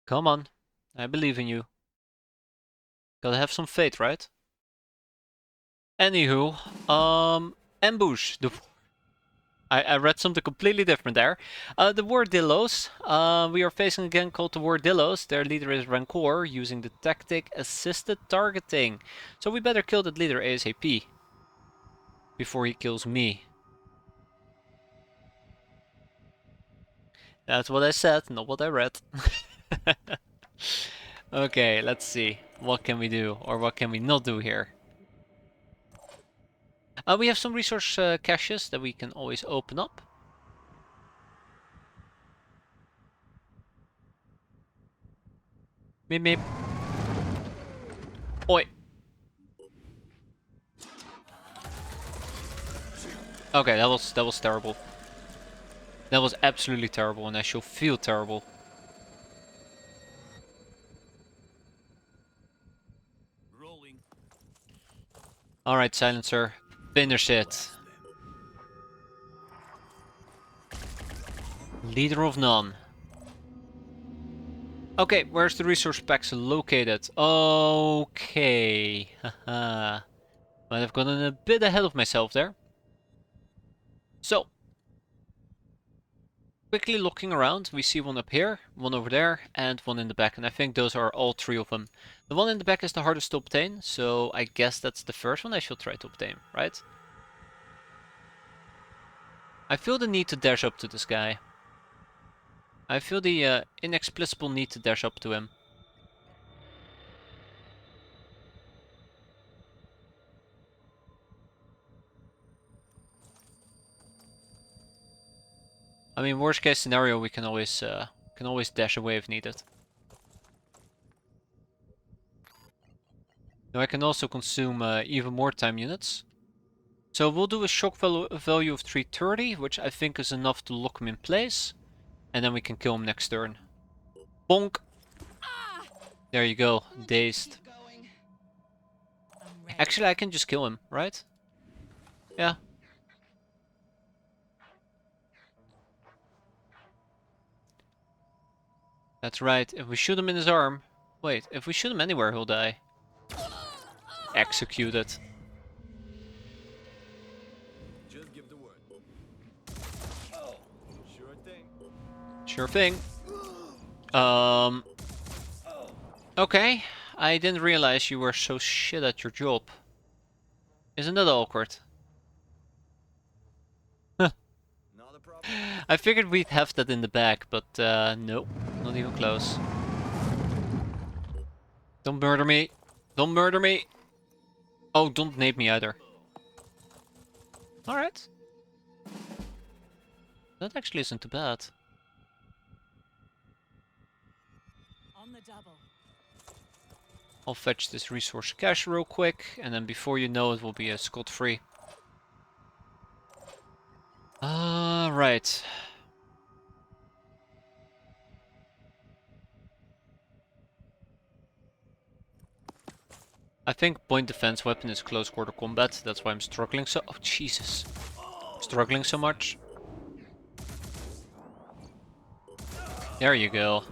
Come on. I believe in you. Gotta have some faith, right? Anywho, ambush. I read something completely different there. The Wardillos. We are facing a gang called the Wardillos. Their leader is Rancor, using the tactic assisted targeting. So we better kill that leader ASAP. Before he kills me. That's what I said, not what I read. Okay, let's see. What can we do, or what can we not do here? We have some resource caches that we can always open up. Meep meep. Oi. Okay, that was terrible. That was absolutely terrible, and I shall feel terrible. Rolling. Alright, Silencer. Finish it. Leader of none. Okay, where's the resource packs located? Okay. Haha. Might have gotten a bit ahead of myself there. So, quickly looking around, we see one up here, one over there, and one in the back, and I think those are all three of them. The one in the back is the hardest to obtain, so I guess that's the first one I should try to obtain, right? I feel the need to dash up to this guy. I feel the inexplicable need to dash up to him. I mean, worst case scenario, we can always dash away if needed. Now I can also consume even more time units. So we'll do a shock value of 330, which I think is enough to lock him in place. And then we can kill him next turn. Bonk! There you go, dazed. Actually, I can just kill him, right? Yeah. That's right, if we shoot him in his arm... Wait, if we shoot him anywhere, he'll die. Executed. Just give the word. Sure thing. Sure thing. Okay, I didn't realize you were so shit at your job. Isn't that awkward? Not a problem. I figured we'd have that in the back, but nope, not even close. Don't murder me. Don't murder me. Oh, don't nade me either. Alright. That actually isn't too bad. On the double. I'll fetch this resource cache real quick, and then before you know it, will be a scot-free. Right. I think point defense weapon is close quarter combat. That's why I'm struggling so... Oh, Jesus. Struggling so much. There you go.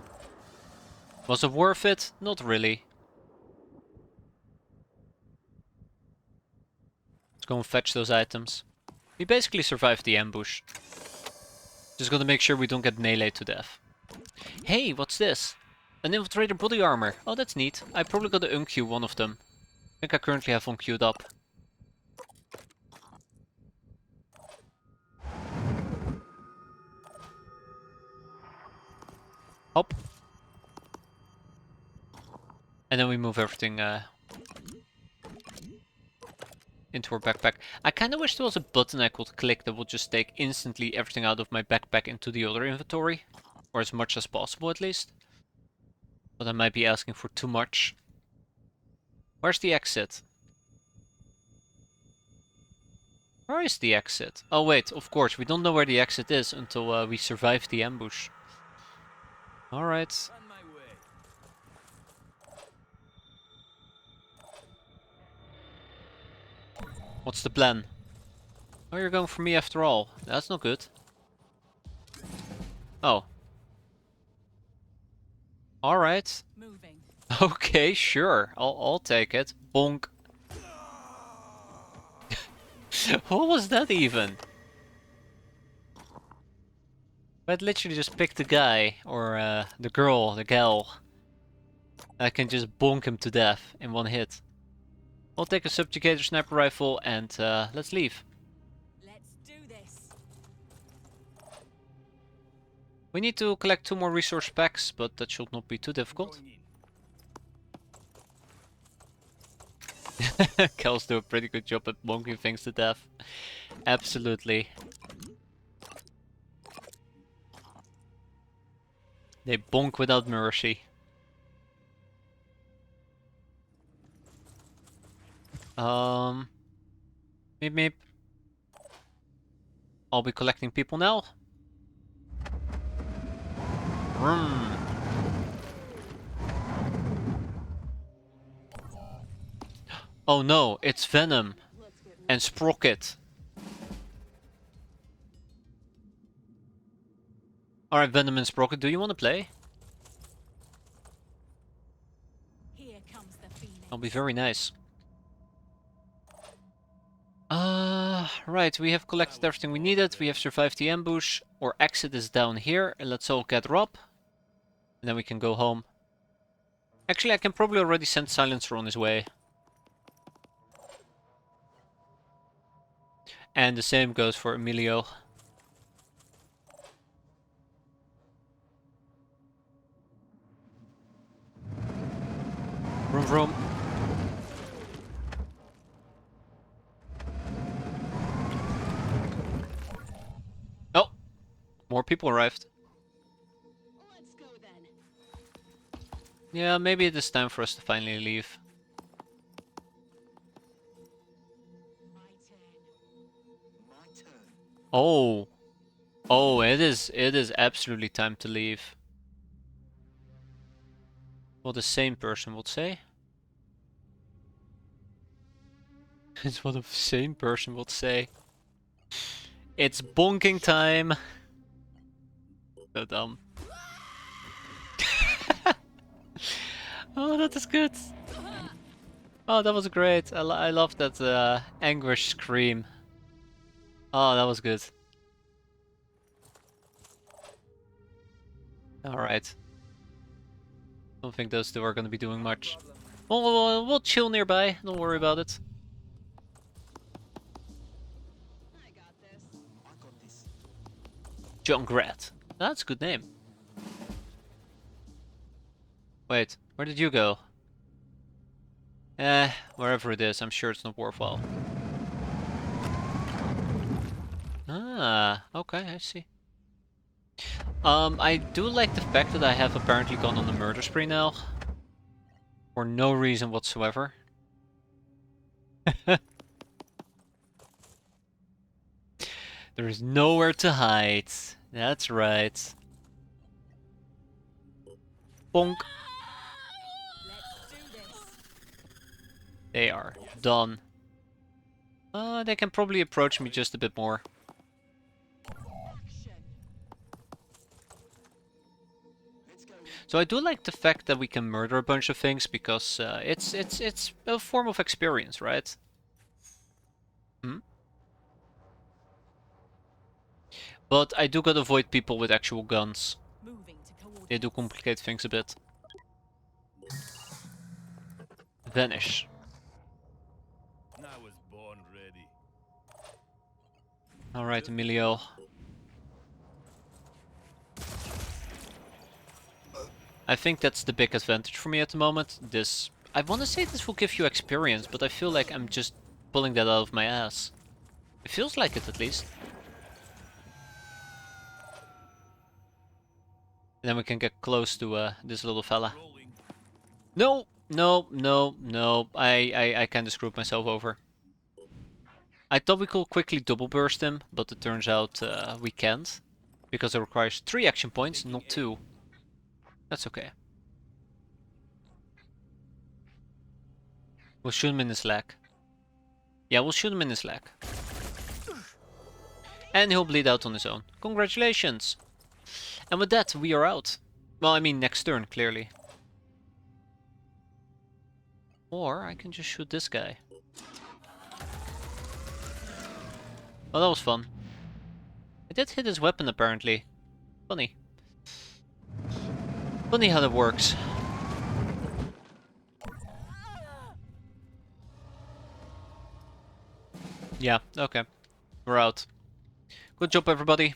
Was it worth it? Not really. Let's go and fetch those items. We basically survived the ambush. Just gotta make sure we don't get meleeed to death. Hey, what's this? An infiltrator body armor. Oh, that's neat. I probably gotta unqueue one of them. I think I currently have one queued up. Hop. And then we move everything into our backpack. I kind of wish there was a button I could click that would just take instantly everything out of my backpack into the other inventory. Or as much as possible at least. But I might be asking for too much. Where's the exit? Where is the exit? Oh wait, of course, we don't know where the exit is until we survive the ambush. Alright. On my way. What's the plan? Oh, you're going for me after all. That's not good. Oh. Alright. Moving. Okay, sure. I'll take it. Bonk. What was that even? I'd literally just pick the guy, or the girl, the gal. I can just bonk him to death in one hit. I'll take a subjugator sniper rifle and let's leave. Let's do this. We need to collect 2 more resource packs, but that should not be too difficult. Kels do a pretty good job at bonking things to death. Absolutely. They bonk without mercy. Meep meep. I'll be collecting people now. Vroom. Oh no, it's Venom and Sprocket. Alright, Venom and Sprocket, do you want to play? Here comes the phoenix. That'll be very nice. Right, we have collected everything we needed. We have survived the ambush. Our exit is down here. And let's all gather up. And then we can go home. Actually, I can probably already send Silencer on his way. And the same goes for Emilio. Vroom vroom. More people arrived. Let's go then. Yeah, maybe it is time for us to finally leave. My turn. My turn. Oh. Oh, it is absolutely time to leave. What the sane person would say. It's what a sane person would say. It's bonking time. So dumb. Oh, that is good. Oh, that was great. I love that anguish scream. Oh, that was good. Alright. Don't think those two are gonna be doing much. We'll chill nearby. Don't worry about it. I got this. I got this. Junkrat. That's a good name. Wait, where did you go? Wherever it is, I'm sure it's not worthwhile. Ah, okay, I see. I do like the fact that I have apparently gone on a murder spree now. For no reason whatsoever. There is nowhere to hide. That's right. Bonk. Let's do this. They are done. They can probably approach me just a bit more. Action. Let's go. So I do like the fact that we can murder a bunch of things because it's a form of experience, right? Hmm? But I do gotta avoid people with actual guns. Moving to coordinates. They do complicate things a bit. Vanish. I was born ready. Alright, Emilio. I think that's the big advantage for me at the moment. This, I want to say this will give you experience, but I feel like I'm just pulling that out of my ass. It feels like it at least. And then we can get close to this little fella. Rolling. No, no, no, no. I kind of screwed myself over. I thought we could quickly double burst him, but it turns out we can't. Because it requires 3 action points, not 2. That's okay. We'll shoot him in his leg. Yeah, we'll shoot him in his leg. And he'll bleed out on his own. Congratulations! And with that, we are out. Well, I mean next turn, clearly. Or I can just shoot this guy. Well, that was fun. I did hit his weapon, apparently. Funny. Funny how that works. Yeah, okay. We're out. Good job, everybody.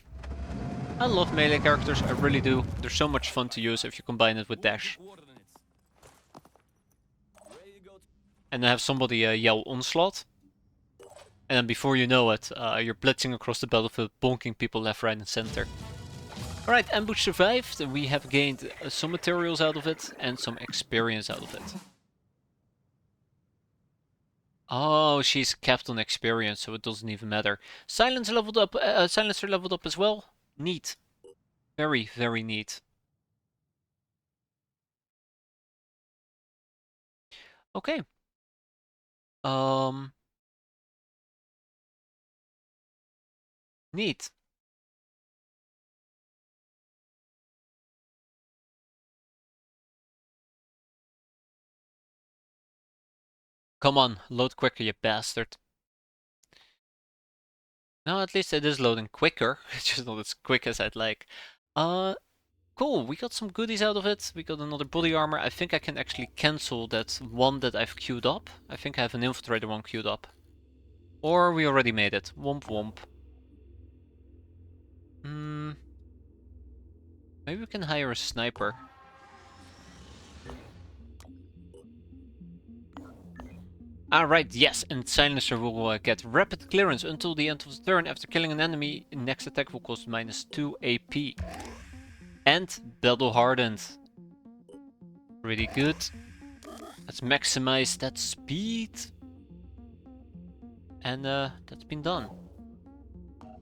I love melee characters, I really do. They're so much fun to use if you combine it with dash. And then have somebody yell onslaught. And then before you know it, you're blitzing across the battlefield, bonking people left, right, and center. Alright, ambush survived. We have gained some materials out of it and some experience out of it. Oh, she's capped on experience, so it doesn't even matter. Silence leveled up. Silencer leveled up as well. Neat. Very, very neat. Okay. Neat. Come on, load quicker, you bastard. No, at least it is loading quicker. It's just not as quick as I'd like. Cool. We got some goodies out of it. We got another body armor. I think I can actually cancel that one that I've queued up. I think I have an infiltrator one queued up. Or we already made it. Womp womp. Maybe we can hire a sniper. Alright, yes, and Silencer will get rapid clearance until the end of the turn. After killing an enemy, next attack will cost -2 AP. And Battle Hardened. Pretty good. Let's maximize that speed. And that's been done.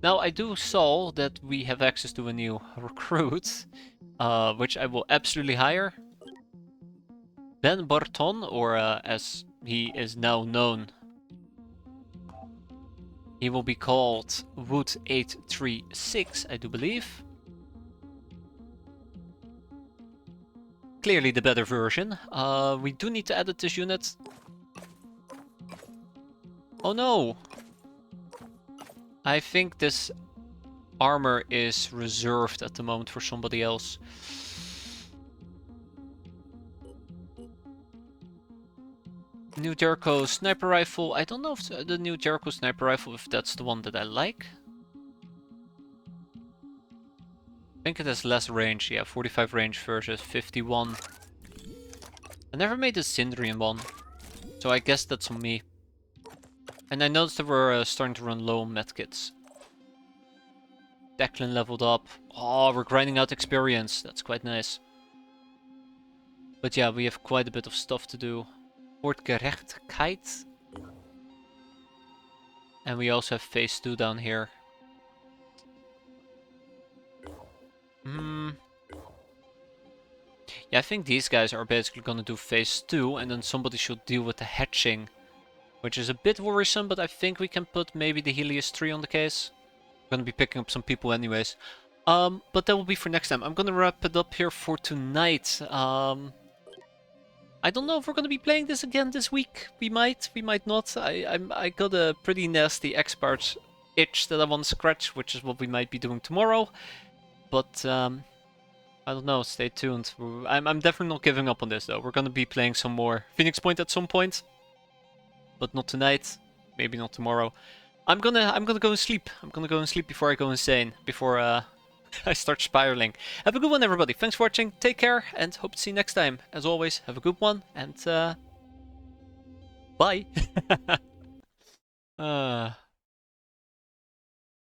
Now I do saw that we have access to a new recruit, which I will absolutely hire. Ben Barton, or as he is now known, he will be called Wood 836, I do believe. Clearly the better version. We do need to edit this unit. Oh no! I think this armor is reserved at the moment for somebody else. New Jericho sniper rifle. I don't know if the new Jericho sniper rifle, if that's the one that I like. I think it has less range. Yeah, 45 range versus 51. I never made a Syndrian one, so I guess that's on me. And I noticed that we're starting to run low on medkits. Declan leveled up. Oh, we're grinding out experience. That's quite nice. But yeah, we have quite a bit of stuff to do. Gerechtigkeit. And we also have phase 2 down here. Yeah, I think these guys are basically gonna do phase 2 and then somebody should deal with the hatching. Which is a bit worrisome, but I think we can put maybe the Helios 3 on the case. I'm gonna be picking up some people anyways. But that will be for next time. I'm gonna wrap it up here for tonight. I don't know if we're gonna be playing this again this week. We might not. I got a pretty nasty expert itch that I want to scratch, which is what we might be doing tomorrow. But I don't know. Stay tuned. I'm definitely not giving up on this though. We're gonna be playing some more Phoenix Point at some point, but not tonight. Maybe not tomorrow. I'm gonna go and sleep. I'm gonna go and sleep before I go insane. Before I start spiraling. Have a good one, everybody. Thanks for watching. Take care, and hope to see you next time. As always, have a good one, and bye.